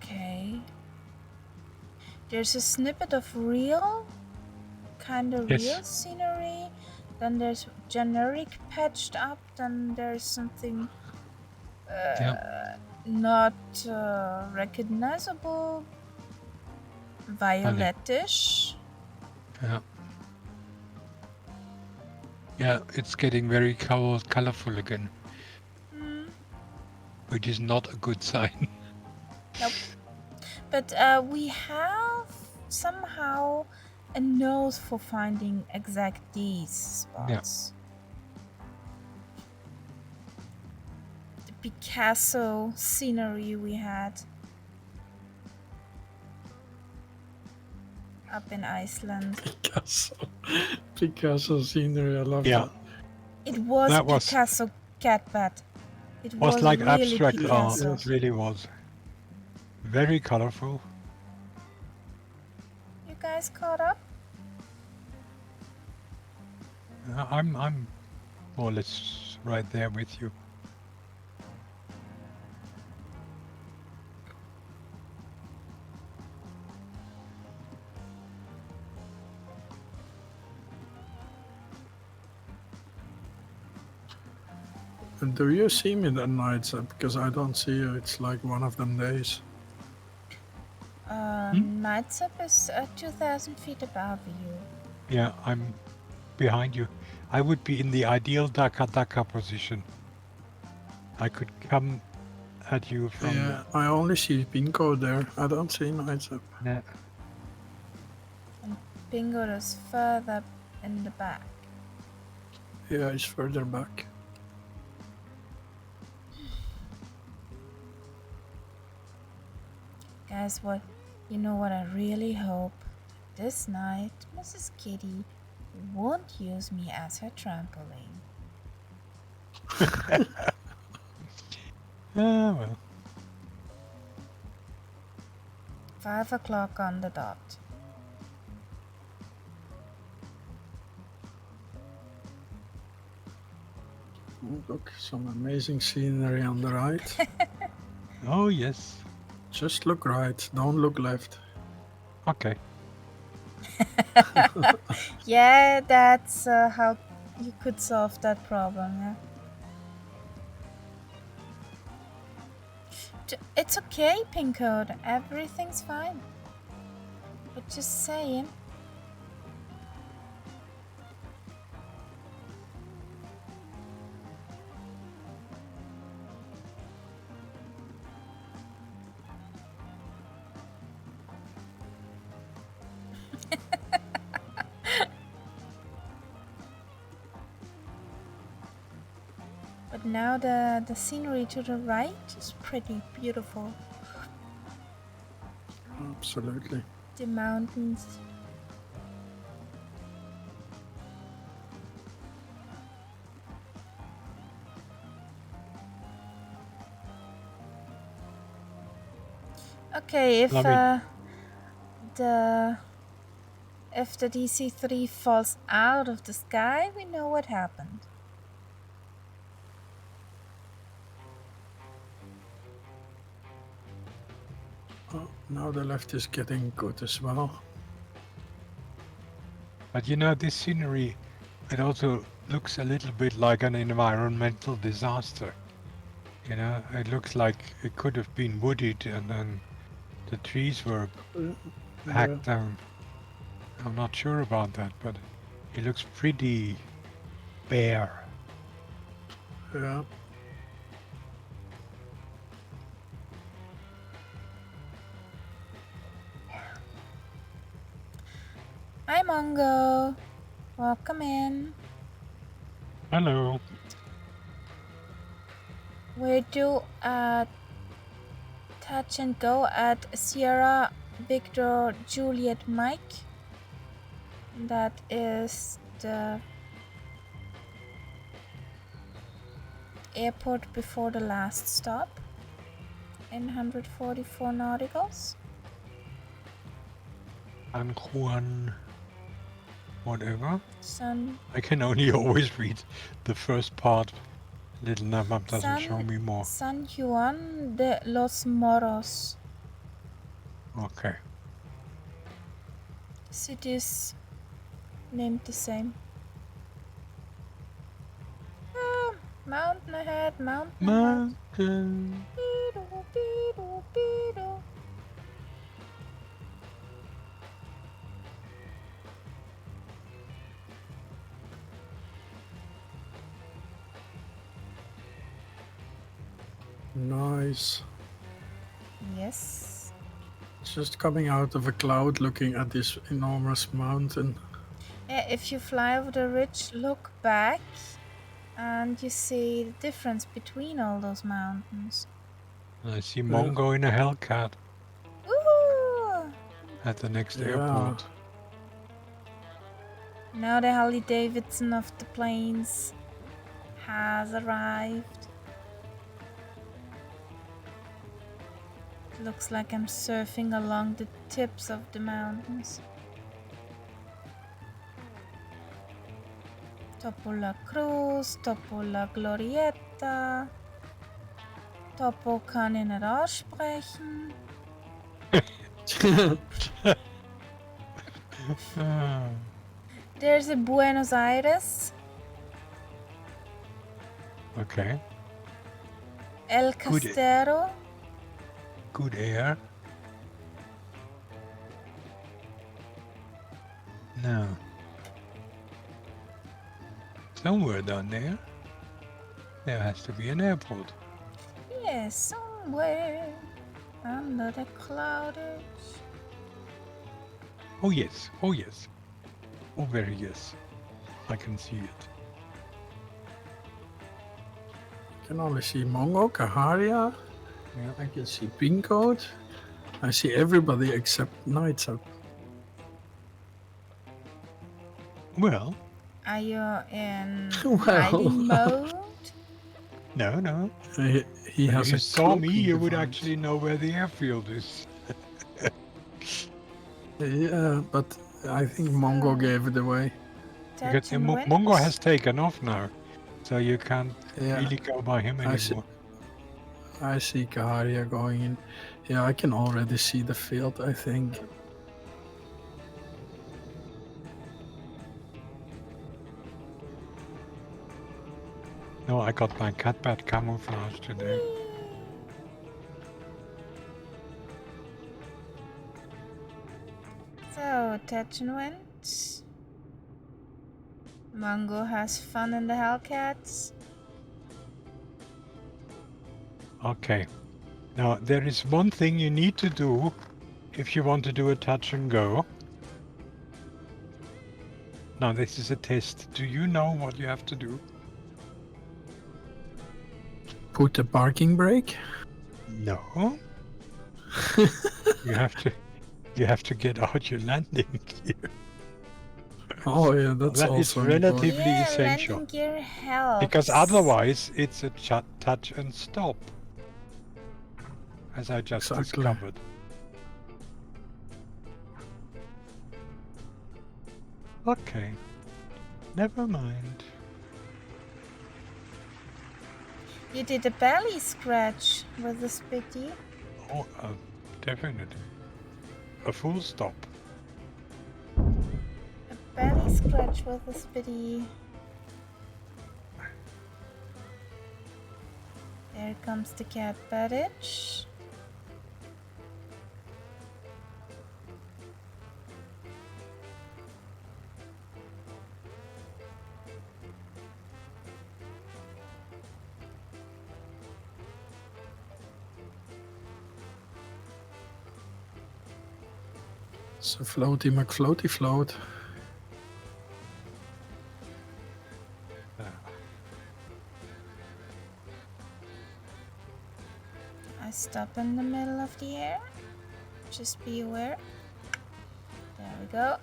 Okay. There's a snippet of real, kind of real scenery. Then there's generic patched up. Then there's something Not recognizable. Violetish. Yeah. Yeah, it's getting very colorful again, which is not a good sign. Nope. But we have somehow a nose for finding exact these spots. The Picasso scenery we had up in Iceland. Picasso scenery, I love that. It was That was- Picasso catbat. It was like really abstract Picasso. art. It really was. Very colorful. You guys caught up? I'm more or less right there with you. And do you see me that night? Because I don't see you. It's like one of them days. Nights up is 2,000 feet above you. Yeah, I'm behind you. I would be in the ideal Daka position. I could come at you from... Yeah, I only see Pinko there. I don't see Nights Up. Yeah. And Bingo is further in the back. Yeah, he's further back. Guys, you know what I really hope? This night, Mrs. Kitty won't use me as her trampoline. Ah, well. 5 o'clock on the dot. Oh, look, some amazing scenery on the right. Oh, yes. Just look right, don't look left. Okay. Yeah, that's how you could solve that problem, yeah. It's okay, Pinkode. Everything's fine. But just saying. But now the scenery to the right is pretty beautiful. Absolutely. The mountains. Okay, if the DC-3 falls out of the sky, we know what happened. Oh, now the left is getting good as well. But you know, this scenery, it also looks a little bit like an environmental disaster. You know, it looks like it could have been wooded and then the trees were hacked down. I'm not sure about that, but it looks pretty bare. Yeah. Hi, Mongo. Welcome in. Hello. We do touch and go at Sierra Victor Juliet Mike. That is the airport before the last stop in 144 nauticals. San Juan, whatever. San I can only always read the first part. Little map doesn't show me more. San Juan de los Moros. Okay. Cities named the same. Mountain ahead, mountain ahead. Beedle, beedle, beedle. Nice. Yes. Just coming out of a cloud looking at this enormous mountain. Yeah, if you fly over the ridge, look back and you see the difference between all those mountains. I see Mongo in a Hellcat Woohoo! at the next Yeah. airport. Now the Harley Davidson of the plains has arrived. It looks like I'm surfing along the tips of the mountains. Topo la Cruz, Topo la Glorieta. Topo kann in Rausch sprechen. There's a Buenos Aires, Okay, El Good. Castero, good air. No. Somewhere down there has to be an airport. yes, somewhere under the cloudage. Oh yes, oh yes. Oh very yes. I can see it. I can only see Mongo, Kaharia. Yeah. I can see Pincode. I see everybody except Nights Up. Well, Are you in Well. hiding mode? no. He has If you a saw me, cloaking you would device. actually know where the airfield is. Yeah, but I think Mongo So- gave it away. Because Touch and Mongo went. has taken off now, so you can't Yeah, really go by him I see. anymore. I see Kaharia going in. Yeah, I can already see the field, I think. No, I got my cat bat camouflage today. So, touch and went. Mongo has fun in the Hellcats. Okay. Now, there is one thing you need to do if you want to do a touch and go. Now, this is a test. Do you know what you have to do? Put the parking brake. No. you have to get out your landing gear. Oh yeah, that's That is also relatively important. Yeah, essential. landing gear helps. Because otherwise, it's a touch and stop. As I just Exactly. discovered. Okay. Never mind. You did a belly scratch with the spitty. Oh, definitely. A full stop. A belly scratch with the spitty. There comes the cat badge. It's a floaty McFloaty float. I stop in the middle of the air. Just be aware. There we go.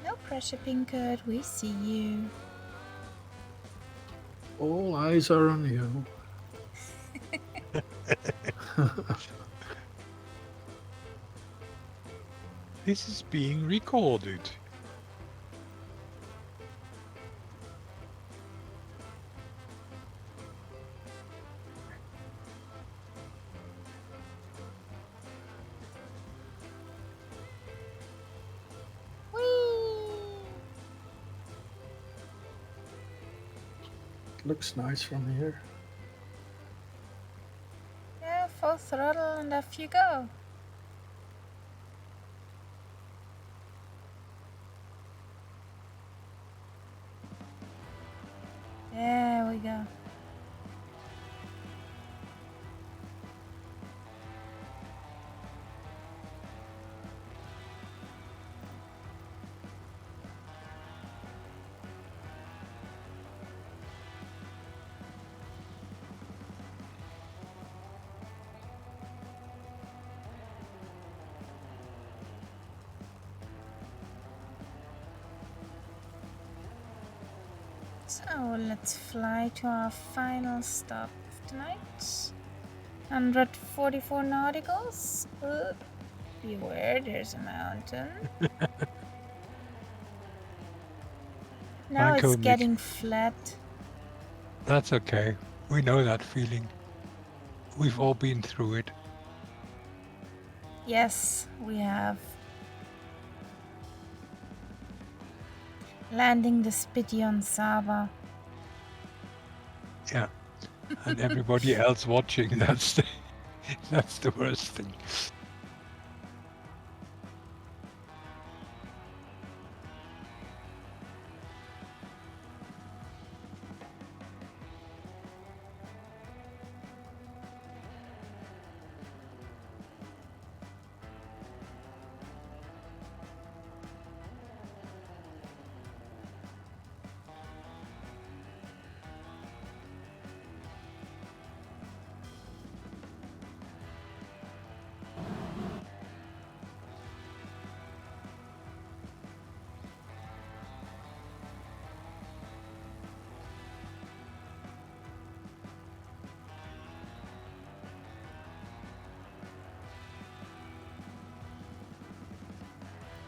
No pressure, Pinkard. We see you. All eyes are on you. This is being recorded. Whee! Looks nice from here. Yeah, full throttle and off you go. There we go. So let's fly to our final stop of tonight. 144 nauticals. Beware, there's a mountain. Now Franco, it's getting flat. That's okay. We know that feeling. We've all been through it. Yes, we have. Landing the Spitty on Saba. Yeah. And everybody else watching, that's the worst thing.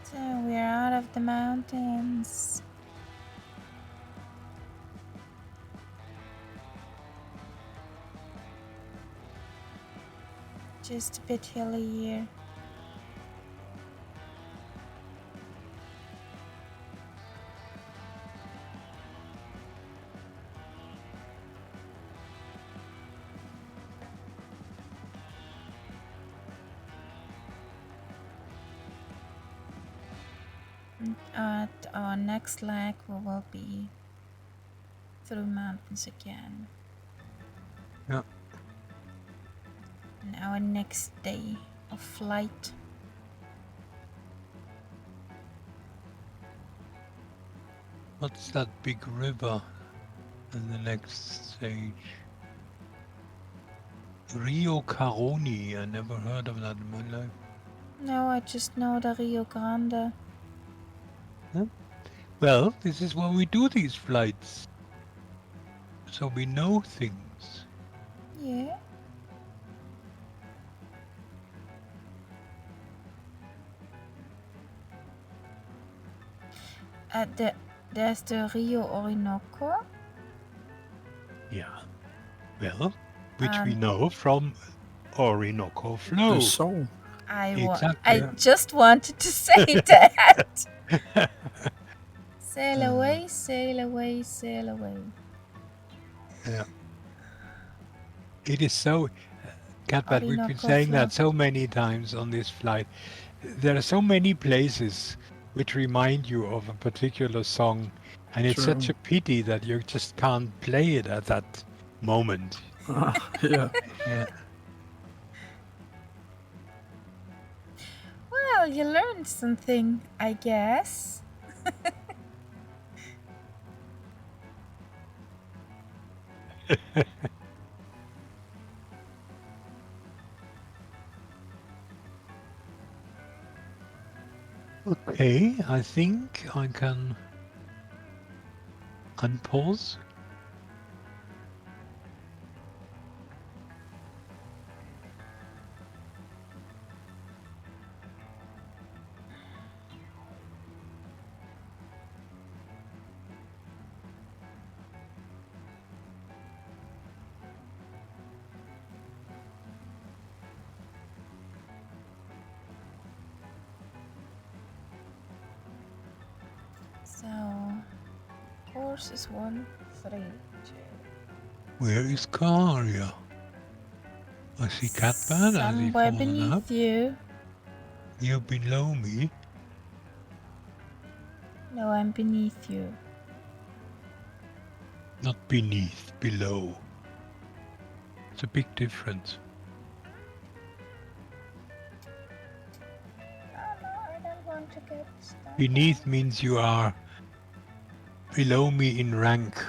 So we're out of the mountains. Just a bit hilly here. At our next leg, we will be through mountains again. Yeah. And our next day of flight. What's that big river in the next stage? Rio Caroni. I never heard of that in my life. No, I just know the Rio Grande. Well, this is why we do these flights. So we know things. Yeah. There's the Rio Orinoco. Yeah. Well, which we know from Orinoco Flow. The song. Exactly. I just wanted to say that. Sail away, sail away, sail away. Yeah. It is so, Katbat, we've been Orinoco saying Flow. that so many times on this flight. There are so many places which remind you of a particular song, and it's True. such a pity that you just can't play it at that moment. Yeah. Yeah. Well, you learned something, I guess. Okay, I think I can unpause. So, course is 132. Where is Karia? I see Catman. Has he Somewhere fallen up? beneath you. You're below me. No, I'm beneath you. Not beneath, below. It's a big difference. Oh no, I don't want to get stuck. Beneath means you are below me in rank.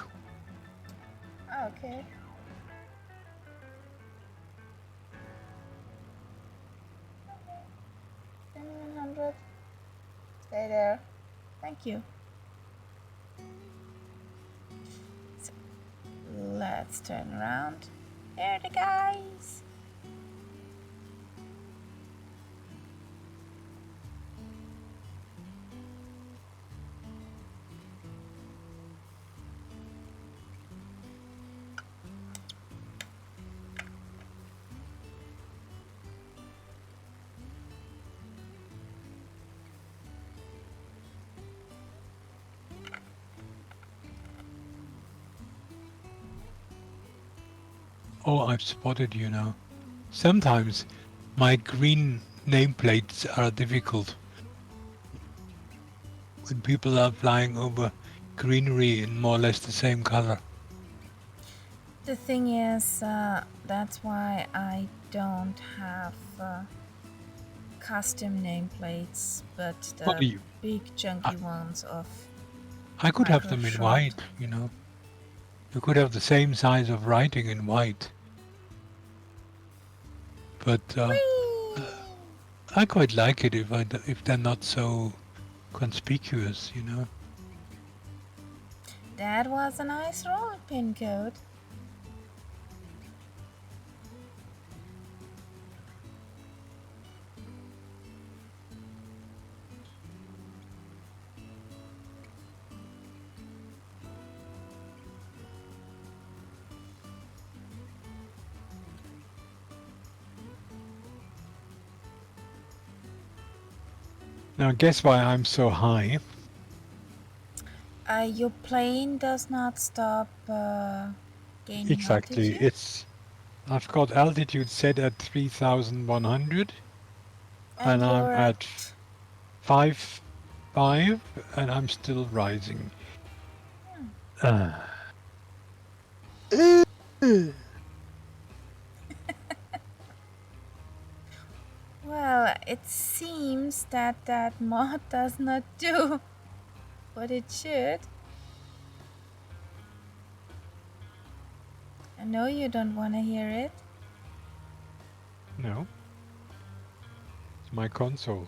Okay. 100. Stay there. Thank you. So, let's turn around. There are the guys. Oh, I've spotted you now. Sometimes my green nameplates are difficult. When people are flying over greenery in more or less the same color. The thing is, that's why I don't have custom nameplates, but the big chunky ones of I could have them in Microshot. white, you know. You could have the same size of writing in white. But I quite like it if they're not so conspicuous, you know. That was a nice roll, pin code. Now guess why I'm so high? Your plane does not stop gaining Exactly. altitude? I've got altitude set at 3,100 and I'm you're at 5.5 and I'm still rising. Well, it seems that mod does not do what it should. I know you don't want to hear it. No. It's my console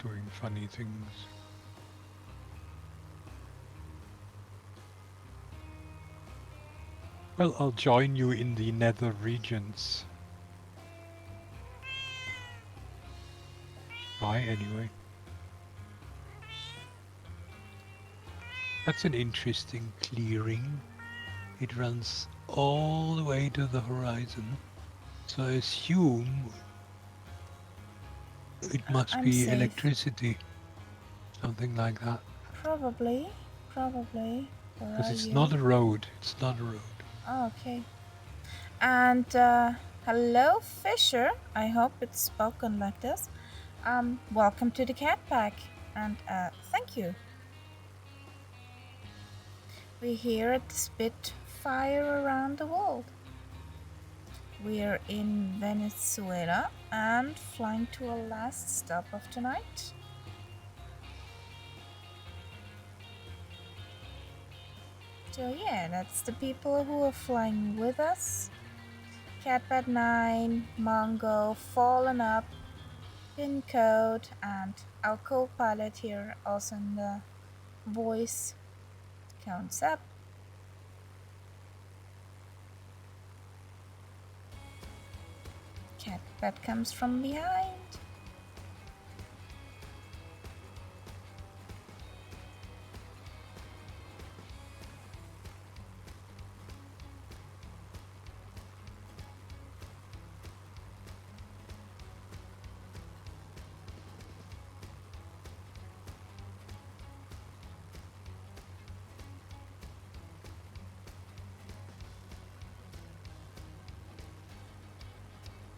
doing funny things. Well, I'll join you in the nether regions. Bye, anyway. That's an interesting clearing. It runs all the way to the horizon. So I assume it must I'm be safe. electricity. Something like that. Probably. Because it's not a road. It's not a road. Oh, okay. And hello, Fisher. I hope it's spoken like this. Welcome to the Cat Pack, and thank you. We're here at the Spitfire around the world. We're in Venezuela and flying to our last stop of tonight. So yeah, that's the people who are flying with us. Catbad 9, Mongo, Fallen Up, Pin Code, and our co-pilot here also in the voice counts up. Catbad comes from behind.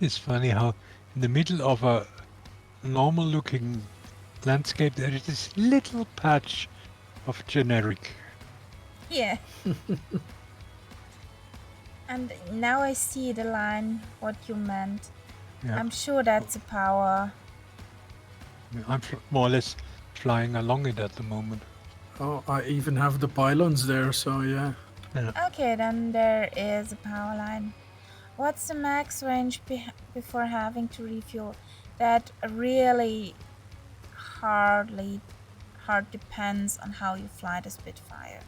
It's funny how in the middle of a normal looking landscape there is this little patch of generic. Yeah. And now I see the line, what you meant. Yeah. I'm sure that's a power. I'm more or less flying along it at the moment. Oh, I even have the pylons there, so yeah. Okay, then there is a power line. What's the max range before having to refuel? That really hard depends on how you fly the Spitfire.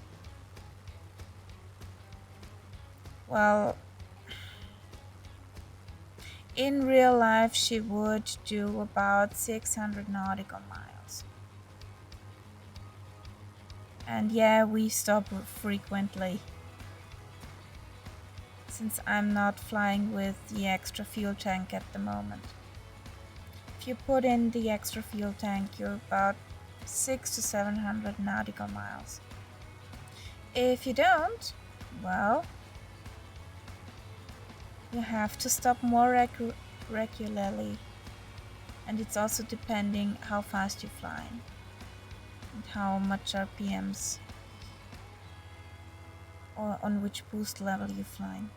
Well, in real life she would do about 600 nautical miles. And yeah, we stop frequently, since I'm not flying with the extra fuel tank at the moment. If you put in the extra fuel tank, you're about 600 to 700 nautical miles. If you don't, well, you have to stop more regularly. And it's also depending how fast you're flying and how much RPMs or on which boost level you're flying.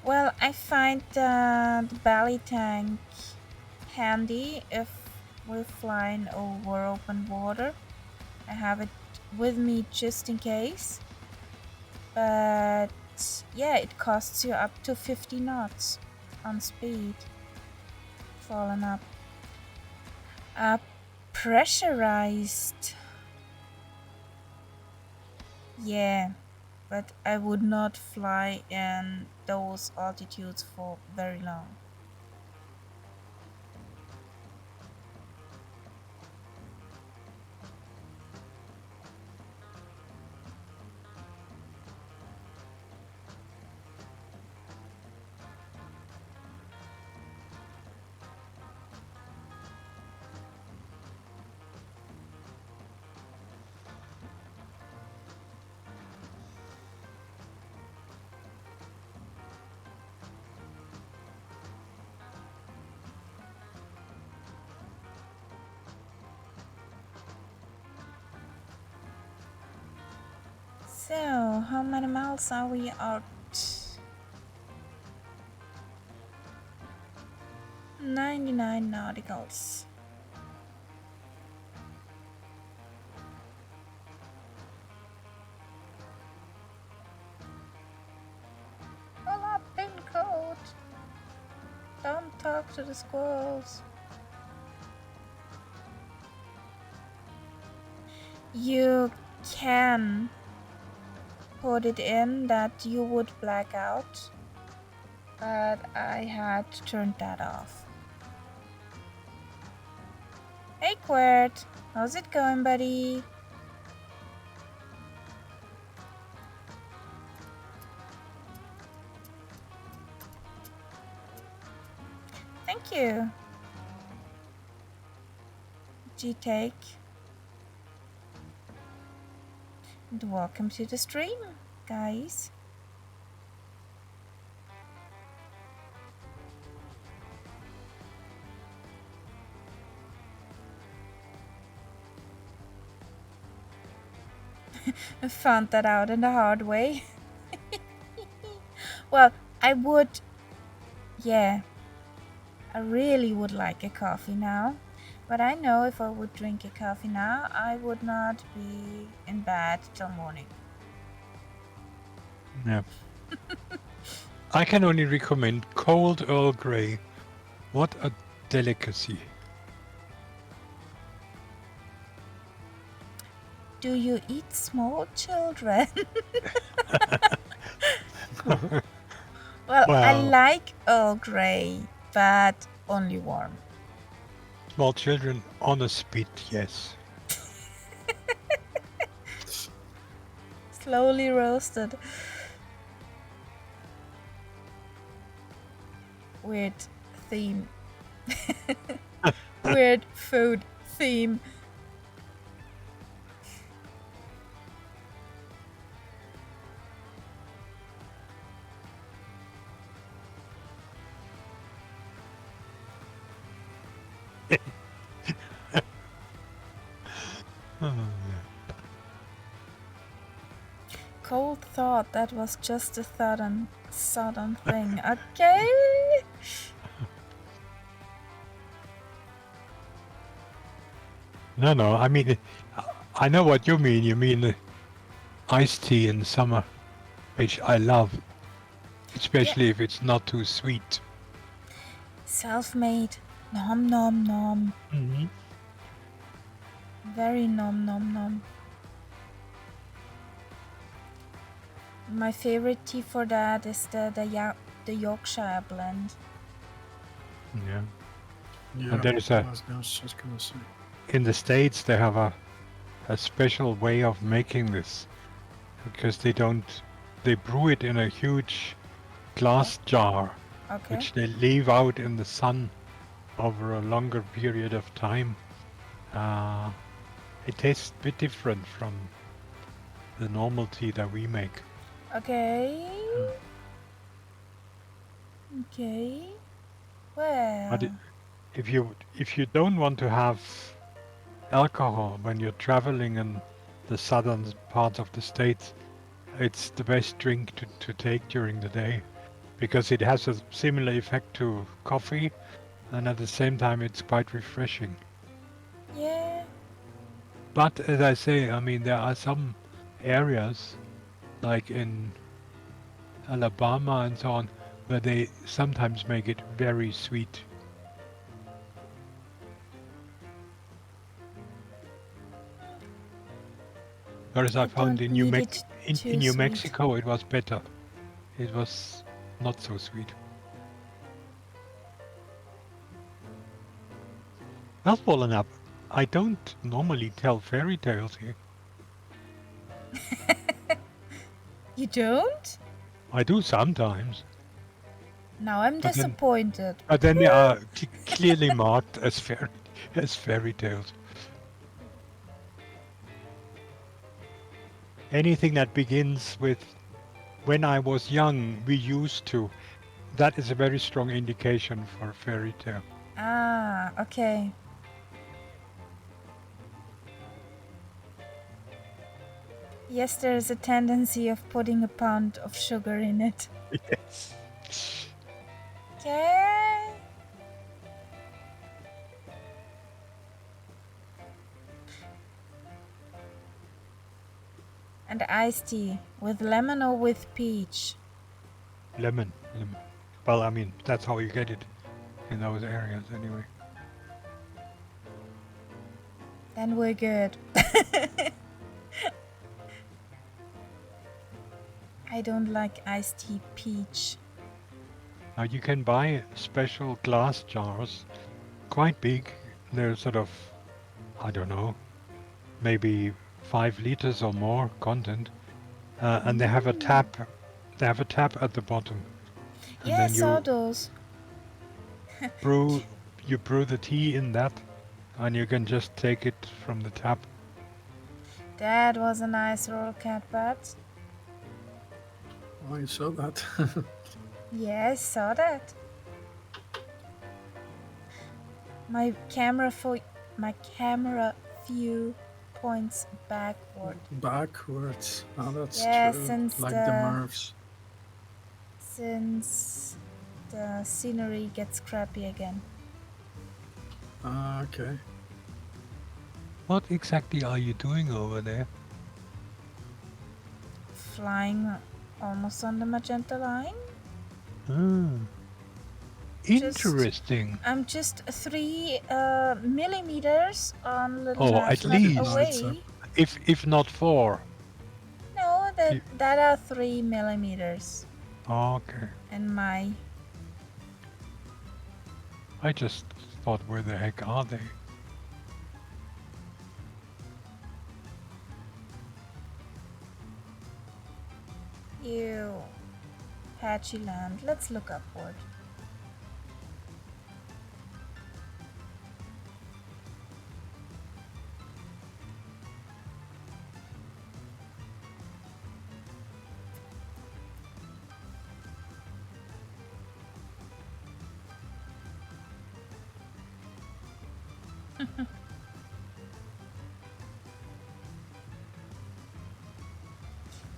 Well, I find the belly tank handy if we're flying over open water. I have it with me just in case. But yeah, it costs you up to 50 knots on speed. Falling up. Pressurized. Yeah, but I would not fly in those altitudes for very long. So, how many miles are we out? 99 nauticals. Pull up, pincoat. Don't talk to the squirrels. You can put it in that you would black out, but I had turned that off. Hey Quirt, how's it going, buddy? Thank you. G-Take. And welcome to the stream, guys. I found that out in the hard way. Well, I would, yeah, I really would like a coffee now. But I know if I would drink a coffee now, I would not be in bed till morning. Yeah. I can only recommend cold Earl Grey. What a delicacy. Do you eat small children? Well, I Well, like Earl Grey, but only warm. small children on a spit, yes. Slowly roasted. Weird theme. Weird food theme. Oh, yeah. Cold thought that was just a sudden thing. Okay. No, I mean, I know what you mean. You mean iced tea in summer, which I love, especially if it's not too sweet. Self-made. Nom nom nom. Mm-hmm. Very nom nom nom. My favorite tea for that is the Yorkshire blend. Yeah. Yeah, And there's I was just gonna say. in the States, they have a special way of making this because they brew it in a huge glass jar, Okay. which they leave out in the sun over a longer period of time. It tastes a bit different from the normal tea that we make. Okay. Okay. Well. But if you don't want to have alcohol when you're traveling in the southern parts of the States, it's the best drink to take during the day because it has a similar effect to coffee and at the same time it's quite refreshing. Yeah. But as I say, I mean, there are some areas like in Alabama and so on where they sometimes make it very sweet. Whereas I found in New Mexico it was better. It was not so sweet. Well, fallen up. I don't normally tell fairy tales here. You don't? I do sometimes. Now I'm disappointed. But then they are clearly marked as fairy tales. Anything that begins with "when I was young, we used to," that is a very strong indication for a fairy tale. Ah, okay. Yes, there is a tendency of putting a pound of sugar in it. Yes. Okay. And iced tea with lemon or with peach? Lemon. Well, I mean, that's how you get it in those areas anyway. Then we're good. I don't like iced tea peach. Now you can buy special glass jars, quite big. They're sort of, I don't know, maybe 5 liters or more content, and they have a tap. They have a tap at the bottom. And Yeah, I then saw those. brew the tea in that, and you can just take it from the tap. That was a nice roll, Catbird. Oh, you saw that? Yeah, I saw that. My camera view points backward. Backwards. Oh, that's Yeah, true. since Like the Murphs. Since the scenery gets crappy again. Ah, okay. What exactly are you doing over there? Flying almost on the magenta line. Interesting. I'm just 3 millimeters on the At least. away. If not 4. No, that are 3 millimeters. Okay. and my... I just thought, where the heck are they? Ew. Patchy land. Let's look upward.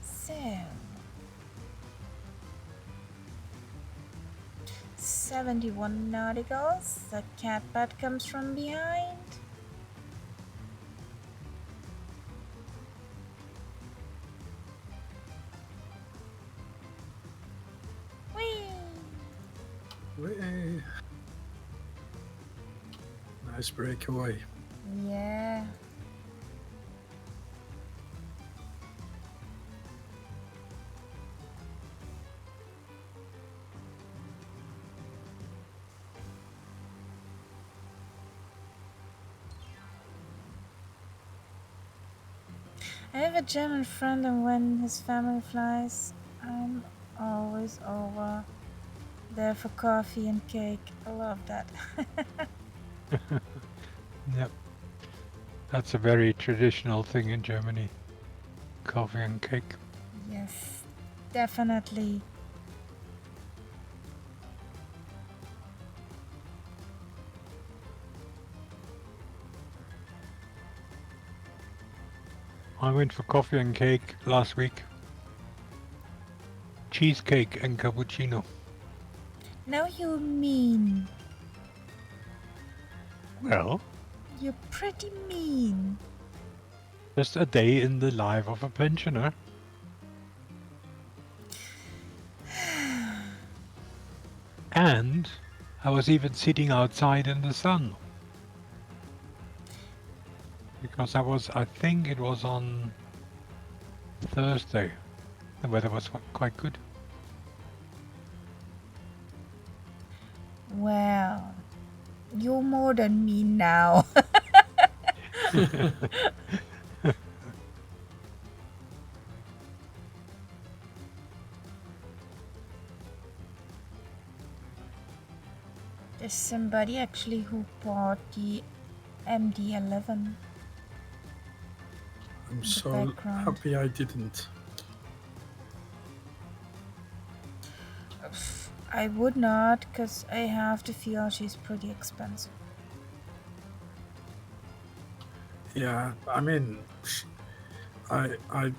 So, 71 nauticals. The catbat comes from behind. Whee! Way. Nice breakaway. Yeah. I have a German friend, and when his family flies, I'm always over there for coffee and cake. I love that. Yep. That's a very traditional thing in Germany. Coffee and cake. Yes, definitely. I went for coffee and cake last week. Cheesecake and cappuccino. Now you mean. Well, You're pretty mean. just a day in the life of a pensioner. And I was even sitting outside in the sun. Because I think it was on Thursday. The weather was quite good. Well, you're more than me now. There's somebody actually who bought the MD-11. I'm The so background. happy I didn't. I would not, because I have to feel she's pretty expensive. Yeah, I mean, I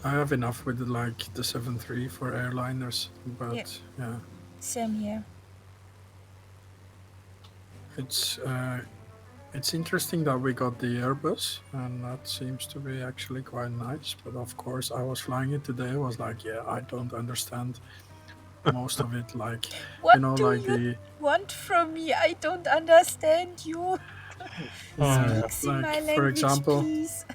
have enough with like the 7.3 for airliners, but yeah, Same here. it's interesting that we got the Airbus, and that seems to be actually quite nice. But of course, I was flying it today. I was like, yeah, I don't understand most of it. Like, What you know, do like you want from me? I don't understand you. yeah, Speaks in like my for language, example, please.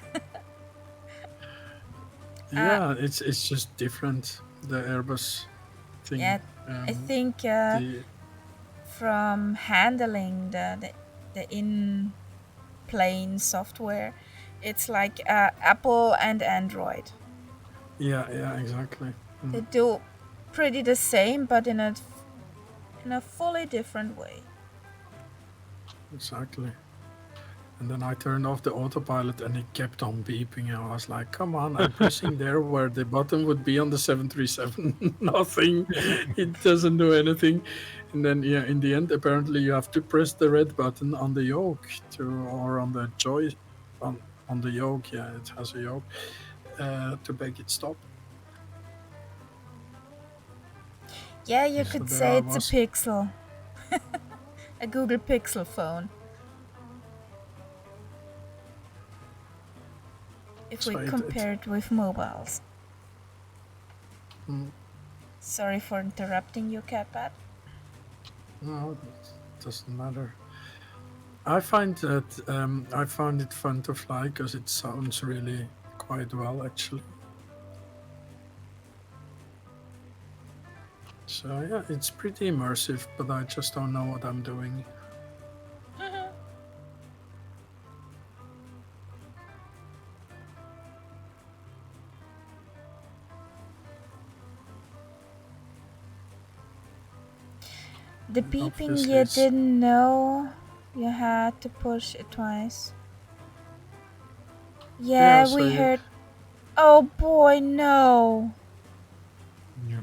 yeah, it's just different. The Airbus thing. Yeah, I think the from handling the in-plane software, it's like Apple and Android. yeah, exactly. They do pretty the same, but in a fully different way. Exactly. And then I turned off the autopilot and it kept on beeping. And I was like, come on, I'm pressing there where the button would be on the 737. Nothing. It doesn't do anything. And then, yeah, in the end, apparently you have to press the red button on the yoke or on the on the yoke. Yeah, it has a yoke to make it stop. Yeah, you So could there say I it's a was. Pixel. A Google Pixel phone. If So we compare it with mobiles. Sorry for interrupting you, Catbat. No, it doesn't matter. I find it fun to fly because it sounds really quite well, actually. So yeah, it's pretty immersive, but I just don't know what I'm doing. The beeping, Obviously you it's- didn't know you had to push it twice. Yeah, so we you- heard. Oh boy, no. Yeah.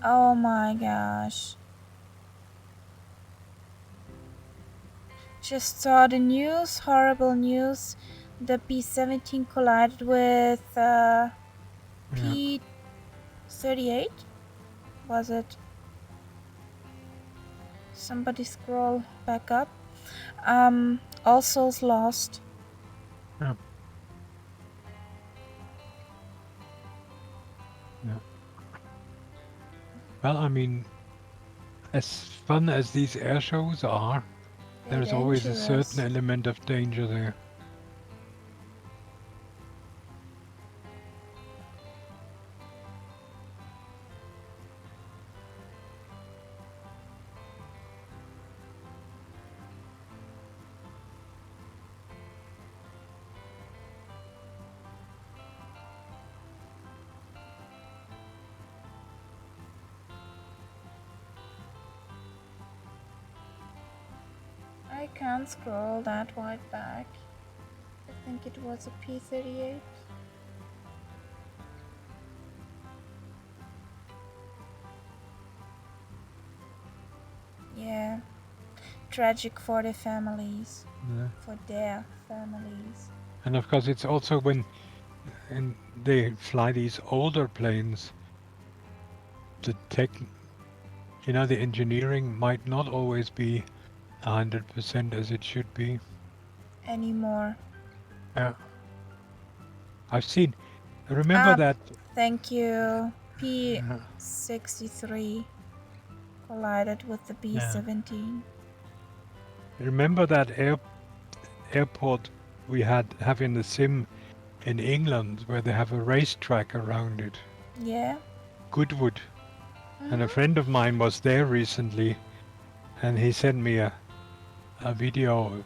Oh my gosh. Just saw the news, horrible news. The P-17 collided with P-38. Was it? Somebody scroll back up. All souls lost. Yeah. Yeah. Well, I mean, as fun as these air shows are, They're there's always a dangerous. certain element of danger there. I can't scroll that wide back. I think it was a P-38. Yeah. Tragic for the families. Yeah. For their families. And of course, it's also when they fly these older planes, the the engineering might not always be 100% as it should be. Anymore. Yeah. I've seen. Remember that. Thank you. P-63 collided with the B-17. Remember that airport we have in the sim in England where they have a racetrack around it. Yeah. Goodwood. And a friend of mine was there recently, and he sent me a video.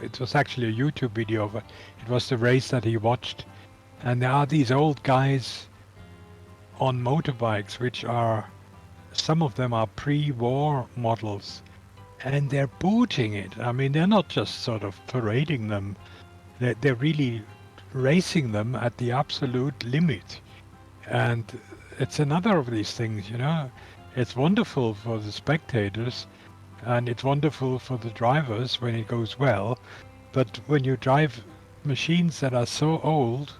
It was actually a YouTube video, but it was the race that he watched. And there are these old guys on motorbikes, which are, some of them are pre-war models, and they're booting it. I mean, they're not just sort of parading them. They're really racing them at the absolute limit. And it's another of these things, It's wonderful for the spectators, and it's wonderful for the drivers when it goes well. But when you drive machines that are so old,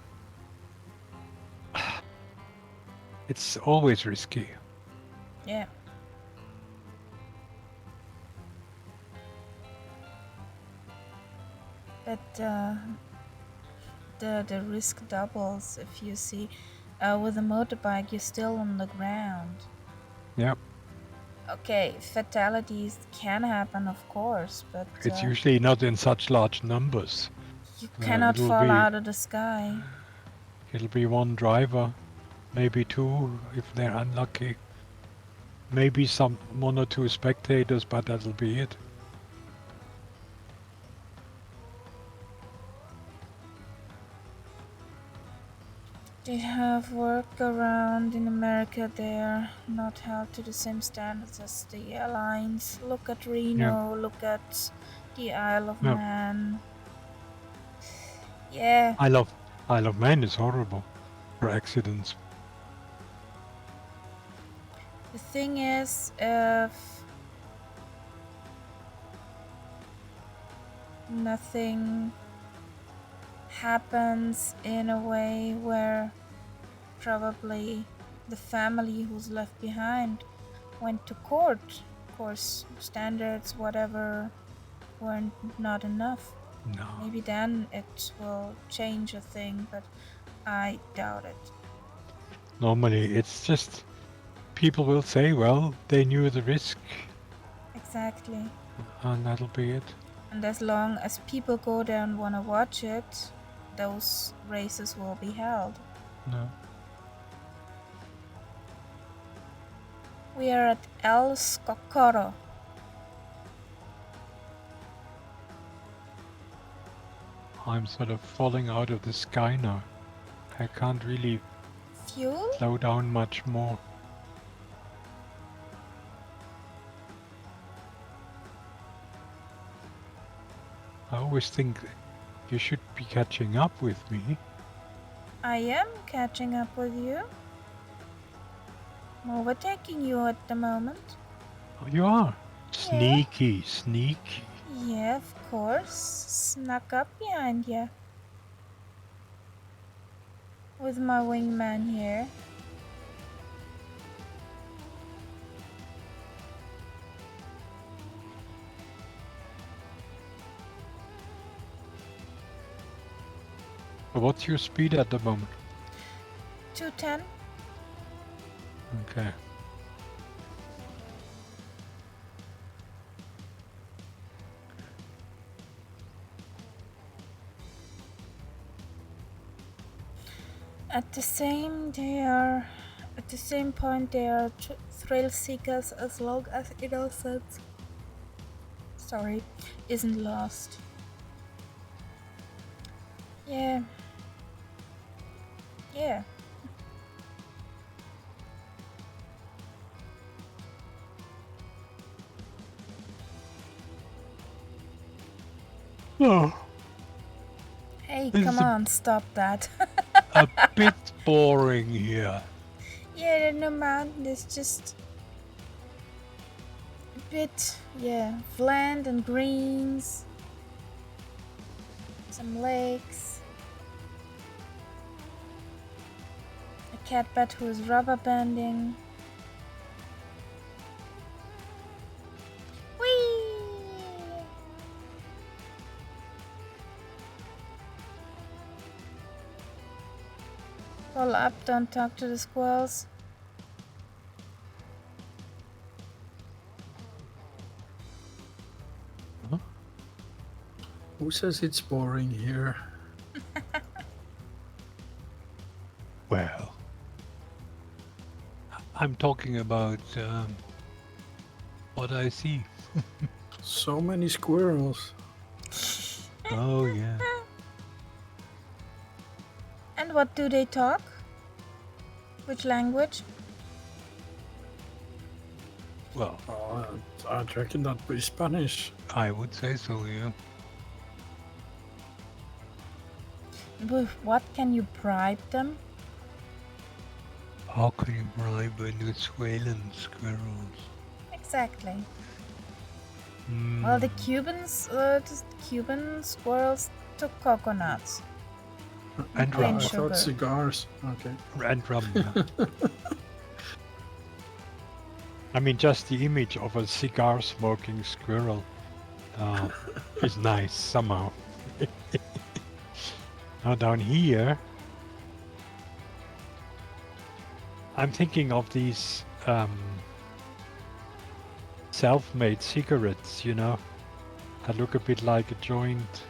it's always risky. Yeah. But the risk doubles if you see. With a motorbike, you're still on the ground. Yep. Okay, fatalities can happen, of course, but It's usually not in such large numbers. you cannot fall out of the sky. It'll be one driver, maybe two if they're unlucky. Maybe one or two spectators, but that'll be it. They have workaround in America. They're not held to the same standards as the airlines. Look at Reno, look at the Isle of Man. Yeah. Isle of Man is horrible for accidents. The thing is, if nothing happens in a way where probably the family who's left behind went to court. Of course, standards, whatever, weren't not enough. No. Maybe then it will change a thing, but I doubt it. Normally, it's just people will say, well, they knew the risk. Exactly. And that'll be it. And as long as people go there and want to watch it, those races will be held. No. We are at El Scocoro. I'm sort of falling out of the sky now. I can't really Fuel? slow down much more. I always think you should be catching up with me. I am catching up with you. I'm overtaking you at the moment. Oh, you are. Sneaky, sneaky. Yeah, of course. Snuck up behind you. With my wingman here. What's your speed at the moment? 210. Okay. At the same point they are thrill seekers as long as innocence isn't lost. Yeah. Oh, Hey, This come is a- on, stop that. a bit boring here. Yeah, the mountain is just a bit, flat and greens. Some lakes. A catbird who is rubber banding. Whee! Roll up, don't talk to the squirrels. Who says it's boring here? Well, I'm talking about what I see. So many squirrels. Oh, yeah. And what do they talk? Which language? Well, I reckon that would be Spanish. I would say so, yeah. With what can you bribe them? How can you bribe Venezuelan squirrels? Exactly. Mm. Well, the Cuban squirrels took coconuts. And Green rum. I sugar. thought cigars. Okay. And rum. Yeah. I mean, just the image of a cigar-smoking squirrel is nice somehow. Now down here, I'm thinking of these self-made cigarettes, you know, that look a bit like a joint.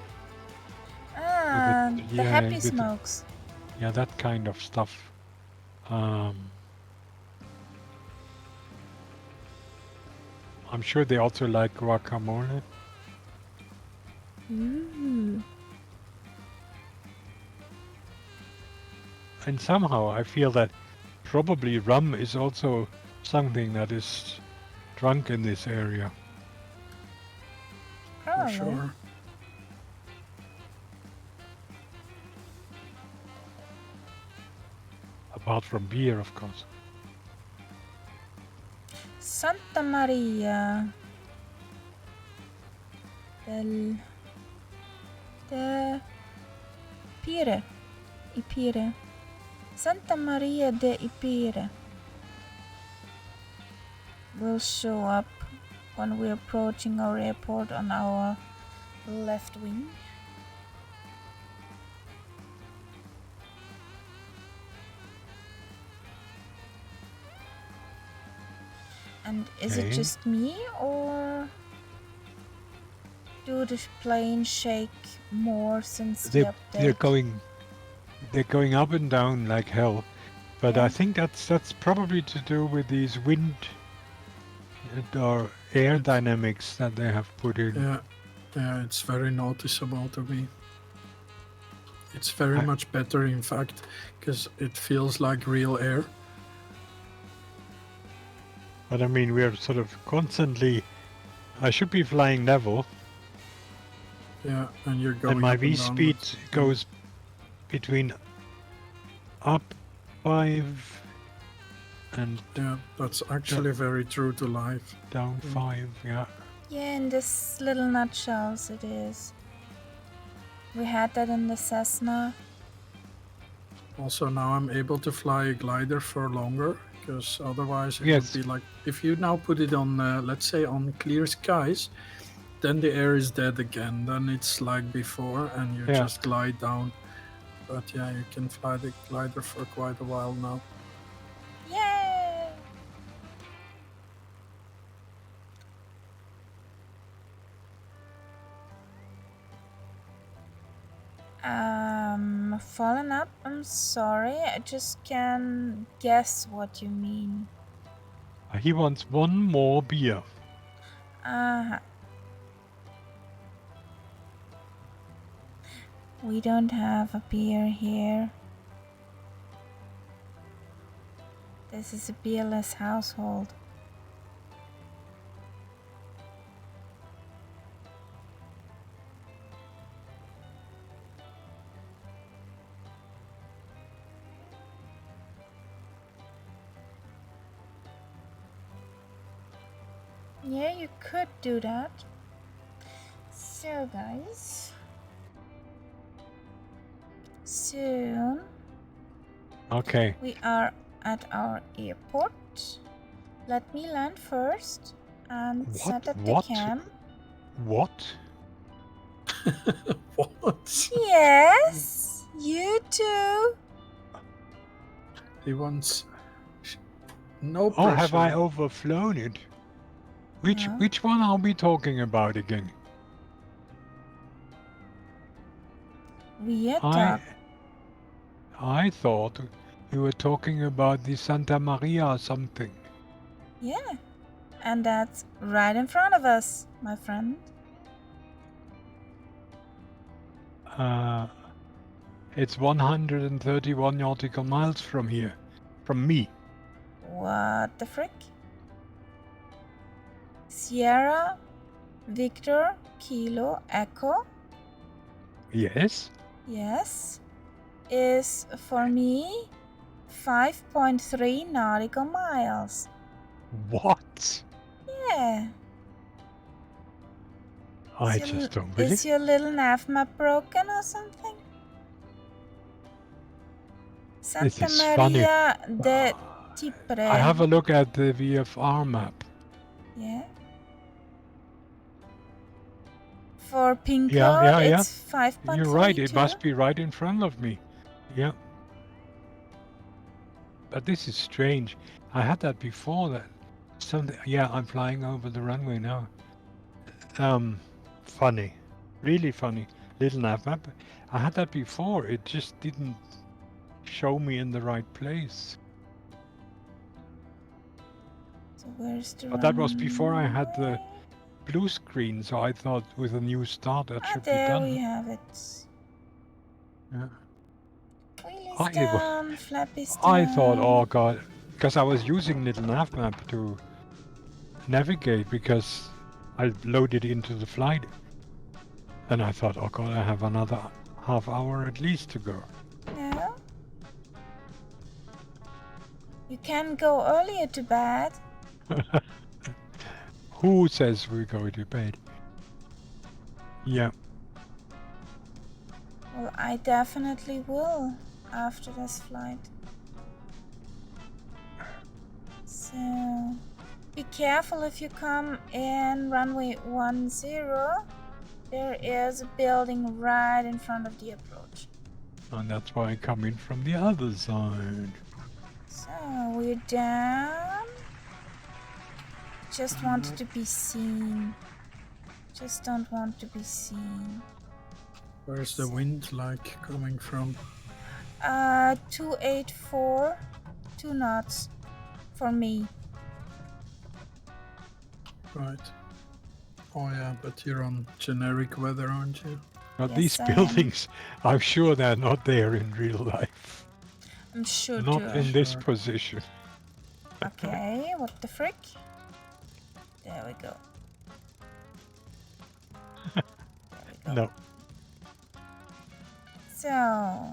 Ah, the happy with the- smokes. Yeah, that kind of stuff. I'm sure they also like guacamole. Ooh. And somehow I feel that probably rum is also something that is drunk in this area. For Probably. sure. Apart from beer, of course. Santa Maria de Ipire. Santa Maria de Ipire will show up when we're approaching our airport on our left wing. And is it Okay. just me, or do the planes shake more since the update? They're going up and down like hell. But Yeah. I think that's probably to do with these wind or air dynamics that they have put in. Yeah, it's very noticeable to me. It's very much better, in fact, because it feels like real air. But I mean, we're sort of constantly. I should be flying level. Yeah, and you're going. And my up V and down speed with- goes between up 5 and Yeah, that's actually very true to life. down 5. Yeah. Yeah, in this little nutshells it is. We had that in the Cessna. Also, now I'm able to fly a glider for longer, because otherwise it Yes. would be like, if you now put it on, let's say, on clear skies, then the air is dead again. Then it's like before, and you just glide down. But yeah, you can fly the glider for quite a while now. Yay! Fallen up? I'm sorry, I just can guess what you mean. He wants one more beer. We don't have a beer here. This is a beerless household. Yeah, you could do that. So guys, soon Okay. we are at our airport. Let me land first and set up the cam. What? What? Yes, you too. He wants no pressure. Oh, have I overflown it? Which one are we talking about again? I thought you were talking about the Santa Maria or something. Yeah, and that's right in front of us, my friend. It's 131 nautical miles from here. From me. What the frick? Sierra, Victor, Kilo, Echo. Yes? Yes. Is for me 5.3 nautical miles. What? Yeah. I just don't believe. Is your little nav map broken or something? Santa Maria de Tipre. I have a look at the VFR map. Yeah. For pin code, yeah. it's 5.32. You're right, it must be right in front of me. Yeah. But this is strange. I had that before that. Something. Yeah, I'm flying over the runway now. Funny. Really funny. Little nav map. I had that before. It just didn't show me in the right place. So where's the But that was before I had the blue screen, so I thought with a new start that should be done. There we have it. Yeah. Wheelies down, flappies down. I thought, oh god, because I was using Little Nav Map to navigate because I loaded into the flight. And I thought, oh god, I have another half hour at least to go. No. You can go earlier to bed. Who says we go to bed? Yeah. Well, I definitely will after this flight. So, be careful if you come in runway 10. There is a building right in front of the approach. And that's why I come in from the other side. So, we're down. Just wanted to be seen. Just don't want to be seen. Where's the wind like coming from? 284, 2 knots for me. Right. Oh yeah, but you're on generic weather, aren't you? Now Yes, these I am. buildings, I'm sure they're not there in real life. I'm sure Not too. in this Sure. position. Okay, what the frick? There we go. There we go. No. So,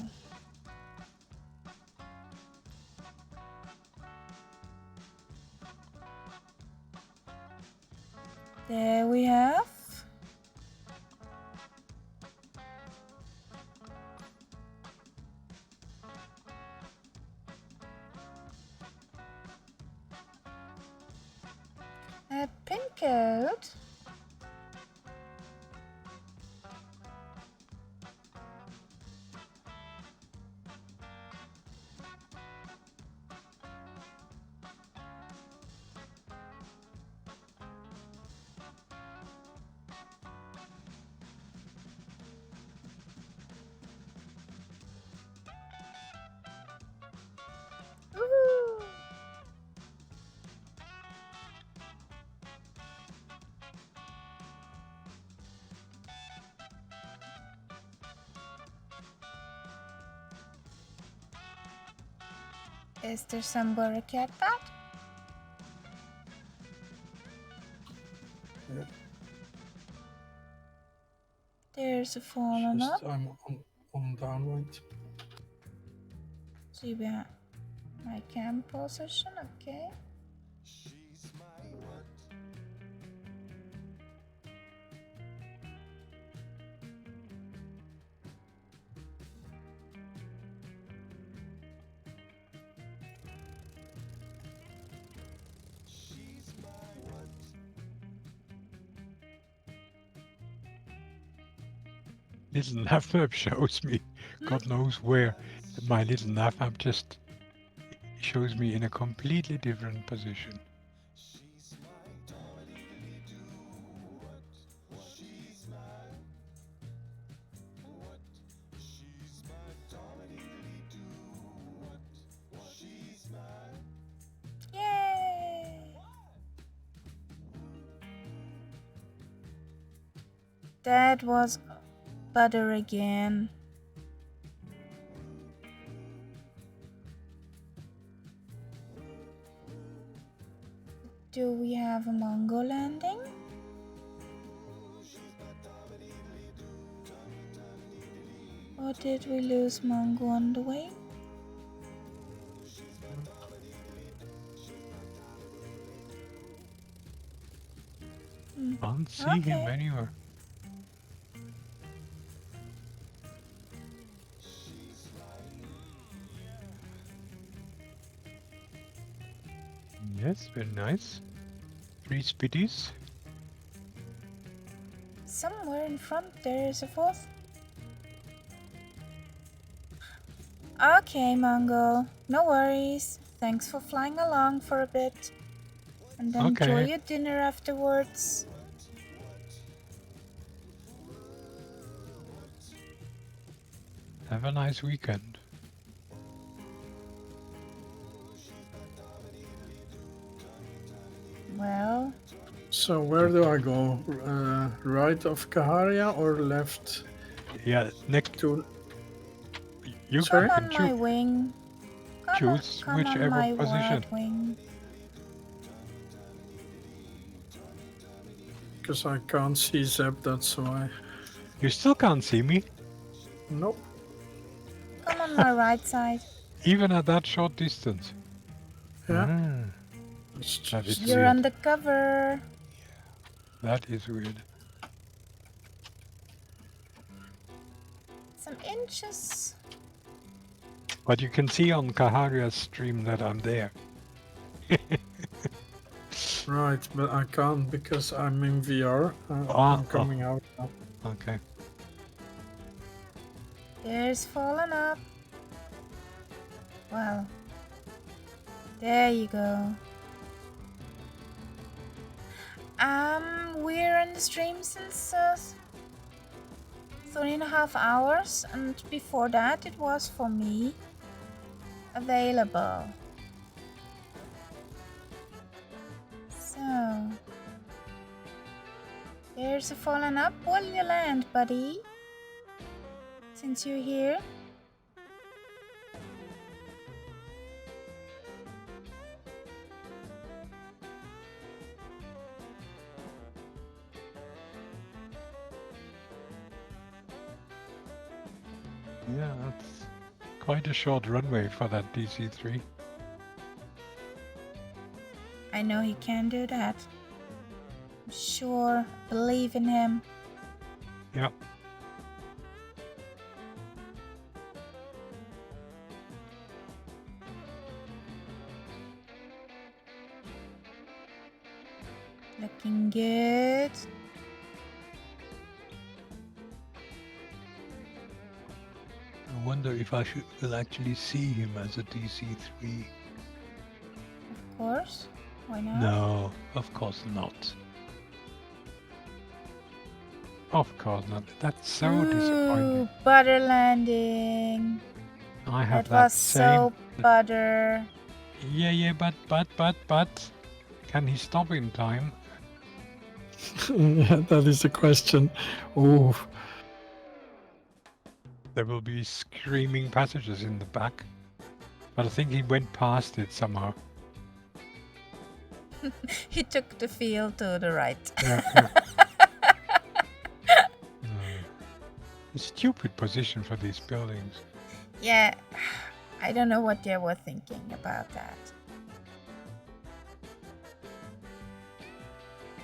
there we have a pin code. Woohoo! Is there somewhere a cat pad? Yeah. There's a fallen up. Just I'm on downwind. See behind my camp position, okay. Little nav map shows me, God knows where. My little nav map just shows me in a completely different position. Yay! That was butter again. Do we have a Mongo landing? Or did we lose Mongo on the way? Can't see him Okay. anywhere. Yes, very nice. 3 spitties. Somewhere in front there is a fourth. Okay, Mongo. No worries. Thanks for flying along for a bit. And enjoy Okay. your dinner afterwards. Have a nice weekend. Well, So where do I go? Right of Kaharia or left Yeah, next to? you Sorry? come can on my wing. choose Come on whichever my position. right wing. Because I can't see Zeb, that's why. You still can't see me, Nope. Come on my right side. even at that short distance. Yeah. Ah, It's that is just, You're weird. undercover. That is weird. Some inches. But you can see on Kaharia's stream that I'm there. right, but I can't because I'm in VR. Ah, I'm coming out now. Okay. There's fallen up. Well, there you go. We're in the stream since 3.5 hours, and before that it was for me available. So There's a fallen up. Will you land, buddy? Since you're here. Yeah, that's quite a short runway for that DC-3. I know he can do that. I'm sure. Believe in him. Yep. Looking good. I wonder if will actually see him as a DC-3. Of course. Why not? No, of course not. Of course not. That's so disappointing. Butter landing. I have That was same. so butter. Yeah, but can he stop in time? Yeah, that is the question. Oh, There will be screaming passengers in the back. But I think he went past it somehow. He took the field to the right. Yeah. A stupid position for these buildings. Yeah, I don't know what they were thinking about that.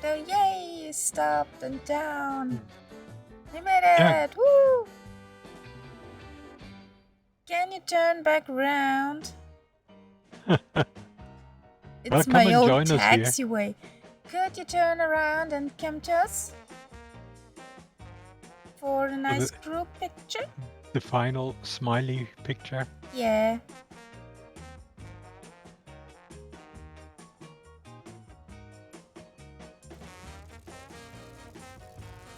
So yay, you stopped and down. We made it! Yeah. Woo! Can you turn back around? It's Well, come my and old join us here. taxiway. Could you turn around and come to us? For a nice group picture? The final smiley picture. Yeah.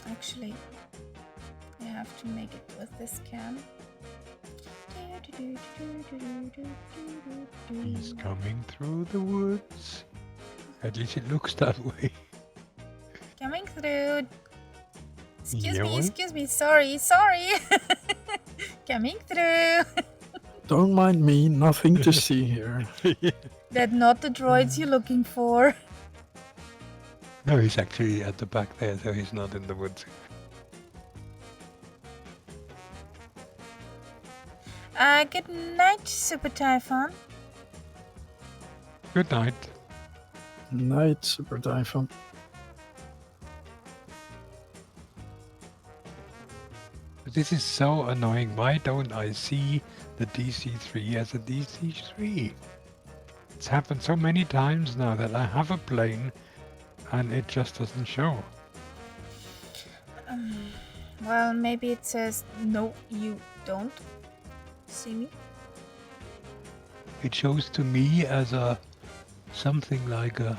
Actually, I have to make it with this cam. He's coming through the woods. At least it looks that way. Coming through. Yeah. Excuse me, sorry. Coming through. don't mind me, nothing to see here. That's not the droids you're looking for. No, he's actually at the back there, so he's not in the woods. Good night, Super Typhon. Good night. Night, Super Typhon. This is so annoying. Why don't I see the DC-3 as a DC-3? It's happened so many times now that I have a plane and it just doesn't show. Well, maybe it says, no, you don't see me. It shows to me as a something like a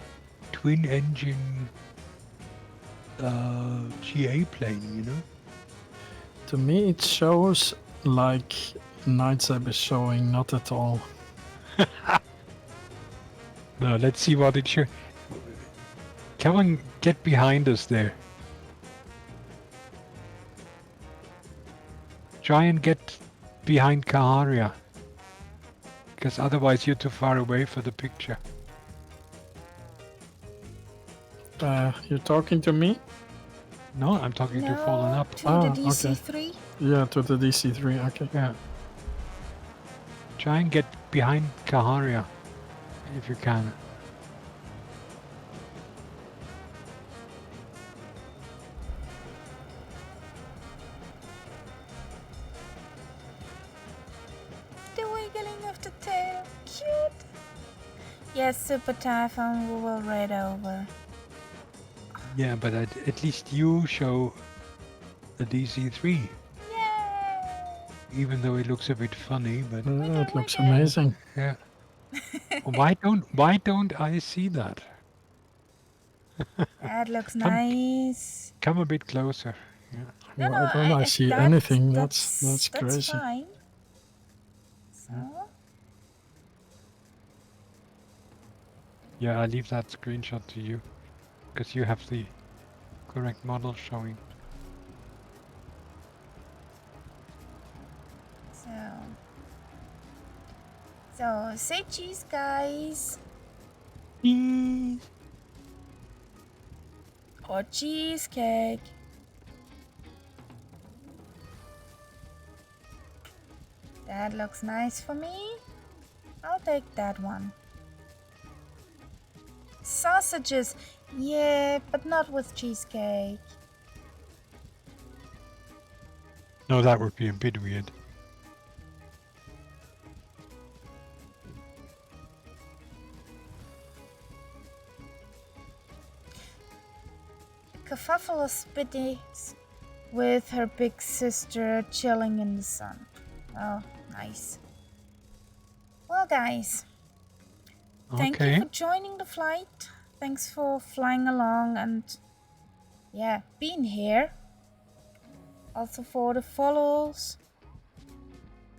twin-engine GA plane, you know? To me, it shows like Nightsab is showing not at all. No, let's see what it shows. Come on, get behind us there. Try and get behind Kaharia. Because otherwise you're too far away for the picture. You're talking to me? No, I'm talking to Fallen Up. To Ah, the DC-3. Yeah, to the DC-3, okay. Yeah. Try and get behind Kaharia, if you can. The wiggling of the tail. Cute. Yes, Super Typhon, we will raid over. Yeah, but at least you show the DC-3. Yay! Even though it looks a bit funny, but It looks amazing. yeah. Why don't I see that? That looks nice. Come a bit closer. Yeah. Why don't I see anything? That's crazy. That's fine. So, Yeah, I leave that screenshot to you because you have the Correct model showing. So say cheese, guys. Cheese. Or cheesecake. That looks nice for me. I'll take that one. Sausages. Yeah, but not with cheesecake. No, that would be a bit weird. Kerfuffle Spitties with her big sister chilling in the sun. Oh, nice. Well, guys, thank you Okay. for joining the flight. Thanks for flying along and, yeah, being here. Also for the follows.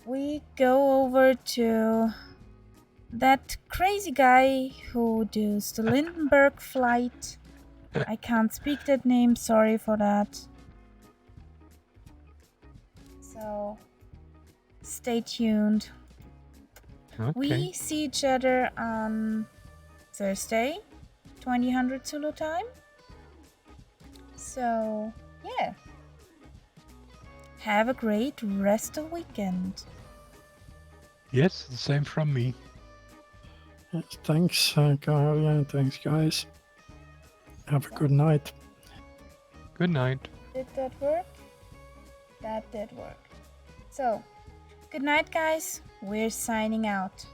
We go over to that crazy guy who does the Lindenberg flight. I can't speak that name, sorry for that. So, stay tuned. Okay. We see each other on Thursday, 2000 Zulu time. So, yeah. Have a great rest of weekend. Yes, the same from me. Yes, thanks, Karia. Thanks, guys. Have a good night. Good night. Did that work? That did work. So, good night, guys. We're signing out.